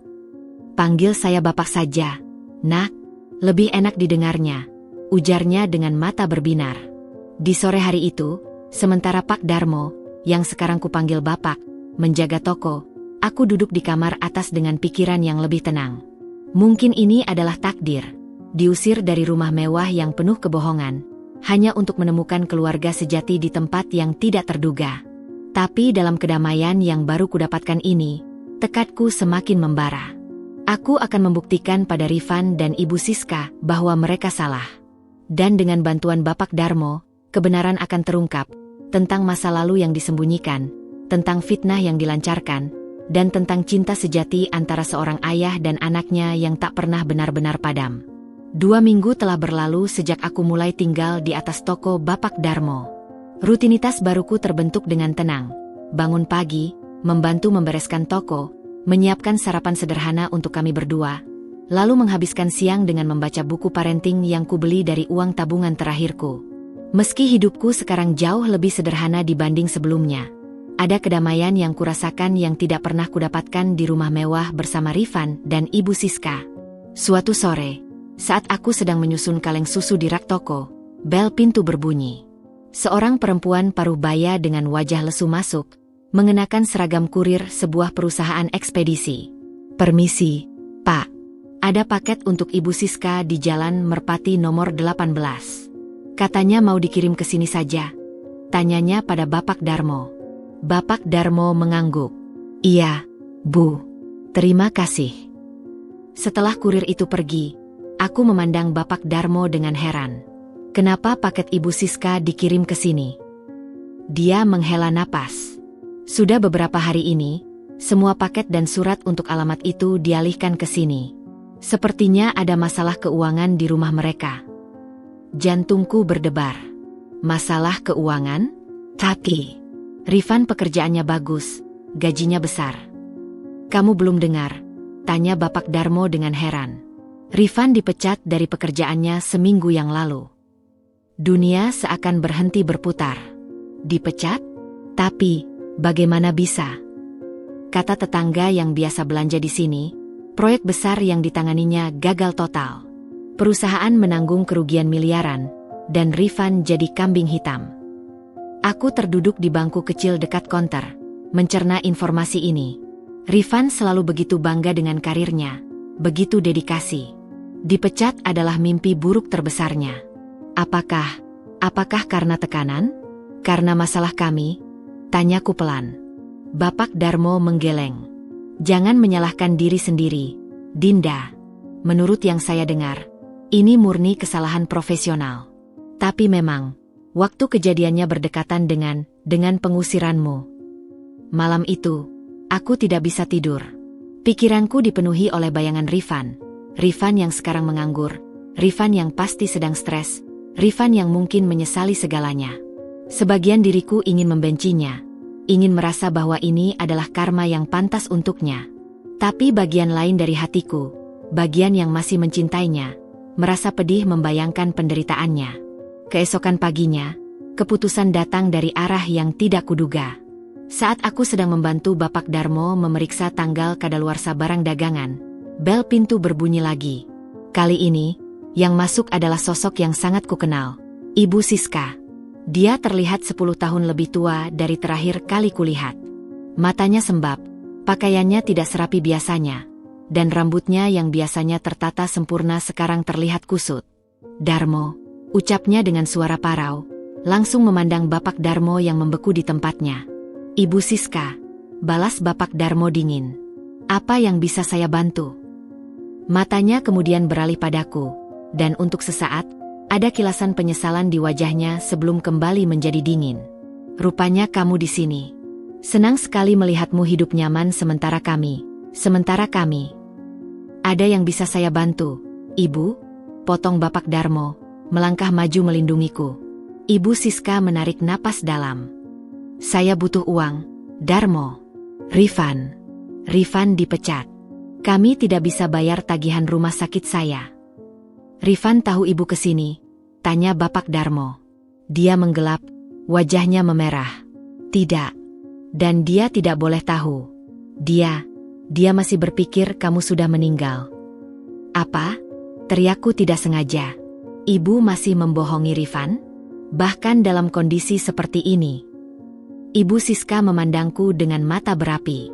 Panggil saya Bapak saja, Nak. Lebih enak didengarnya, ujarnya dengan mata berbinar. Di sore hari itu, sementara Pak Darmo, yang sekarang kupanggil Bapak, menjaga toko, aku duduk di kamar atas dengan pikiran yang lebih tenang. Mungkin ini adalah takdir. Diusir dari rumah mewah yang penuh kebohongan, hanya untuk menemukan keluarga sejati di tempat yang tidak terduga. Tapi dalam kedamaian yang baru kudapatkan ini, tekadku semakin membara. Aku akan membuktikan pada Rifan dan Ibu Siska bahwa mereka salah. Dan dengan bantuan Bapak Darmo, kebenaran akan terungkap tentang masa lalu yang disembunyikan, tentang fitnah yang dilancarkan, dan tentang cinta sejati antara seorang ayah dan anaknya yang tak pernah benar-benar padam. 2 minggu telah berlalu sejak aku mulai tinggal di atas toko Bapak Darmo. Rutinitas baruku terbentuk dengan tenang. Bangun pagi, membantu membereskan toko, menyiapkan sarapan sederhana untuk kami berdua, lalu menghabiskan siang dengan membaca buku parenting yang kubeli dari uang tabungan terakhirku. Meski hidupku sekarang jauh lebih sederhana dibanding sebelumnya, ada kedamaian yang kurasakan yang tidak pernah kudapatkan di rumah mewah bersama Rifan dan Ibu Siska. Suatu sore, saat aku sedang menyusun kaleng susu di rak toko, bel pintu berbunyi. Seorang perempuan paruh baya dengan wajah lesu masuk, mengenakan seragam kurir sebuah perusahaan ekspedisi. Permisi, Pak. Ada paket untuk Ibu Siska di Jalan Merpati nomor 18. Katanya mau dikirim ke sini saja. Tanyanya pada Bapak Darmo. Bapak Darmo mengangguk. Iya, Bu. Terima kasih. Setelah kurir itu pergi, aku memandang Bapak Darmo dengan heran. Kenapa paket Ibu Siska dikirim ke sini? Dia menghela napas. Sudah beberapa hari ini, semua paket dan surat untuk alamat itu dialihkan ke sini. Sepertinya ada masalah keuangan di rumah mereka. Jantungku berdebar. Masalah keuangan? Tapi Rifan pekerjaannya bagus, gajinya besar. Kamu belum dengar? Tanya Bapak Darmo dengan heran. Rifan dipecat dari pekerjaannya seminggu yang lalu. Dunia seakan berhenti berputar. Dipecat? Tapi bagaimana bisa? Kata tetangga yang biasa belanja di sini, proyek besar yang ditanganinya gagal total. Perusahaan menanggung kerugian miliaran, dan Rifan jadi kambing hitam. Aku terduduk di bangku kecil dekat konter, mencerna informasi ini. Rifan selalu begitu bangga dengan karirnya, begitu dedikasi. Dipecat adalah mimpi buruk terbesarnya. Apakah karena tekanan? Karena masalah kami? Tanyaku pelan. Bapak Darmo menggeleng. Jangan menyalahkan diri sendiri, Dinda. Menurut yang saya dengar, ini murni kesalahan profesional. Tapi memang, waktu kejadiannya berdekatan dengan pengusiranmu. Malam itu, aku tidak bisa tidur. Pikiranku dipenuhi oleh bayangan Rifan. Rifan yang sekarang menganggur, Rifan yang pasti sedang stres, Rifan yang mungkin menyesali segalanya. Sebagian diriku ingin membencinya, ingin merasa bahwa ini adalah karma yang pantas untuknya. Tapi bagian lain dari hatiku, bagian yang masih mencintainya, merasa pedih membayangkan penderitaannya. Keesokan paginya, keputusan datang dari arah yang tidak kuduga. Saat aku sedang membantu Bapak Darmo memeriksa tanggal kadaluarsa barang dagangan, bel pintu berbunyi lagi. Kali ini, yang masuk adalah sosok yang sangat kukenal, Ibu Siska. Dia terlihat 10 tahun lebih tua dari terakhir kali kulihat. Matanya sembab, pakaiannya tidak serapi biasanya, dan rambutnya yang biasanya tertata sempurna sekarang terlihat kusut. Darmo, ucapnya dengan suara parau, langsung memandang Bapak Darmo yang membeku di tempatnya. Ibu Siska, balas Bapak Darmo dingin. Apa yang bisa saya bantu? Matanya kemudian beralih padaku, dan untuk sesaat, ada kilasan penyesalan di wajahnya sebelum kembali menjadi dingin. Rupanya kamu di sini. Senang sekali melihatmu hidup nyaman sementara kami Sementara kami. Ada yang bisa saya bantu, Ibu? Potong Bapak Darmo, melangkah maju melindungiku. Ibu Siska menarik napas dalam. Saya butuh uang, Darmo. Rifan dipecat. Kami tidak bisa bayar tagihan rumah sakit saya. Rifan tahu ibu kesini? Tanya Bapak Darmo. Dia menggelap, wajahnya memerah. Tidak. Dan dia tidak boleh tahu. Dia masih berpikir kamu sudah meninggal. Apa? Teriakku tidak sengaja. Ibu masih membohongi Rifan? Bahkan dalam kondisi seperti ini. Ibu Siska memandangku dengan mata berapi.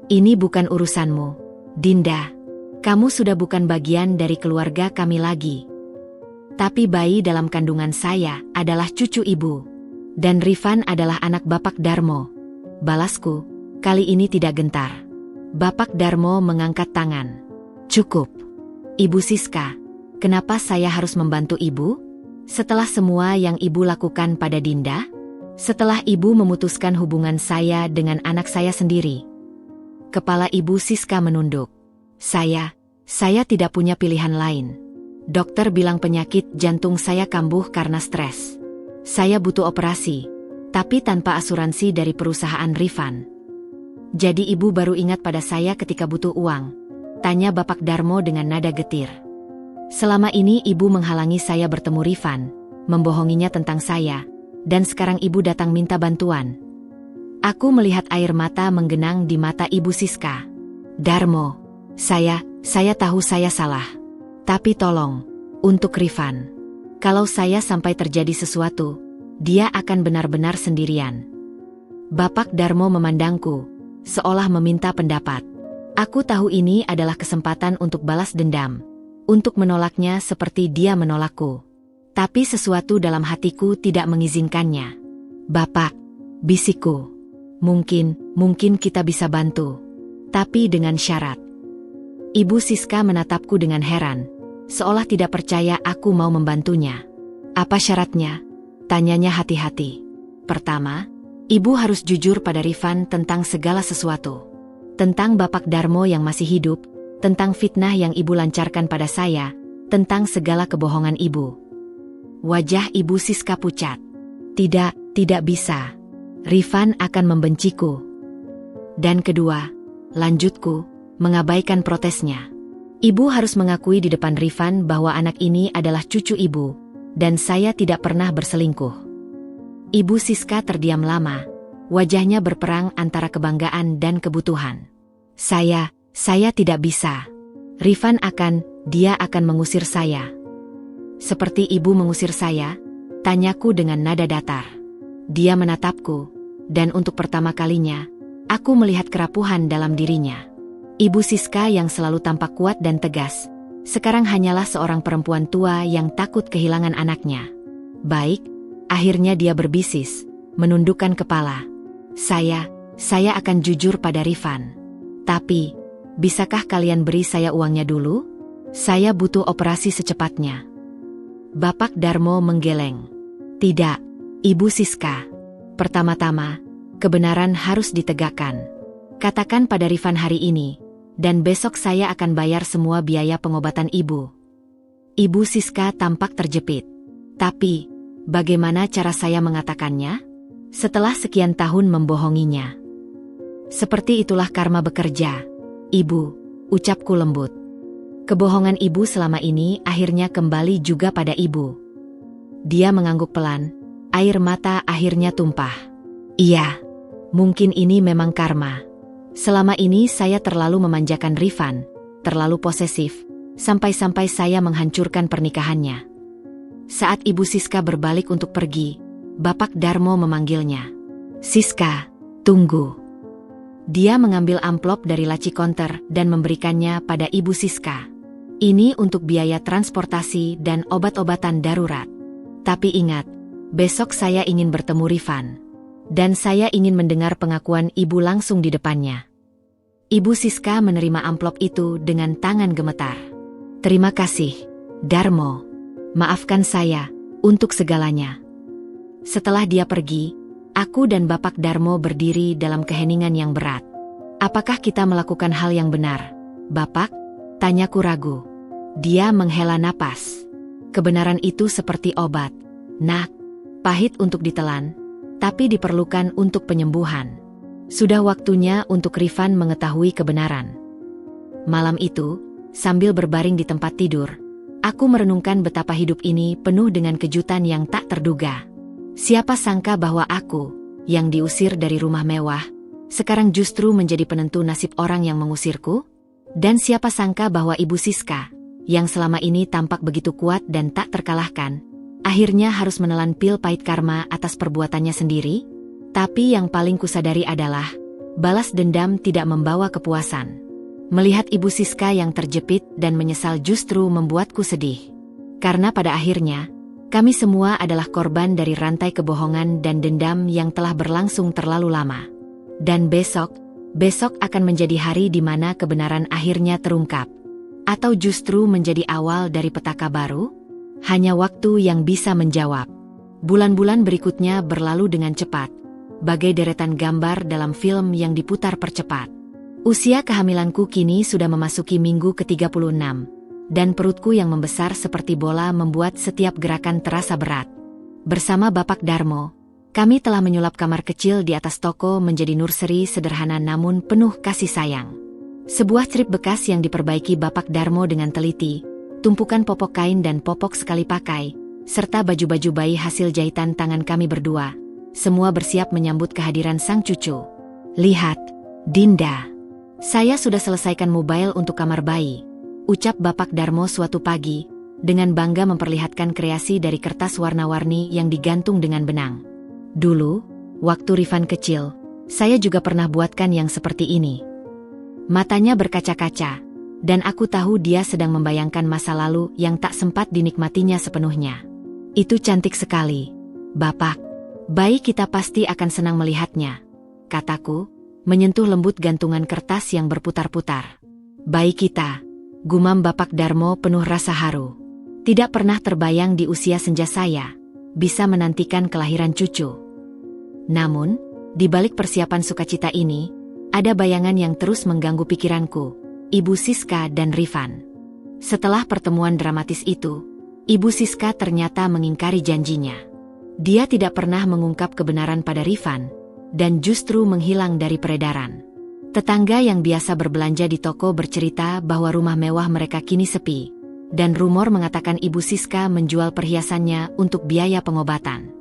Ini bukan urusanmu, Dinda. Kamu sudah bukan bagian dari keluarga kami lagi. Tapi bayi dalam kandungan saya adalah cucu ibu. Dan Rifan adalah anak Bapak Darmo. Balasku, kali ini tidak gentar. Bapak Darmo mengangkat tangan. Cukup. Ibu Siska, kenapa saya harus membantu ibu? Setelah semua yang ibu lakukan pada Dinda? Setelah ibu memutuskan hubungan saya dengan anak saya sendiri? Kepala ibu Siska menunduk. Saya tidak punya pilihan lain. Dokter bilang penyakit jantung saya kambuh karena stres. Saya butuh operasi, tapi tanpa asuransi dari perusahaan Rifan. Jadi ibu baru ingat pada saya ketika butuh uang? Tanya Bapak Darmo dengan nada getir. Selama ini ibu menghalangi saya bertemu Rifan, membohonginya tentang saya, dan sekarang ibu datang minta bantuan. Aku melihat air mata menggenang di mata ibu Siska. Darmo, saya tahu saya salah. Tapi tolong, untuk Rifan. Kalau saya sampai terjadi sesuatu, dia akan benar-benar sendirian. Bapak Darmo memandangku, seolah meminta pendapat. Aku tahu ini adalah kesempatan untuk balas dendam. Untuk menolaknya seperti dia menolakku. Tapi sesuatu dalam hatiku tidak mengizinkannya. Bapak, bisikku. Mungkin kita bisa bantu. Tapi dengan syarat. Ibu Siska menatapku dengan heran, seolah tidak percaya aku mau membantunya. Apa syaratnya? Tanyanya hati-hati. Pertama, ibu harus jujur pada Rifan tentang segala sesuatu. Tentang Bapak Darmo yang masih hidup, tentang fitnah yang ibu lancarkan pada saya, tentang segala kebohongan ibu. Wajah ibu Siska pucat. Tidak bisa. Rifan akan membenciku. Dan kedua, lanjutku, mengabaikan protesnya. Ibu harus mengakui di depan Rifan bahwa anak ini adalah cucu ibu, dan saya tidak pernah berselingkuh. Ibu Siska terdiam lama, wajahnya berperang antara kebanggaan dan kebutuhan. Saya tidak bisa. Rifan akan mengusir saya. Seperti ibu mengusir saya? Tanyaku dengan nada datar. Dia menatapku, dan untuk pertama kalinya, aku melihat kerapuhan dalam dirinya. Ibu Siska yang selalu tampak kuat dan tegas, sekarang hanyalah seorang perempuan tua yang takut kehilangan anaknya. Baik, akhirnya dia berbisis, menundukkan kepala. Saya akan jujur pada Rifan. Tapi, bisakah kalian beri saya uangnya dulu? Saya butuh operasi secepatnya. Bapak Darmo menggeleng. Tidak, Ibu Siska. Pertama-tama, kebenaran harus ditegakkan. Katakan pada Rifan hari ini, dan besok saya akan bayar semua biaya pengobatan ibu. Ibu Siska tampak terjepit. Tapi, bagaimana cara saya mengatakannya? Setelah sekian tahun membohonginya. Seperti itulah karma bekerja. Ibu, ucapku lembut. Kebohongan ibu selama ini akhirnya kembali juga pada ibu. Dia mengangguk pelan, air mata akhirnya tumpah. Iya, mungkin ini memang karma. Selama ini saya terlalu memanjakan Rifan, terlalu posesif, sampai-sampai saya menghancurkan pernikahannya. Saat Ibu Siska berbalik untuk pergi, Bapak Darmo memanggilnya. Siska, tunggu. Dia mengambil amplop dari laci konter dan memberikannya pada Ibu Siska. Ini untuk biaya transportasi dan obat-obatan darurat. Tapi ingat, besok saya ingin bertemu Rifan. Dan saya ingin mendengar pengakuan ibu langsung di depannya. Ibu Siska menerima amplop itu dengan tangan gemetar. Terima kasih, Darmo. Maafkan saya, untuk segalanya. Setelah dia pergi, aku dan Bapak Darmo berdiri dalam keheningan yang berat. Apakah kita melakukan hal yang benar, Bapak? Tanyaku ragu. Dia menghela napas. Kebenaran itu seperti obat. Nak, pahit untuk ditelan, tapi diperlukan untuk penyembuhan. Sudah waktunya untuk Rifan mengetahui kebenaran. Malam itu, sambil berbaring di tempat tidur, aku merenungkan betapa hidup ini penuh dengan kejutan yang tak terduga. Siapa sangka bahwa aku, yang diusir dari rumah mewah, sekarang justru menjadi penentu nasib orang yang mengusirku? Dan siapa sangka bahwa Ibu Siska, yang selama ini tampak begitu kuat dan tak terkalahkan, akhirnya harus menelan pil pahit karma atas perbuatannya sendiri? Tapi yang paling kusadari adalah, balas dendam tidak membawa kepuasan. Melihat Ibu Siska yang terjepit dan menyesal justru membuatku sedih. Karena pada akhirnya, kami semua adalah korban dari rantai kebohongan dan dendam yang telah berlangsung terlalu lama. Dan besok akan menjadi hari di mana kebenaran akhirnya terungkap. Atau justru menjadi awal dari petaka baru? Hanya waktu yang bisa menjawab. Bulan-bulan berikutnya berlalu dengan cepat, bagai deretan gambar dalam film yang diputar percepat. Usia kehamilanku kini sudah memasuki minggu ke-36, dan perutku yang membesar seperti bola membuat setiap gerakan terasa berat. Bersama Bapak Darmo, kami telah menyulap kamar kecil di atas toko menjadi nursery sederhana namun penuh kasih sayang. Sebuah cerip bekas yang diperbaiki Bapak Darmo dengan teliti, tumpukan popok kain dan popok sekali pakai, serta baju-baju bayi hasil jahitan tangan kami berdua. Semua bersiap menyambut kehadiran sang cucu. Lihat, Dinda. Saya sudah selesaikan mobile untuk kamar bayi, ucap Bapak Darmo suatu pagi, dengan bangga memperlihatkan kreasi dari kertas warna-warni yang digantung dengan benang. Dulu, waktu Rifan kecil, saya juga pernah buatkan yang seperti ini. Matanya berkaca-kaca, dan aku tahu dia sedang membayangkan masa lalu yang tak sempat dinikmatinya sepenuhnya. Itu cantik sekali, Bapak. Bayi kita pasti akan senang melihatnya, kataku, menyentuh lembut gantungan kertas yang berputar-putar. Bayi kita, gumam Bapak Darmo penuh rasa haru. Tidak pernah terbayang di usia senja saya, bisa menantikan kelahiran cucu. Namun, di balik persiapan sukacita ini, ada bayangan yang terus mengganggu pikiranku, Ibu Siska dan Rifan. Setelah pertemuan dramatis itu, Ibu Siska ternyata mengingkari janjinya. Dia tidak pernah mengungkap kebenaran pada Rifan, dan justru menghilang dari peredaran. Tetangga yang biasa berbelanja di toko bercerita bahwa rumah mewah mereka kini sepi, dan rumor mengatakan Ibu Siska menjual perhiasannya untuk biaya pengobatan.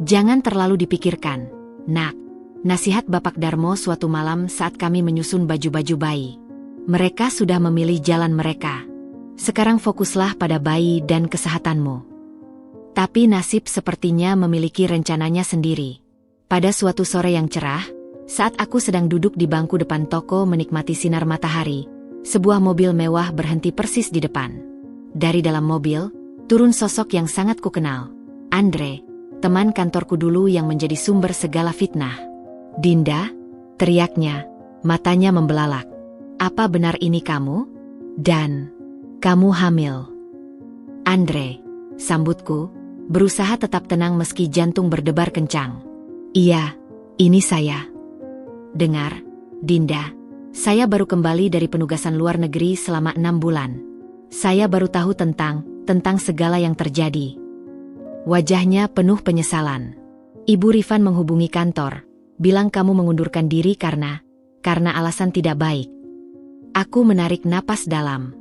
Jangan terlalu dipikirkan, Nak, nasihat Bapak Darmo suatu malam saat kami menyusun baju-baju bayi. Mereka sudah memilih jalan mereka. Sekarang fokuslah pada bayi dan kesehatanmu. Tapi nasib sepertinya memiliki rencananya sendiri. Pada suatu sore yang cerah, saat aku sedang duduk di bangku depan toko menikmati sinar matahari, sebuah mobil mewah berhenti persis di depan. Dari dalam mobil, turun sosok yang sangat kukenal. Andre, teman kantorku dulu yang menjadi sumber segala fitnah. Dinda, teriaknya, matanya membelalak. Apa benar ini kamu? Dan, kamu hamil. Andre, sambutku, berusaha tetap tenang meski jantung berdebar kencang. Iya, ini saya. Dengar, Dinda, saya baru kembali dari penugasan luar negeri selama 6 bulan. Saya baru tahu tentang segala yang terjadi. Wajahnya penuh penyesalan. Ibu Rifan menghubungi kantor, bilang kamu mengundurkan diri karena alasan tidak baik. Aku menarik napas dalam.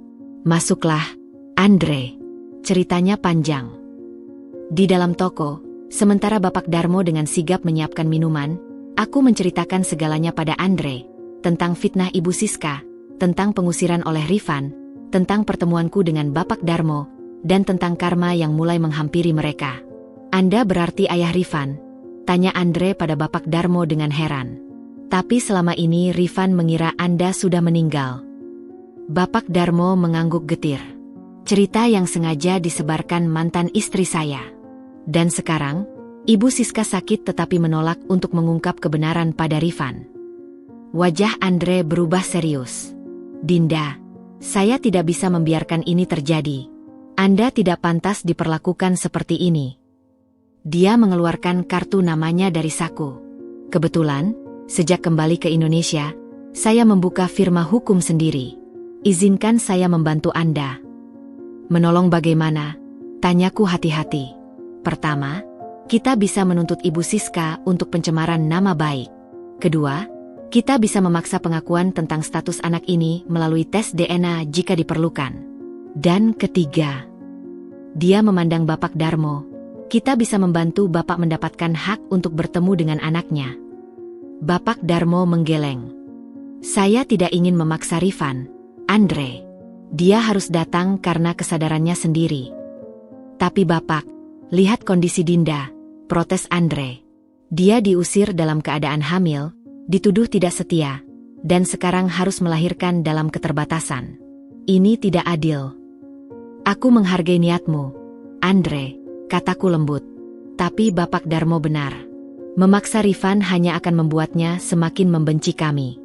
Masuklah, Andre. Ceritanya panjang. Di dalam toko, sementara Bapak Darmo dengan sigap menyiapkan minuman, aku menceritakan segalanya pada Andre, tentang fitnah Ibu Siska, tentang pengusiran oleh Rifan, tentang pertemuanku dengan Bapak Darmo, dan tentang karma yang mulai menghampiri mereka. Anda berarti ayah Rifan? Tanya Andre pada Bapak Darmo dengan heran. Tapi selama ini Rifan mengira Anda sudah meninggal. Bapak Darmo mengangguk getir. Cerita yang sengaja disebarkan mantan istri saya. Dan sekarang, Ibu Siska sakit tetapi menolak untuk mengungkap kebenaran pada Rifan. Wajah Andre berubah serius. Dinda, saya tidak bisa membiarkan ini terjadi. Anda tidak pantas diperlakukan seperti ini. Dia mengeluarkan kartu namanya dari saku. Kebetulan, sejak kembali ke Indonesia, Saya membuka firma hukum sendiri. Izinkan saya membantu Anda. Menolong bagaimana? Tanyaku hati-hati. Pertama, kita bisa menuntut Ibu Siska untuk pencemaran nama baik. Kedua, kita bisa memaksa pengakuan tentang status anak ini melalui tes DNA jika diperlukan. Dan ketiga, dia memandang Bapak Darmo. Kita bisa membantu Bapak mendapatkan hak untuk bertemu dengan anaknya. Bapak Darmo menggeleng. Saya tidak ingin memaksa Rifan, Andre. Dia harus datang karena kesadarannya sendiri. Tapi Bapak, lihat kondisi Dinda, protes Andre. Dia diusir dalam keadaan hamil, dituduh tidak setia, dan sekarang harus melahirkan dalam keterbatasan. Ini tidak adil. Aku menghargai niatmu, Andre, kataku lembut. Tapi Bapak Darmo benar. Memaksa Rifan hanya akan membuatnya semakin membenci kami.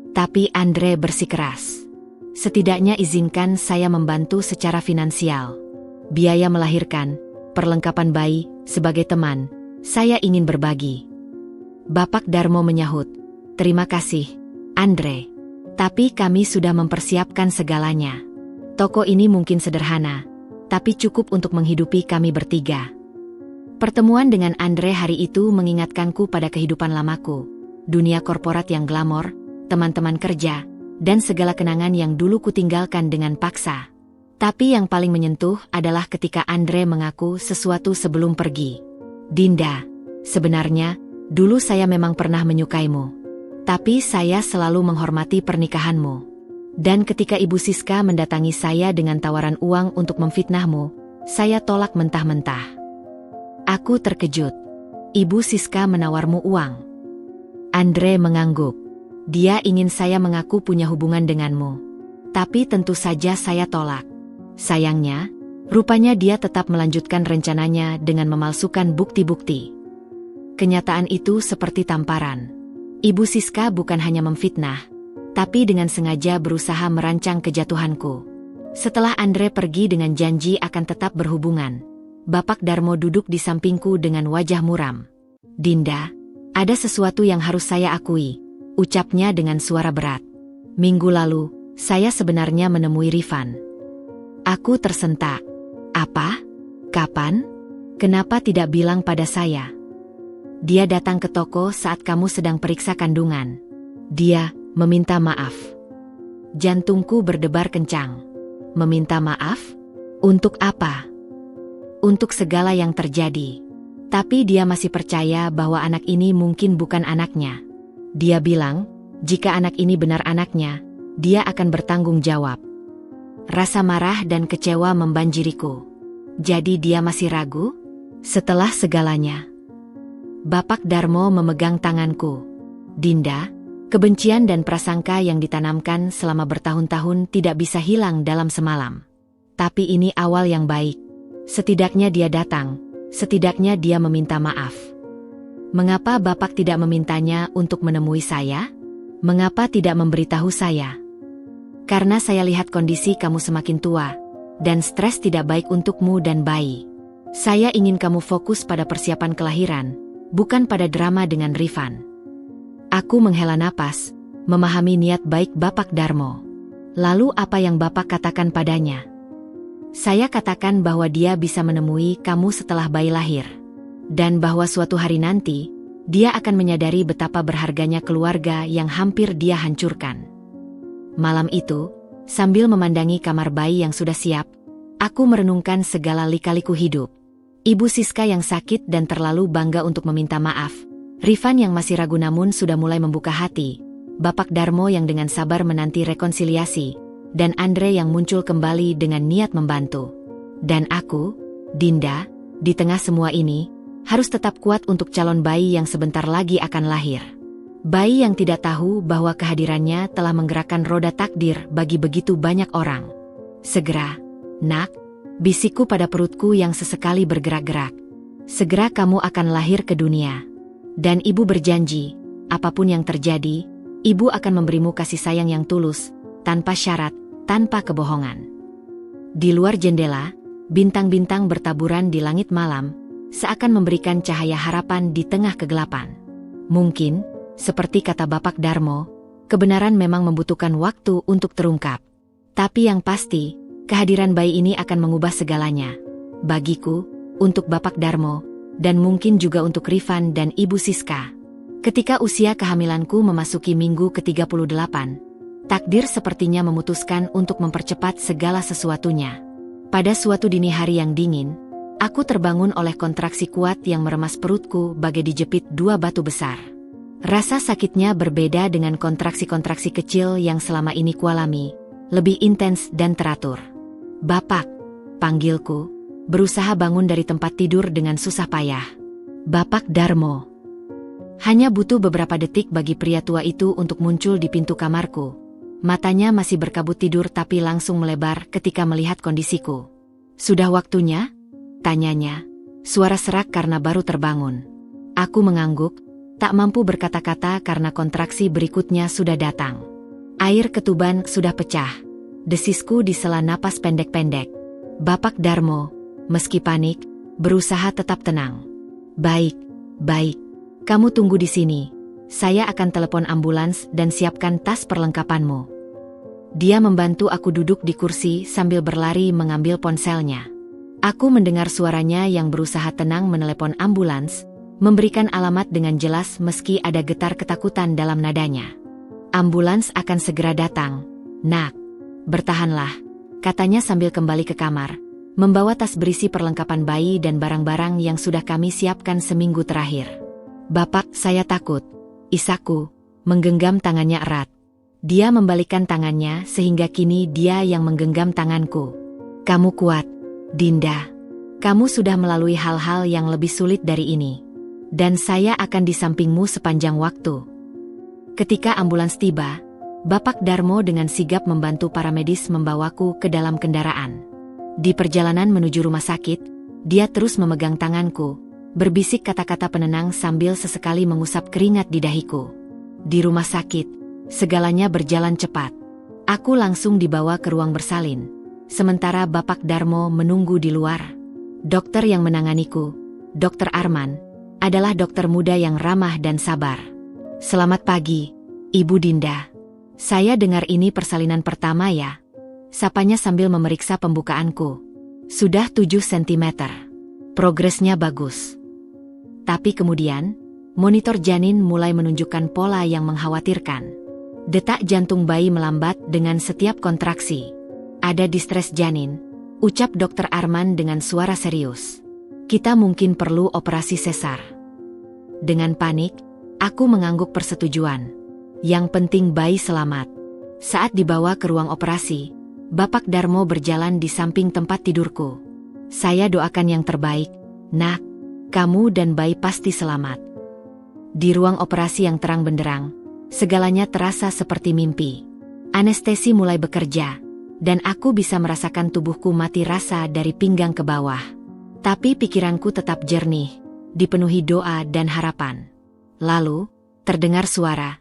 Tapi Andre bersikeras. Setidaknya izinkan saya membantu secara finansial. Biaya melahirkan, perlengkapan bayi, sebagai teman, saya ingin berbagi. Bapak Darmo menyahut, terima kasih, Andre. Tapi kami sudah mempersiapkan segalanya. Toko ini mungkin sederhana, tapi cukup untuk menghidupi kami bertiga. Pertemuan dengan Andre hari itu mengingatkanku pada kehidupan lamaku, dunia korporat yang glamor, teman-teman kerja, dan segala kenangan yang dulu kutinggalkan dengan paksa. Tapi yang paling menyentuh adalah ketika Andre mengaku sesuatu sebelum pergi. Dinda, sebenarnya, dulu saya memang pernah menyukaimu. Tapi saya selalu menghormati pernikahanmu. Dan ketika Ibu Siska mendatangi saya dengan tawaran uang untuk memfitnahmu, saya tolak mentah-mentah. Aku terkejut. Ibu Siska menawarmu uang. Andre mengangguk. Dia ingin saya mengaku punya hubungan denganmu. Tapi tentu saja saya tolak. Sayangnya, rupanya dia tetap melanjutkan rencananya dengan memalsukan bukti-bukti. Kenyataan itu seperti tamparan. Ibu Siska bukan hanya memfitnah, tapi dengan sengaja berusaha merancang kejatuhanku. Setelah Andre pergi dengan janji akan tetap berhubungan, Bapak Darmo duduk di sampingku dengan wajah muram. Dinda, ada sesuatu yang harus saya akui, ucapnya dengan suara berat. Minggu lalu, saya sebenarnya menemui Rifan. Aku tersentak. Apa? Kapan? Kenapa tidak bilang pada saya? Dia datang ke toko saat kamu sedang periksa kandungan. Dia meminta maaf. Jantungku berdebar kencang. Meminta maaf? Untuk apa? Untuk segala yang terjadi. Tapi dia masih percaya bahwa anak ini mungkin bukan anaknya. Dia bilang, jika anak ini benar anaknya, dia akan bertanggung jawab. Rasa marah dan kecewa membanjiriku. Jadi dia masih ragu? Setelah segalanya. Bapak Darmo memegang tanganku. Dinda, kebencian dan prasangka yang ditanamkan selama bertahun-tahun tidak bisa hilang dalam semalam. Tapi ini awal yang baik. Setidaknya dia datang, setidaknya dia meminta maaf. Mengapa Bapak tidak memintanya untuk menemui saya? Mengapa tidak memberitahu saya? Karena saya lihat kondisi kamu semakin tua, dan stres tidak baik untukmu dan bayi. Saya ingin kamu fokus pada persiapan kelahiran, bukan pada drama dengan Rifan. Aku menghela napas, memahami niat baik Bapak Darmo. Lalu apa yang Bapak katakan padanya? Saya katakan bahwa dia bisa menemui kamu setelah bayi lahir. Dan bahwa suatu hari nanti, dia akan menyadari betapa berharganya keluarga yang hampir dia hancurkan. Malam itu, sambil memandangi kamar bayi yang sudah siap, aku merenungkan segala lika-liku hidup. Ibu Siska yang sakit dan terlalu bangga untuk meminta maaf. Rifan yang masih ragu namun sudah mulai membuka hati. Bapak Darmo yang dengan sabar menanti rekonsiliasi. Dan Andre yang muncul kembali dengan niat membantu. Dan aku, Dinda, di tengah semua ini, harus tetap kuat untuk calon bayi yang sebentar lagi akan lahir. Bayi yang tidak tahu bahwa kehadirannya telah menggerakkan roda takdir bagi begitu banyak orang. Segera, nak, bisikku pada perutku yang sesekali bergerak-gerak. Segera kamu akan lahir ke dunia. Dan ibu berjanji, apapun yang terjadi, ibu akan memberimu kasih sayang yang tulus, tanpa syarat, tanpa kebohongan. Di luar jendela, bintang-bintang bertaburan di langit malam, seakan memberikan cahaya harapan di tengah kegelapan. Mungkin, seperti kata Bapak Darmo, kebenaran memang membutuhkan waktu untuk terungkap. Tapi yang pasti, kehadiran bayi ini akan mengubah segalanya. Bagiku, untuk Bapak Darmo, dan mungkin juga untuk Rifan dan Ibu Siska. Ketika usia kehamilanku memasuki minggu ke-38, takdir sepertinya memutuskan untuk mempercepat segala sesuatunya. Pada suatu dini hari yang dingin, aku terbangun oleh kontraksi kuat yang meremas perutku bagai dijepit dua batu besar. Rasa sakitnya berbeda dengan kontraksi-kontraksi kecil yang selama ini kualami, lebih intens dan teratur. "Bapak," panggilku, berusaha bangun dari tempat tidur dengan susah payah. "Bapak Darmo." Hanya butuh beberapa detik bagi pria tua itu untuk muncul di pintu kamarku. Matanya masih berkabut tidur tapi langsung melebar ketika melihat kondisiku. "Sudah waktunya?" tanyanya, suara serak karena baru terbangun. Aku mengangguk, tak mampu berkata-kata karena kontraksi berikutnya sudah datang. Air ketuban sudah pecah. Desisku di sela napas pendek-pendek. Bapak Darmo, meski panik, berusaha tetap tenang. Baik. Kamu tunggu di sini. Saya akan telepon ambulans dan siapkan tas perlengkapanmu." Dia membantu aku duduk di kursi sambil berlari mengambil ponselnya. Aku mendengar suaranya yang berusaha tenang menelepon ambulans, memberikan alamat dengan jelas meski ada getar ketakutan dalam nadanya. "Ambulans akan segera datang, Nak. Bertahanlah," katanya sambil kembali ke kamar, membawa tas berisi perlengkapan bayi dan barang-barang yang sudah kami siapkan seminggu terakhir. "Bapak, saya takut," isakku, menggenggam tangannya erat. Dia membalikkan tangannya sehingga kini dia yang menggenggam tanganku. "Kamu kuat, Dinda. Kamu sudah melalui hal-hal yang lebih sulit dari ini. Dan saya akan di sampingmu sepanjang waktu." Ketika ambulans tiba, Bapak Darmo dengan sigap membantu para medis membawaku ke dalam kendaraan. Di perjalanan menuju rumah sakit, dia terus memegang tanganku, berbisik kata-kata penenang sambil sesekali mengusap keringat di dahiku. Di rumah sakit, segalanya berjalan cepat. Aku langsung dibawa ke ruang bersalin, sementara Bapak Darmo menunggu di luar. Dokter yang menanganiku, Dr. Arman, adalah dokter muda yang ramah dan sabar. "Selamat pagi, Ibu Dinda. Saya dengar ini persalinan pertama ya?" sapanya sambil memeriksa pembukaanku. "Sudah 7 cm. Progresnya bagus." Tapi kemudian, monitor janin mulai menunjukkan pola yang mengkhawatirkan. Detak jantung bayi melambat dengan setiap kontraksi. "Ada distres janin," ucap Dr. Arman dengan suara serius. "Kita mungkin perlu operasi sesar." Dengan panik, aku mengangguk persetujuan. Yang penting bayi selamat. Saat dibawa ke ruang operasi, Bapak Darmo berjalan di samping tempat tidurku. "Saya doakan yang terbaik, Nak. Kamu dan bayi pasti selamat." Di ruang operasi yang terang benderang, segalanya terasa seperti mimpi. Anestesi mulai bekerja, dan aku bisa merasakan tubuhku mati rasa dari pinggang ke bawah. Tapi pikiranku tetap jernih, dipenuhi doa dan harapan. Lalu, terdengar suara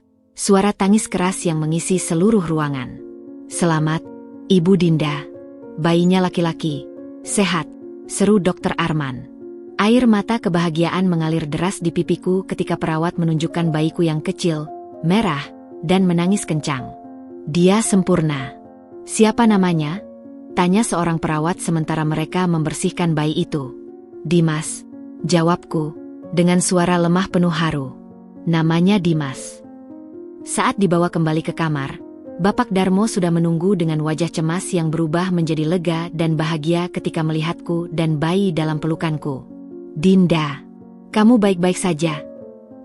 tangis keras yang mengisi seluruh ruangan. "Selamat, Ibu Dinda. Bayinya laki-laki, sehat," seru Dr. Arman. Air mata kebahagiaan mengalir deras di pipiku ketika perawat menunjukkan bayiku yang kecil, merah, dan menangis kencang. "Dia sempurna." "Siapa namanya?" tanya seorang perawat sementara mereka membersihkan bayi itu. "Dimas," jawabku, dengan suara lemah penuh haru. "Namanya Dimas." Saat dibawa kembali ke kamar, Bapak Darmo sudah menunggu dengan wajah cemas yang berubah menjadi lega dan bahagia ketika melihatku dan bayi dalam pelukanku. "Dinda, kamu baik-baik saja?"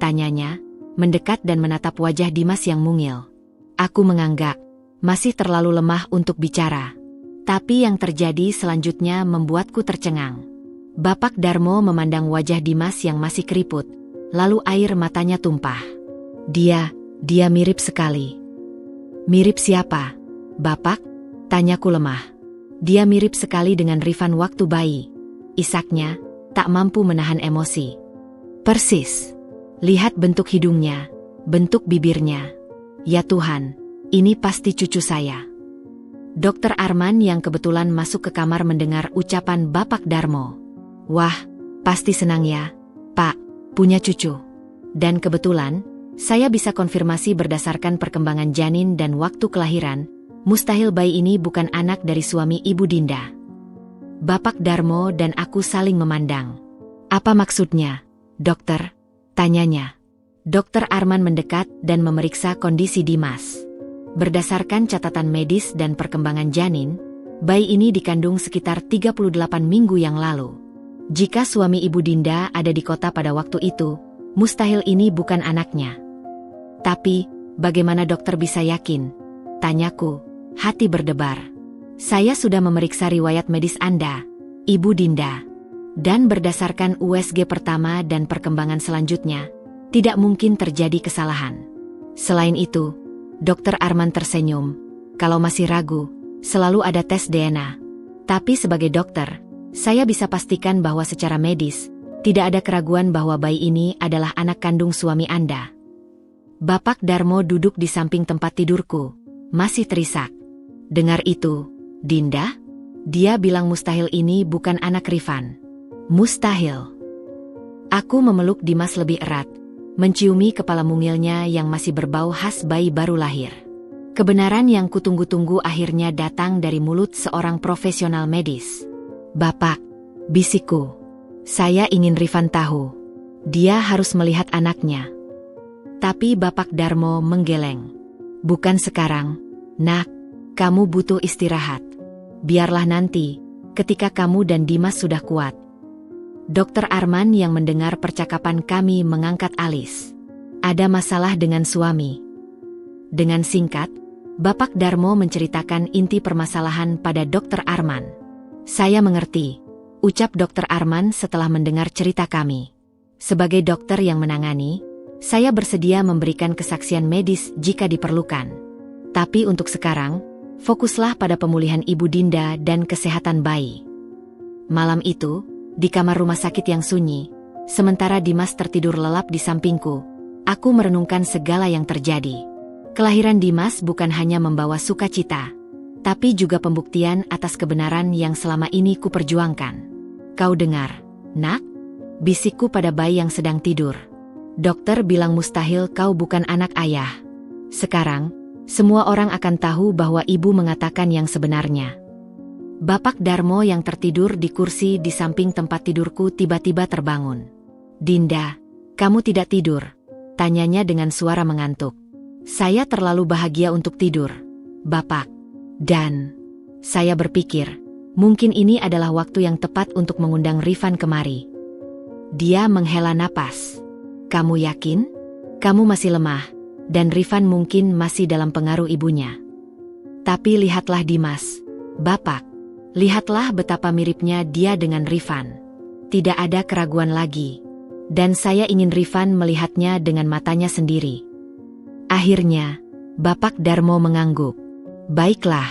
tanyanya, mendekat dan menatap wajah Dimas yang mungil. Aku menganggak, masih terlalu lemah untuk bicara. Tapi yang terjadi selanjutnya membuatku tercengang. Bapak Darmo memandang wajah Dimas yang masih keriput, lalu air matanya tumpah. Dia mirip sekali." "Mirip siapa, Bapak?" tanyaku lemah. "Dia mirip sekali dengan Rifan waktu bayi," isaknya, tak mampu menahan emosi. "Persis. Lihat bentuk hidungnya, bentuk bibirnya. Ya Tuhan, ini pasti cucu saya." Dr. Arman yang kebetulan masuk ke kamar mendengar ucapan Bapak Darmo. "Wah, pasti senang ya, Pak, punya cucu." Dan kebetulan, Saya bisa konfirmasi berdasarkan perkembangan janin dan waktu kelahiran, mustahil bayi ini bukan anak dari suami Ibu Dinda. Bapak Darmo dan aku saling memandang. Apa maksudnya, dokter? Tanyanya. Dokter Arman mendekat dan memeriksa kondisi Dimas. Berdasarkan catatan medis dan perkembangan janin, bayi ini dikandung sekitar 38 minggu yang lalu. Jika suami Ibu Dinda ada di kota pada waktu itu, mustahil ini bukan anaknya. Tapi, bagaimana dokter bisa yakin? Tanyaku, hati berdebar. Saya sudah memeriksa riwayat medis Anda, Ibu Dinda. Dan berdasarkan USG pertama dan perkembangan selanjutnya, tidak mungkin terjadi kesalahan. Selain itu, Dokter Arman tersenyum. Kalau masih ragu, selalu ada tes DNA. Tapi sebagai dokter, saya bisa pastikan bahwa secara medis, tidak ada keraguan bahwa bayi ini adalah anak kandung suami Anda. Bapak Darmo duduk di samping tempat tidurku, masih terisak. Dengar itu, Dinda? Dia bilang mustahil ini bukan anak Rifan. Mustahil. Aku memeluk Dimas lebih erat, menciumi kepala mungilnya yang masih berbau khas bayi baru lahir. Kebenaran yang kutunggu-tunggu akhirnya datang dari mulut seorang profesional medis. Bapak, bisikku. Saya ingin Rifan tahu. Dia harus melihat anaknya. Tapi Bapak Darmo menggeleng. Bukan sekarang, Nak. Kamu butuh istirahat. Biarlah nanti, ketika kamu dan Dimas sudah kuat. Dokter Arman yang mendengar percakapan kami mengangkat alis. Ada masalah dengan suami. Dengan singkat, Bapak Darmo menceritakan inti permasalahan pada Dokter Arman. Saya mengerti, ucap Dokter Arman setelah mendengar cerita kami. Sebagai dokter yang menangani, saya bersedia memberikan kesaksian medis jika diperlukan. Tapi untuk sekarang, fokuslah pada pemulihan Ibu Dinda dan kesehatan bayi. Malam itu, di kamar rumah sakit yang sunyi, sementara Dimas tertidur lelap di sampingku, aku merenungkan segala yang terjadi. Kelahiran Dimas bukan hanya membawa sukacita, tapi juga pembuktian atas kebenaran yang selama ini kuperjuangkan. Kau dengar, Nak? Bisikku pada bayi yang sedang tidur. Dokter bilang mustahil kau bukan anak ayah. Sekarang, semua orang akan tahu bahwa ibu mengatakan yang sebenarnya. Bapak Darmo yang tertidur di kursi di samping tempat tidurku tiba-tiba terbangun. Dinda, kamu tidak tidur? Tanyanya dengan suara mengantuk. Saya terlalu bahagia untuk tidur, Bapak. Dan saya berpikir, mungkin ini adalah waktu yang tepat untuk mengundang Rifan kemari. Dia menghela napas. Kamu yakin? Kamu masih lemah, dan Rifan mungkin masih dalam pengaruh ibunya. Tapi lihatlah Dimas, Bapak. Lihatlah betapa miripnya dia dengan Rifan. Tidak ada keraguan lagi. Dan saya ingin Rifan melihatnya dengan matanya sendiri. Akhirnya, Bapak Darmo mengangguk. Baiklah,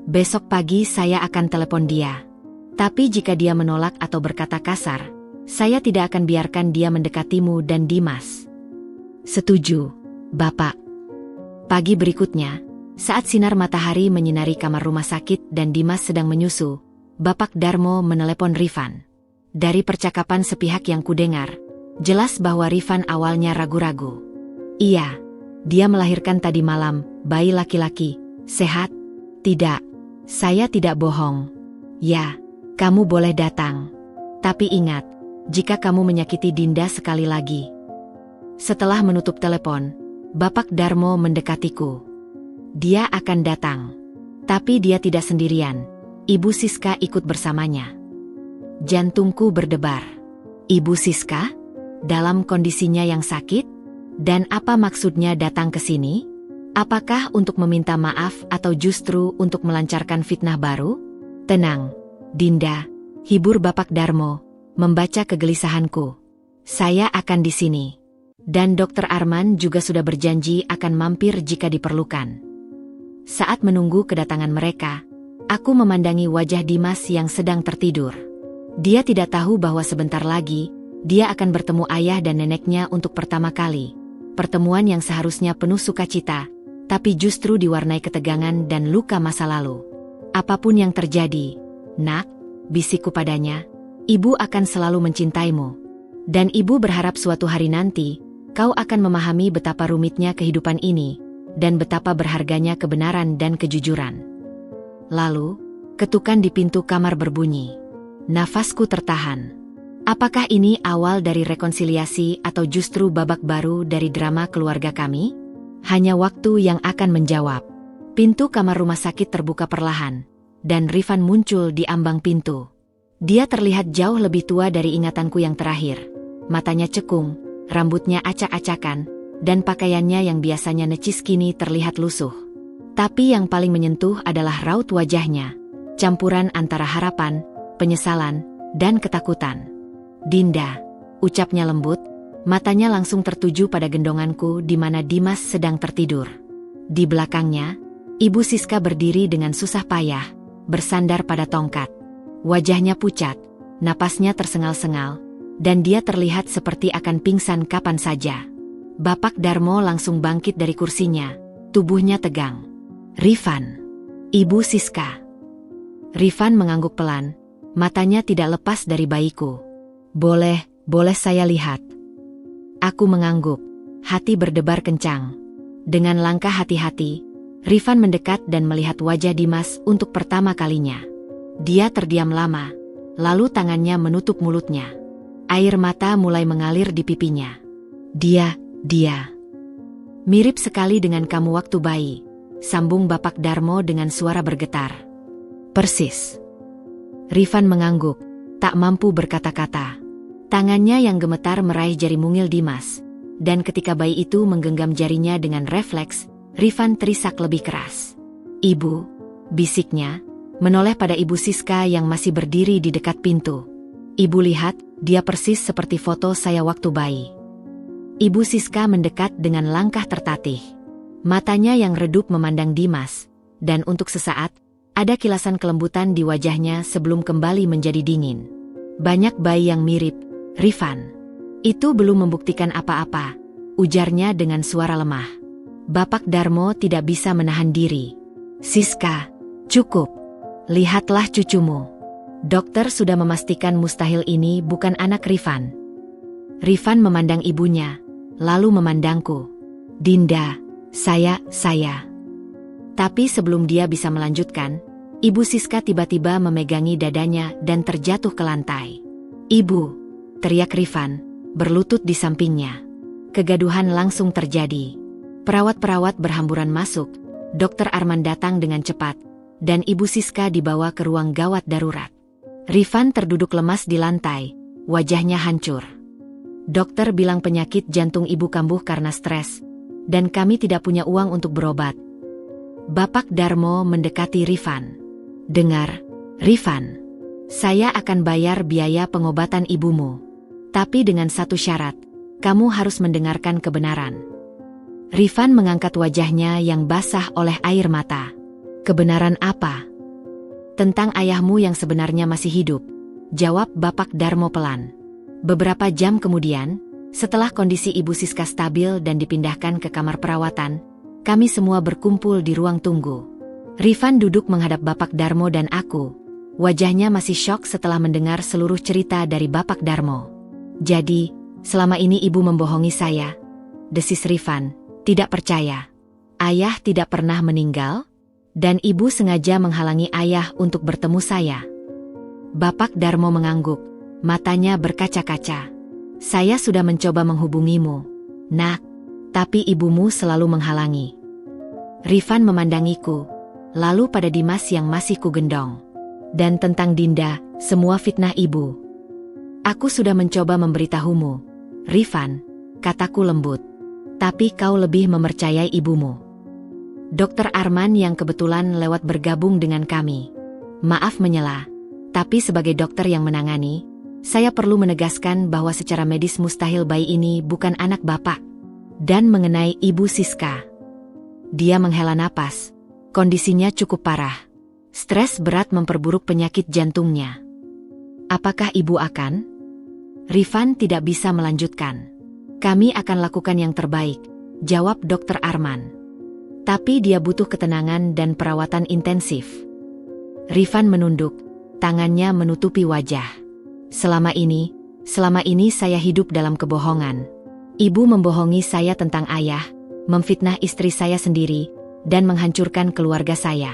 besok pagi saya akan telepon dia. Tapi jika dia menolak atau berkata kasar, saya tidak akan biarkan dia mendekatimu dan Dimas. Setuju, Bapak. Pagi berikutnya, saat sinar matahari menyinari kamar rumah sakit dan Dimas sedang menyusu, Bapak Darmo menelepon Rifan. Dari percakapan sepihak yang kudengar, jelas bahwa Rifan awalnya ragu-ragu. Iya, dia melahirkan tadi malam, bayi laki-laki. Sehat? Tidak. Saya tidak bohong. Ya, kamu boleh datang. Tapi ingat, jika kamu menyakiti Dinda sekali lagi. Setelah menutup telepon, Bapak Darmo mendekatiku. Dia akan datang. Tapi dia tidak sendirian. Ibu Siska ikut bersamanya. Jantungku berdebar. Ibu Siska? Dalam kondisinya yang sakit? Dan apa maksudnya datang ke sini? Apakah untuk meminta maaf atau justru untuk melancarkan fitnah baru? Tenang, Dinda, hibur Bapak Darmo, membaca kegelisahanku. Saya akan di sini. Dan Dokter Arman juga sudah berjanji akan mampir jika diperlukan. Saat menunggu kedatangan mereka, aku memandangi wajah Dimas yang sedang tertidur. Dia tidak tahu bahwa sebentar lagi, dia akan bertemu ayah dan neneknya untuk pertama kali. Pertemuan yang seharusnya penuh sukacita, tapi justru diwarnai ketegangan dan luka masa lalu. Apapun yang terjadi, Nak, bisikku padanya, ibu akan selalu mencintaimu. Dan ibu berharap suatu hari nanti, kau akan memahami betapa rumitnya kehidupan ini, dan betapa berharganya kebenaran dan kejujuran. Lalu, ketukan di pintu kamar berbunyi. Nafasku tertahan. Apakah ini awal dari rekonsiliasi atau justru babak baru dari drama keluarga kami? Hanya waktu yang akan menjawab. Pintu kamar rumah sakit terbuka perlahan, dan Rifan muncul di ambang pintu. Dia terlihat jauh lebih tua dari ingatanku yang terakhir. Matanya cekung, rambutnya acak-acakan, dan pakaiannya yang biasanya necis kini terlihat lusuh. Tapi yang paling menyentuh adalah raut wajahnya, campuran antara harapan, penyesalan, dan ketakutan. "Dinda," ucapnya lembut, matanya langsung tertuju pada gendonganku di mana Dimas sedang tertidur. Di belakangnya, Ibu Siska berdiri dengan susah payah, bersandar pada tongkat. Wajahnya pucat, napasnya tersengal-sengal, dan dia terlihat seperti akan pingsan kapan saja. Bapak Darmo langsung bangkit dari kursinya, tubuhnya tegang. "Rifan." "Ibu Siska." Rifan mengangguk pelan, matanya tidak lepas dari bayiku. Boleh saya lihat?" Aku mengangguk, hati berdebar kencang. Dengan langkah hati-hati, Rifan mendekat dan melihat wajah Dimas untuk pertama kalinya. Dia terdiam lama, lalu tangannya menutup mulutnya. Air mata mulai mengalir di pipinya. Dia mirip sekali dengan kamu waktu bayi," sambung Bapak Darmo dengan suara bergetar. "Persis." Rifan mengangguk, tak mampu berkata-kata. Tangannya yang gemetar meraih jari mungil Dimas, dan ketika bayi itu menggenggam jarinya dengan refleks, Rifan terisak lebih keras. "Ibu," bisiknya, menoleh pada Ibu Siska yang masih berdiri di dekat pintu. "Ibu lihat, dia persis seperti foto saya waktu bayi." Ibu Siska mendekat dengan langkah tertatih. Matanya yang redup memandang Dimas, dan untuk sesaat, ada kilasan kelembutan di wajahnya sebelum kembali menjadi dingin. "Banyak bayi yang mirip, Rifan." "Itu belum membuktikan apa-apa," ujarnya dengan suara lemah. Bapak Darmo tidak bisa menahan diri. "Siska, cukup. Lihatlah cucumu. Dokter sudah memastikan mustahil ini bukan anak Rifan." Rifan memandang ibunya, lalu memandangku. "Dinda, saya. Tapi sebelum dia bisa melanjutkan, Ibu Siska tiba-tiba memegangi dadanya dan terjatuh ke lantai. "Ibu!" teriak Rifan, berlutut di sampingnya. Kegaduhan langsung terjadi. Perawat-perawat berhamburan masuk, Dokter Arman datang dengan cepat, dan Ibu Siska dibawa ke ruang gawat darurat. Rifan terduduk lemas di lantai, wajahnya hancur. Dokter bilang penyakit jantung ibu kambuh karena stres, dan kami tidak punya uang untuk berobat. Bapak Darmo mendekati Rifan. "Dengar, Rifan. Saya akan bayar biaya pengobatan ibumu. Tapi dengan satu syarat, kamu harus mendengarkan kebenaran." Rifan mengangkat wajahnya yang basah oleh air mata. "Kebenaran apa?" "Tentang ayahmu yang sebenarnya masih hidup," jawab Bapak Darmo pelan. Beberapa jam kemudian, setelah kondisi Ibu Siska stabil dan dipindahkan ke kamar perawatan, kami semua berkumpul di ruang tunggu. Rifan duduk menghadap Bapak Darmo dan aku. Wajahnya masih syok setelah mendengar seluruh cerita dari Bapak Darmo. "Jadi, selama ini ibu membohongi saya?" desis Rifan, tidak percaya. "Ayah tidak pernah meninggal? Dan ibu sengaja menghalangi ayah untuk bertemu saya?" Bapak Darmo mengangguk, matanya berkaca-kaca. "Saya sudah mencoba menghubungimu, Nak, tapi ibumu selalu menghalangi." Rifan memandangiku, lalu pada Dimas yang masih kugendong. "Dan tentang Dinda, semua fitnah ibu." "Aku sudah mencoba memberitahumu, Rifan," kataku lembut. "Tapi kau lebih mempercayai ibumu." Dokter Arman yang kebetulan lewat bergabung dengan kami. "Maaf menyela, tapi sebagai dokter yang menangani, saya perlu menegaskan bahwa secara medis mustahil bayi ini bukan anak bapak." Dan mengenai Ibu Siska, dia menghela napas. Kondisinya cukup parah. Stres berat memperburuk penyakit jantungnya. "Apakah ibu akan?" Rifan tidak bisa melanjutkan. "Kami akan lakukan yang terbaik," jawab Dokter Arman. "Tapi dia butuh ketenangan dan perawatan intensif." Rifan menunduk, tangannya menutupi wajah. Selama ini saya hidup dalam kebohongan. Ibu membohongi saya tentang ayah, memfitnah istri saya sendiri, dan menghancurkan keluarga saya.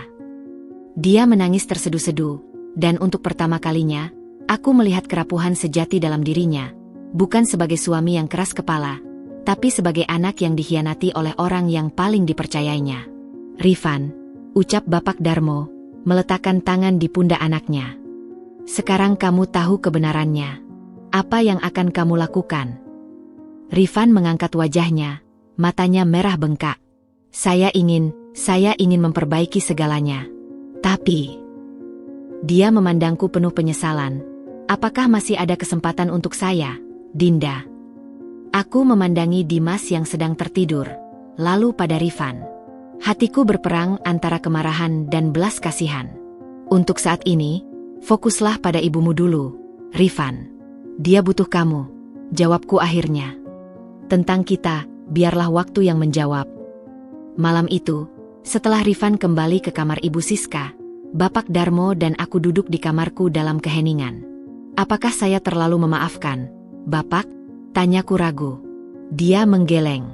Dia menangis terseduh-seduh, dan untuk pertama kalinya, aku melihat kerapuhan sejati dalam dirinya, bukan sebagai suami yang keras kepala, tapi sebagai anak yang dikhianati oleh orang yang paling dipercayainya. "Rifan," ucap Bapak Darmo, meletakkan tangan di pundak anaknya. "Sekarang kamu tahu kebenarannya. Apa yang akan kamu lakukan?" Rifan mengangkat wajahnya, matanya merah bengkak. Saya ingin memperbaiki segalanya. Tapi..." Dia memandangku penuh penyesalan. "Apakah masih ada kesempatan untuk saya, Dinda?" Aku memandangi Dimas yang sedang tertidur, lalu pada Rifan. Hatiku berperang antara kemarahan dan belas kasihan. "Untuk saat ini, fokuslah pada ibumu dulu, Rifan. Dia butuh kamu," jawabku akhirnya. "Tentang kita, biarlah waktu yang menjawab." Malam itu, setelah Rifan kembali ke kamar Ibu Siska, Bapak Darmo dan aku duduk di kamarku dalam keheningan. "Apakah saya terlalu memaafkan, Bapak?" tanyaku ragu. Dia menggeleng.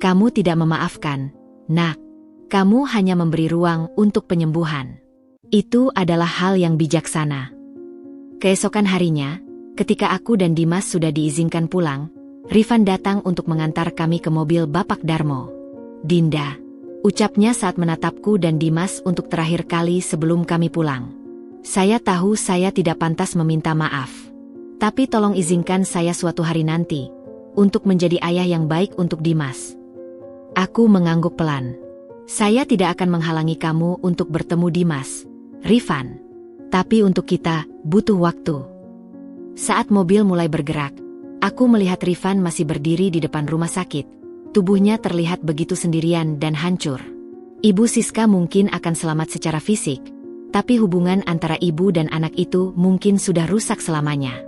"Kamu tidak memaafkan, Nak. Kamu hanya memberi ruang untuk penyembuhan. Itu adalah hal yang bijaksana." Keesokan harinya, ketika aku dan Dimas sudah diizinkan pulang, Rifan datang untuk mengantar kami ke mobil Bapak Darmo. "Dinda," ucapnya saat menatapku dan Dimas untuk terakhir kali sebelum kami pulang. "Saya tahu saya tidak pantas meminta maaf. Tapi tolong izinkan saya suatu hari nanti, untuk menjadi ayah yang baik untuk Dimas." Aku mengangguk pelan. "Saya tidak akan menghalangi kamu untuk bertemu Dimas, Rifan. Tapi untuk kita, butuh waktu." Saat mobil mulai bergerak, aku melihat Rifan masih berdiri di depan rumah sakit. Tubuhnya terlihat begitu sendirian dan hancur. Ibu Siska mungkin akan selamat secara fisik, tapi hubungan antara ibu dan anak itu mungkin sudah rusak selamanya.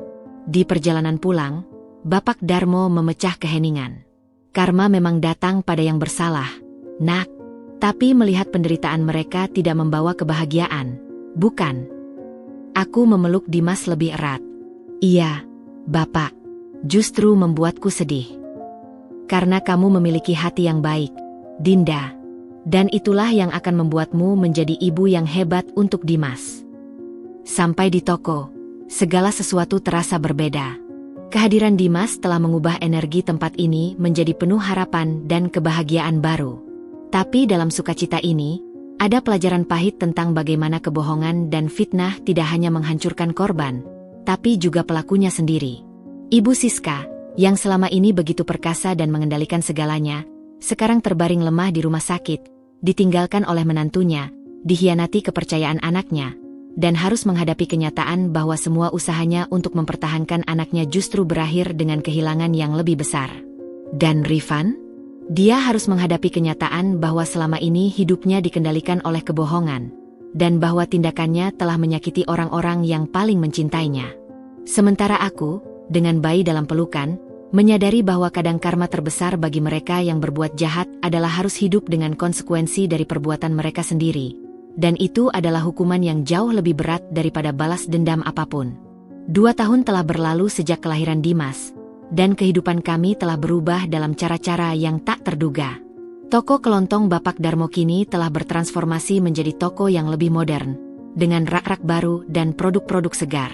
Di perjalanan pulang, Bapak Darmo memecah keheningan. "Karma memang datang pada yang bersalah, Nak. Tapi melihat penderitaan mereka tidak membawa kebahagiaan, bukan?" Aku memeluk Dimas lebih erat. "Iya, Bapak. Justru membuatku sedih. Karena kamu memiliki hati yang baik, Dinda. Dan itulah yang akan membuatmu menjadi ibu yang hebat untuk Dimas." Sampai di toko, segala sesuatu terasa berbeda. Kehadiran Dimas telah mengubah energi tempat ini menjadi penuh harapan dan kebahagiaan baru. Tapi dalam sukacita ini, ada pelajaran pahit tentang bagaimana kebohongan dan fitnah tidak hanya menghancurkan korban, tapi juga pelakunya sendiri. Ibu Siska, yang selama ini begitu perkasa dan mengendalikan segalanya, sekarang terbaring lemah di rumah sakit, ditinggalkan oleh menantunya, dikhianati kepercayaan anaknya, dan harus menghadapi kenyataan bahwa semua usahanya untuk mempertahankan anaknya justru berakhir dengan kehilangan yang lebih besar. Dan Rifan? Dia harus menghadapi kenyataan bahwa selama ini hidupnya dikendalikan oleh kebohongan, dan bahwa tindakannya telah menyakiti orang-orang yang paling mencintainya. Sementara aku, dengan bayi dalam pelukan, menyadari bahwa kadang karma terbesar bagi mereka yang berbuat jahat adalah harus hidup dengan konsekuensi dari perbuatan mereka sendiri. Dan itu adalah hukuman yang jauh lebih berat daripada balas dendam apapun. 2 tahun telah berlalu sejak kelahiran Dimas, dan kehidupan kami telah berubah dalam cara-cara yang tak terduga. Toko kelontong Bapak Darmo kini telah bertransformasi menjadi toko yang lebih modern, dengan rak-rak baru dan produk-produk segar.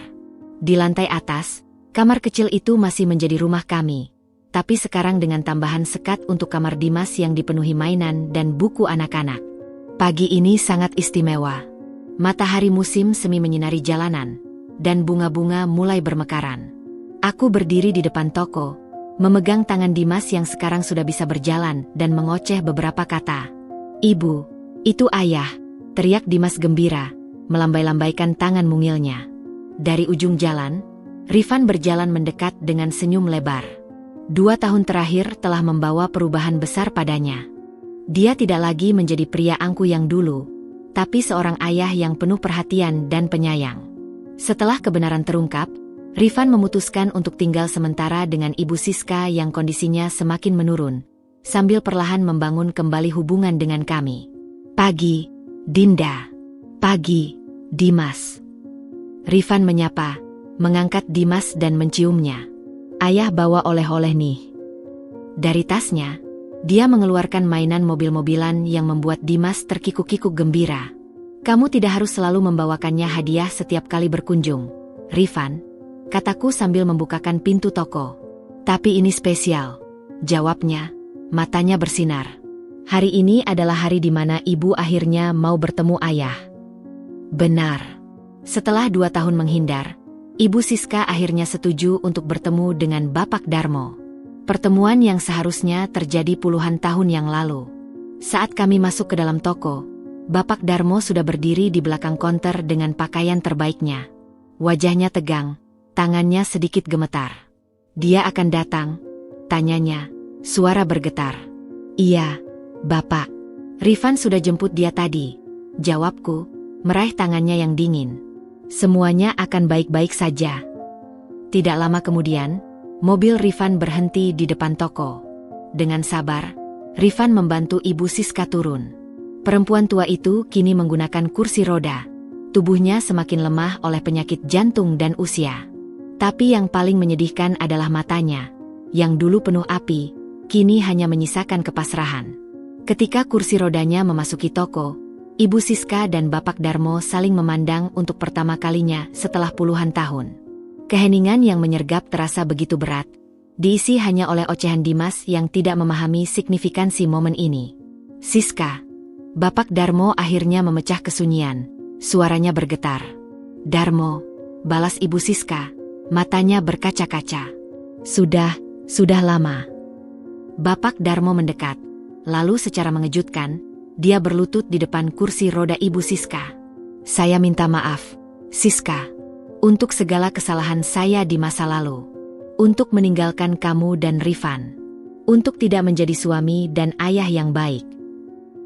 Di lantai atas, kamar kecil itu masih menjadi rumah kami, tapi sekarang dengan tambahan sekat untuk kamar Dimas yang dipenuhi mainan dan buku anak-anak. Pagi ini sangat istimewa. Matahari musim semi menyinari jalanan, dan bunga-bunga mulai bermekaran. Aku berdiri di depan toko, memegang tangan Dimas yang sekarang sudah bisa berjalan dan mengoceh beberapa kata. "Ibu, itu ayah," teriak Dimas gembira, melambai-lambaikan tangan mungilnya. Dari ujung jalan, Rifan berjalan mendekat dengan senyum lebar. 2 tahun terakhir telah membawa perubahan besar padanya. Dia tidak lagi menjadi pria angkuh yang dulu, tapi seorang ayah yang penuh perhatian dan penyayang. Setelah kebenaran terungkap, Rifan memutuskan untuk tinggal sementara dengan Ibu Siska yang kondisinya semakin menurun, sambil perlahan membangun kembali hubungan dengan kami. "Pagi, Dinda." "Pagi, Dimas." Rifan menyapa, mengangkat Dimas dan menciumnya. "Ayah bawa oleh-oleh nih." Dari tasnya, dia mengeluarkan mainan mobil-mobilan yang membuat Dimas terkikuk-kikuk gembira. "Kamu tidak harus selalu membawakannya hadiah setiap kali berkunjung, Rifan," kataku sambil membukakan pintu toko. "Tapi ini spesial," jawabnya, matanya bersinar. "Hari ini adalah hari di mana ibu akhirnya mau bertemu ayah." Benar. Setelah 2 tahun menghindar, Ibu Siska akhirnya setuju untuk bertemu dengan Bapak Darmo. Pertemuan yang seharusnya terjadi puluhan tahun yang lalu. Saat kami masuk ke dalam toko, Bapak Darmo sudah berdiri di belakang konter dengan pakaian terbaiknya. Wajahnya tegang, tangannya sedikit gemetar. "Dia akan datang?" tanyanya, suara bergetar. "Iya, Bapak. Rifan sudah jemput dia tadi," jawabku, meraih tangannya yang dingin. "Semuanya akan baik-baik saja." Tidak lama kemudian, mobil Rifan berhenti di depan toko. Dengan sabar, Rifan membantu Ibu Siska turun. Perempuan tua itu kini menggunakan kursi roda. Tubuhnya semakin lemah oleh penyakit jantung dan usia. Tapi yang paling menyedihkan adalah matanya, yang dulu penuh api, kini hanya menyisakan kepasrahan. Ketika kursi rodanya memasuki toko, Ibu Siska dan Bapak Darmo saling memandang untuk pertama kalinya setelah puluhan tahun. Keheningan yang menyergap terasa begitu berat, diisi hanya oleh ocehan Dimas yang tidak memahami signifikansi momen ini. "Siska." Bapak Darmo akhirnya memecah kesunyian, suaranya bergetar. "Darmo," balas Ibu Siska, matanya berkaca-kaca. Sudah lama." Bapak Darmo mendekat, lalu secara mengejutkan, dia berlutut di depan kursi roda Ibu Siska. "Saya minta maaf, Siska, untuk segala kesalahan saya di masa lalu. Untuk meninggalkan kamu dan Rifan. Untuk tidak menjadi suami dan ayah yang baik."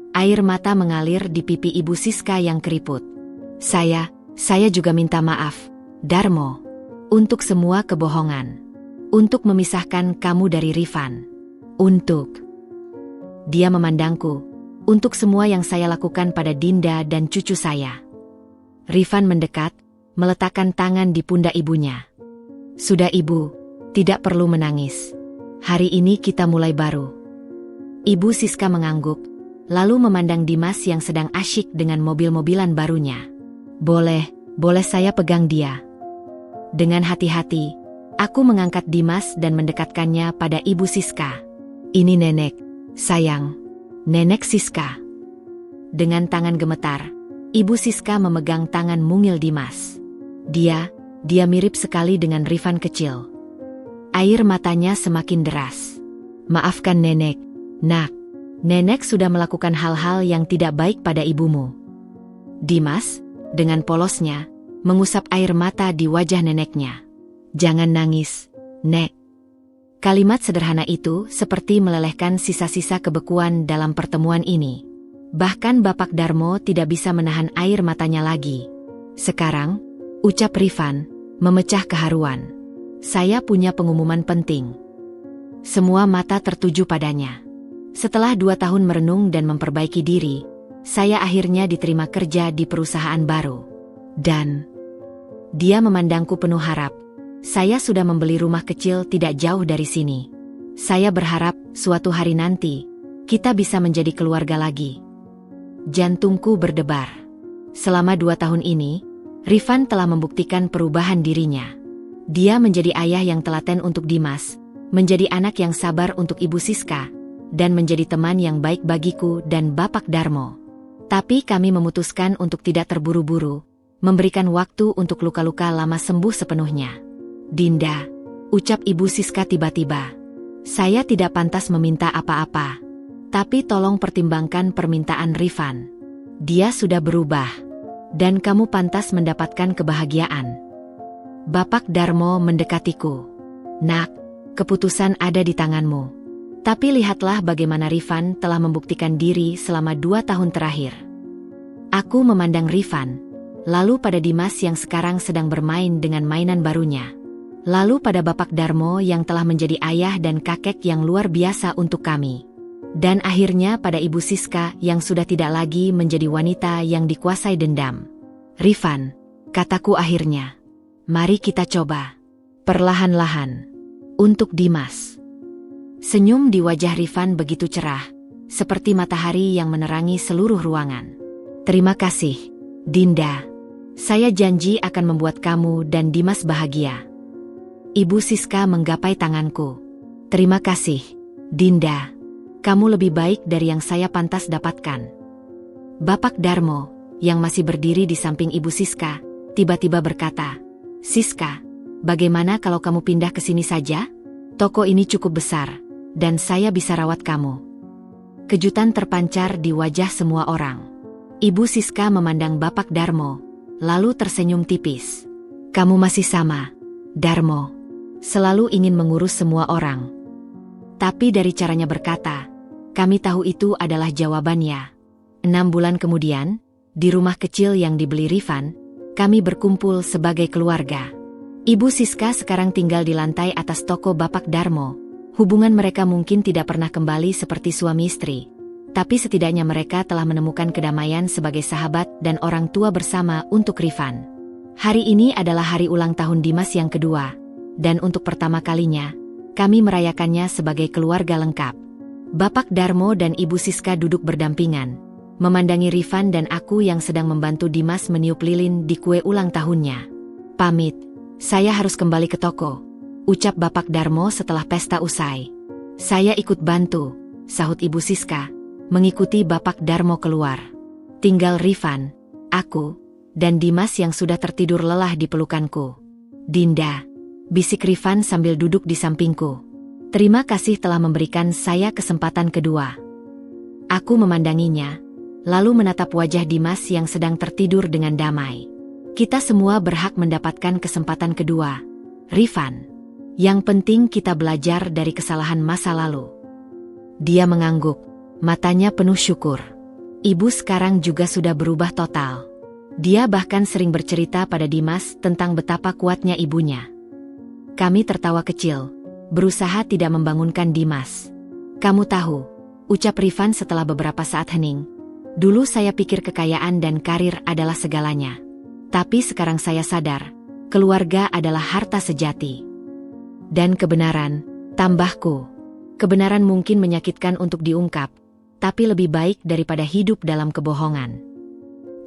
Air mata mengalir di pipi Ibu Siska yang keriput. Saya juga minta maaf, Darmo. Untuk semua kebohongan. Untuk memisahkan kamu dari Rifan. Dia memandangku. "Untuk semua yang saya lakukan pada Dinda dan cucu saya." Rifan mendekat, meletakkan tangan di pundak ibunya. "Sudah Ibu, tidak perlu menangis. Hari ini kita mulai baru." Ibu Siska mengangguk, lalu memandang Dimas yang sedang asyik dengan mobil-mobilan barunya. Boleh saya pegang dia?" Dengan hati-hati, aku mengangkat Dimas dan mendekatkannya pada Ibu Siska. "Ini nenek, sayang. Nenek Siska." Dengan tangan gemetar, Ibu Siska memegang tangan mungil Dimas. Dia mirip sekali dengan Rifan kecil. Air matanya semakin deras. "Maafkan nenek, nak. Nenek sudah melakukan hal-hal yang tidak baik pada ibumu." Dimas, dengan polosnya, mengusap air mata di wajah neneknya. "Jangan nangis, Nek." Kalimat sederhana itu seperti melelehkan sisa-sisa kebekuan dalam pertemuan ini. Bahkan Bapak Darmo tidak bisa menahan air matanya lagi. "Sekarang," ucap Rifan, memecah keharuan, "saya punya pengumuman penting." Semua mata tertuju padanya. Setelah 2 tahun merenung dan memperbaiki diri, saya akhirnya diterima kerja di perusahaan baru. Dan dia memandangku penuh harap. "Saya sudah membeli rumah kecil tidak jauh dari sini. Saya berharap suatu hari nanti, kita bisa menjadi keluarga lagi." Jantungku berdebar. Selama 2 tahun ini, Rifan telah membuktikan perubahan dirinya. Dia menjadi ayah yang telaten untuk Dimas, menjadi anak yang sabar untuk Ibu Siska, dan menjadi teman yang baik bagiku dan Bapak Darmo. Tapi kami memutuskan untuk tidak terburu-buru, memberikan waktu untuk luka-luka lama sembuh sepenuhnya. "Dinda," ucap Ibu Siska tiba-tiba, "saya tidak pantas meminta apa-apa. Tapi tolong pertimbangkan permintaan Rifan. Dia sudah berubah. Dan kamu pantas mendapatkan kebahagiaan." Bapak Darmo mendekatiku. "Nak, keputusan ada di tanganmu. Tapi lihatlah bagaimana Rifan telah membuktikan diri selama 2 tahun terakhir." Aku memandang Rifan, lalu pada Dimas yang sekarang sedang bermain dengan mainan barunya. Lalu pada Bapak Darmo yang telah menjadi ayah dan kakek yang luar biasa untuk kami. Dan akhirnya pada Ibu Siska yang sudah tidak lagi menjadi wanita yang dikuasai dendam. "Rifan," kataku akhirnya, "mari kita coba. Perlahan-lahan. Untuk Dimas." Senyum di wajah Rifan begitu cerah, seperti matahari yang menerangi seluruh ruangan. Terima kasih, Dinda. Saya janji akan membuat kamu dan Dimas bahagia. Ibu Siska menggapai tanganku. Terima kasih, Dinda. Kamu lebih baik dari yang saya pantas dapatkan. Bapak Darmo, yang masih berdiri di samping Ibu Siska, tiba-tiba berkata, Siska, bagaimana kalau kamu pindah ke sini saja? Toko ini cukup besar, dan saya bisa rawat kamu. Kejutan terpancar di wajah semua orang. Ibu Siska memandang Bapak Darmo, lalu tersenyum tipis. Kamu masih sama, Darmo. Selalu ingin mengurus semua orang. Tapi dari caranya berkata, kami tahu itu adalah jawabannya. 6 bulan kemudian, di rumah kecil yang dibeli Rifan, kami berkumpul sebagai keluarga. Ibu Siska sekarang tinggal di lantai atas toko Bapak Darmo. Hubungan mereka mungkin tidak pernah kembali seperti suami istri. Tapi setidaknya mereka telah menemukan kedamaian sebagai sahabat dan orang tua bersama untuk Rifan. Hari ini adalah hari ulang tahun Dimas yang kedua. Dan untuk pertama kalinya, kami merayakannya sebagai keluarga lengkap. Bapak Darmo dan Ibu Siska duduk berdampingan, memandangi Rifan dan aku yang sedang membantu Dimas meniup lilin di kue ulang tahunnya. Pamit, saya harus kembali ke toko, ucap Bapak Darmo setelah pesta usai. Saya ikut bantu, sahut Ibu Siska, mengikuti Bapak Darmo keluar. Tinggal Rifan, aku, dan Dimas yang sudah tertidur lelah di pelukanku. Dinda, bisik Rifan sambil duduk di sampingku. Terima kasih telah memberikan saya kesempatan kedua. Aku memandanginya, lalu menatap wajah Dimas yang sedang tertidur dengan damai. Kita semua berhak mendapatkan kesempatan kedua, Rifan. Yang penting kita belajar dari kesalahan masa lalu. Dia mengangguk, matanya penuh syukur. Ibu sekarang juga sudah berubah total. Dia bahkan sering bercerita pada Dimas tentang betapa kuatnya ibunya. Kami tertawa kecil, berusaha tidak membangunkan Dimas. Kamu tahu, ucap Rifan setelah beberapa saat hening. Dulu saya pikir kekayaan dan karir adalah segalanya. Tapi sekarang saya sadar, keluarga adalah harta sejati. Dan kebenaran, tambahku. Kebenaran mungkin menyakitkan untuk diungkap, tapi lebih baik daripada hidup dalam kebohongan.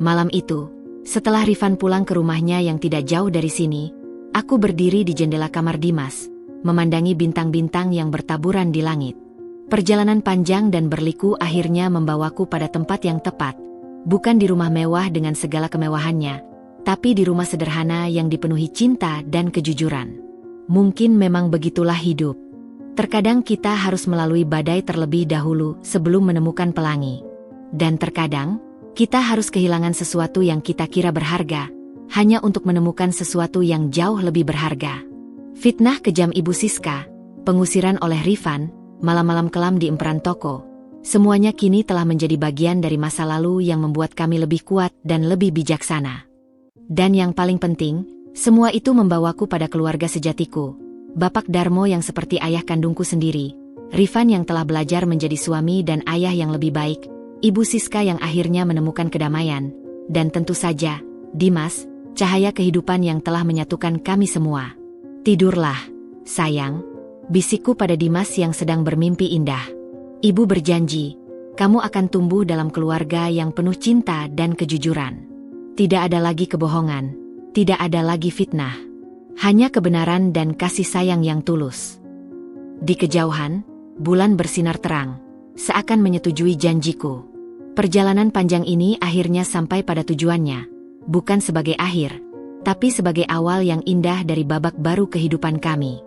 Malam itu, setelah Rifan pulang ke rumahnya yang tidak jauh dari sini, aku berdiri di jendela kamar Dimas, memandangi bintang-bintang yang bertaburan di langit. Perjalanan panjang dan berliku akhirnya membawaku pada tempat yang tepat, bukan di rumah mewah dengan segala kemewahannya, tapi di rumah sederhana yang dipenuhi cinta dan kejujuran. Mungkin memang begitulah hidup. Terkadang kita harus melalui badai terlebih dahulu sebelum menemukan pelangi. Dan terkadang, kita harus kehilangan sesuatu yang kita kira berharga, hanya untuk menemukan sesuatu yang jauh lebih berharga. Fitnah kejam Ibu Siska, pengusiran oleh Rifan, malam-malam kelam di emperan toko, semuanya kini telah menjadi bagian dari masa lalu yang membuat kami lebih kuat dan lebih bijaksana. Dan yang paling penting, semua itu membawaku pada keluarga sejatiku. Bapak Darmo yang seperti ayah kandungku sendiri, Rifan yang telah belajar menjadi suami dan ayah yang lebih baik, Ibu Siska yang akhirnya menemukan kedamaian, dan tentu saja, Dimas, cahaya kehidupan yang telah menyatukan kami semua. Tidurlah, sayang, bisikku pada Dimas yang sedang bermimpi indah. Ibu berjanji, kamu akan tumbuh dalam keluarga yang penuh cinta dan kejujuran. Tidak ada lagi kebohongan, tidak ada lagi fitnah. Hanya kebenaran dan kasih sayang yang tulus. Di kejauhan, bulan bersinar terang, seakan menyetujui janjiku. Perjalanan panjang ini akhirnya sampai pada tujuannya, bukan sebagai akhir, tapi sebagai awal yang indah dari babak baru kehidupan kami.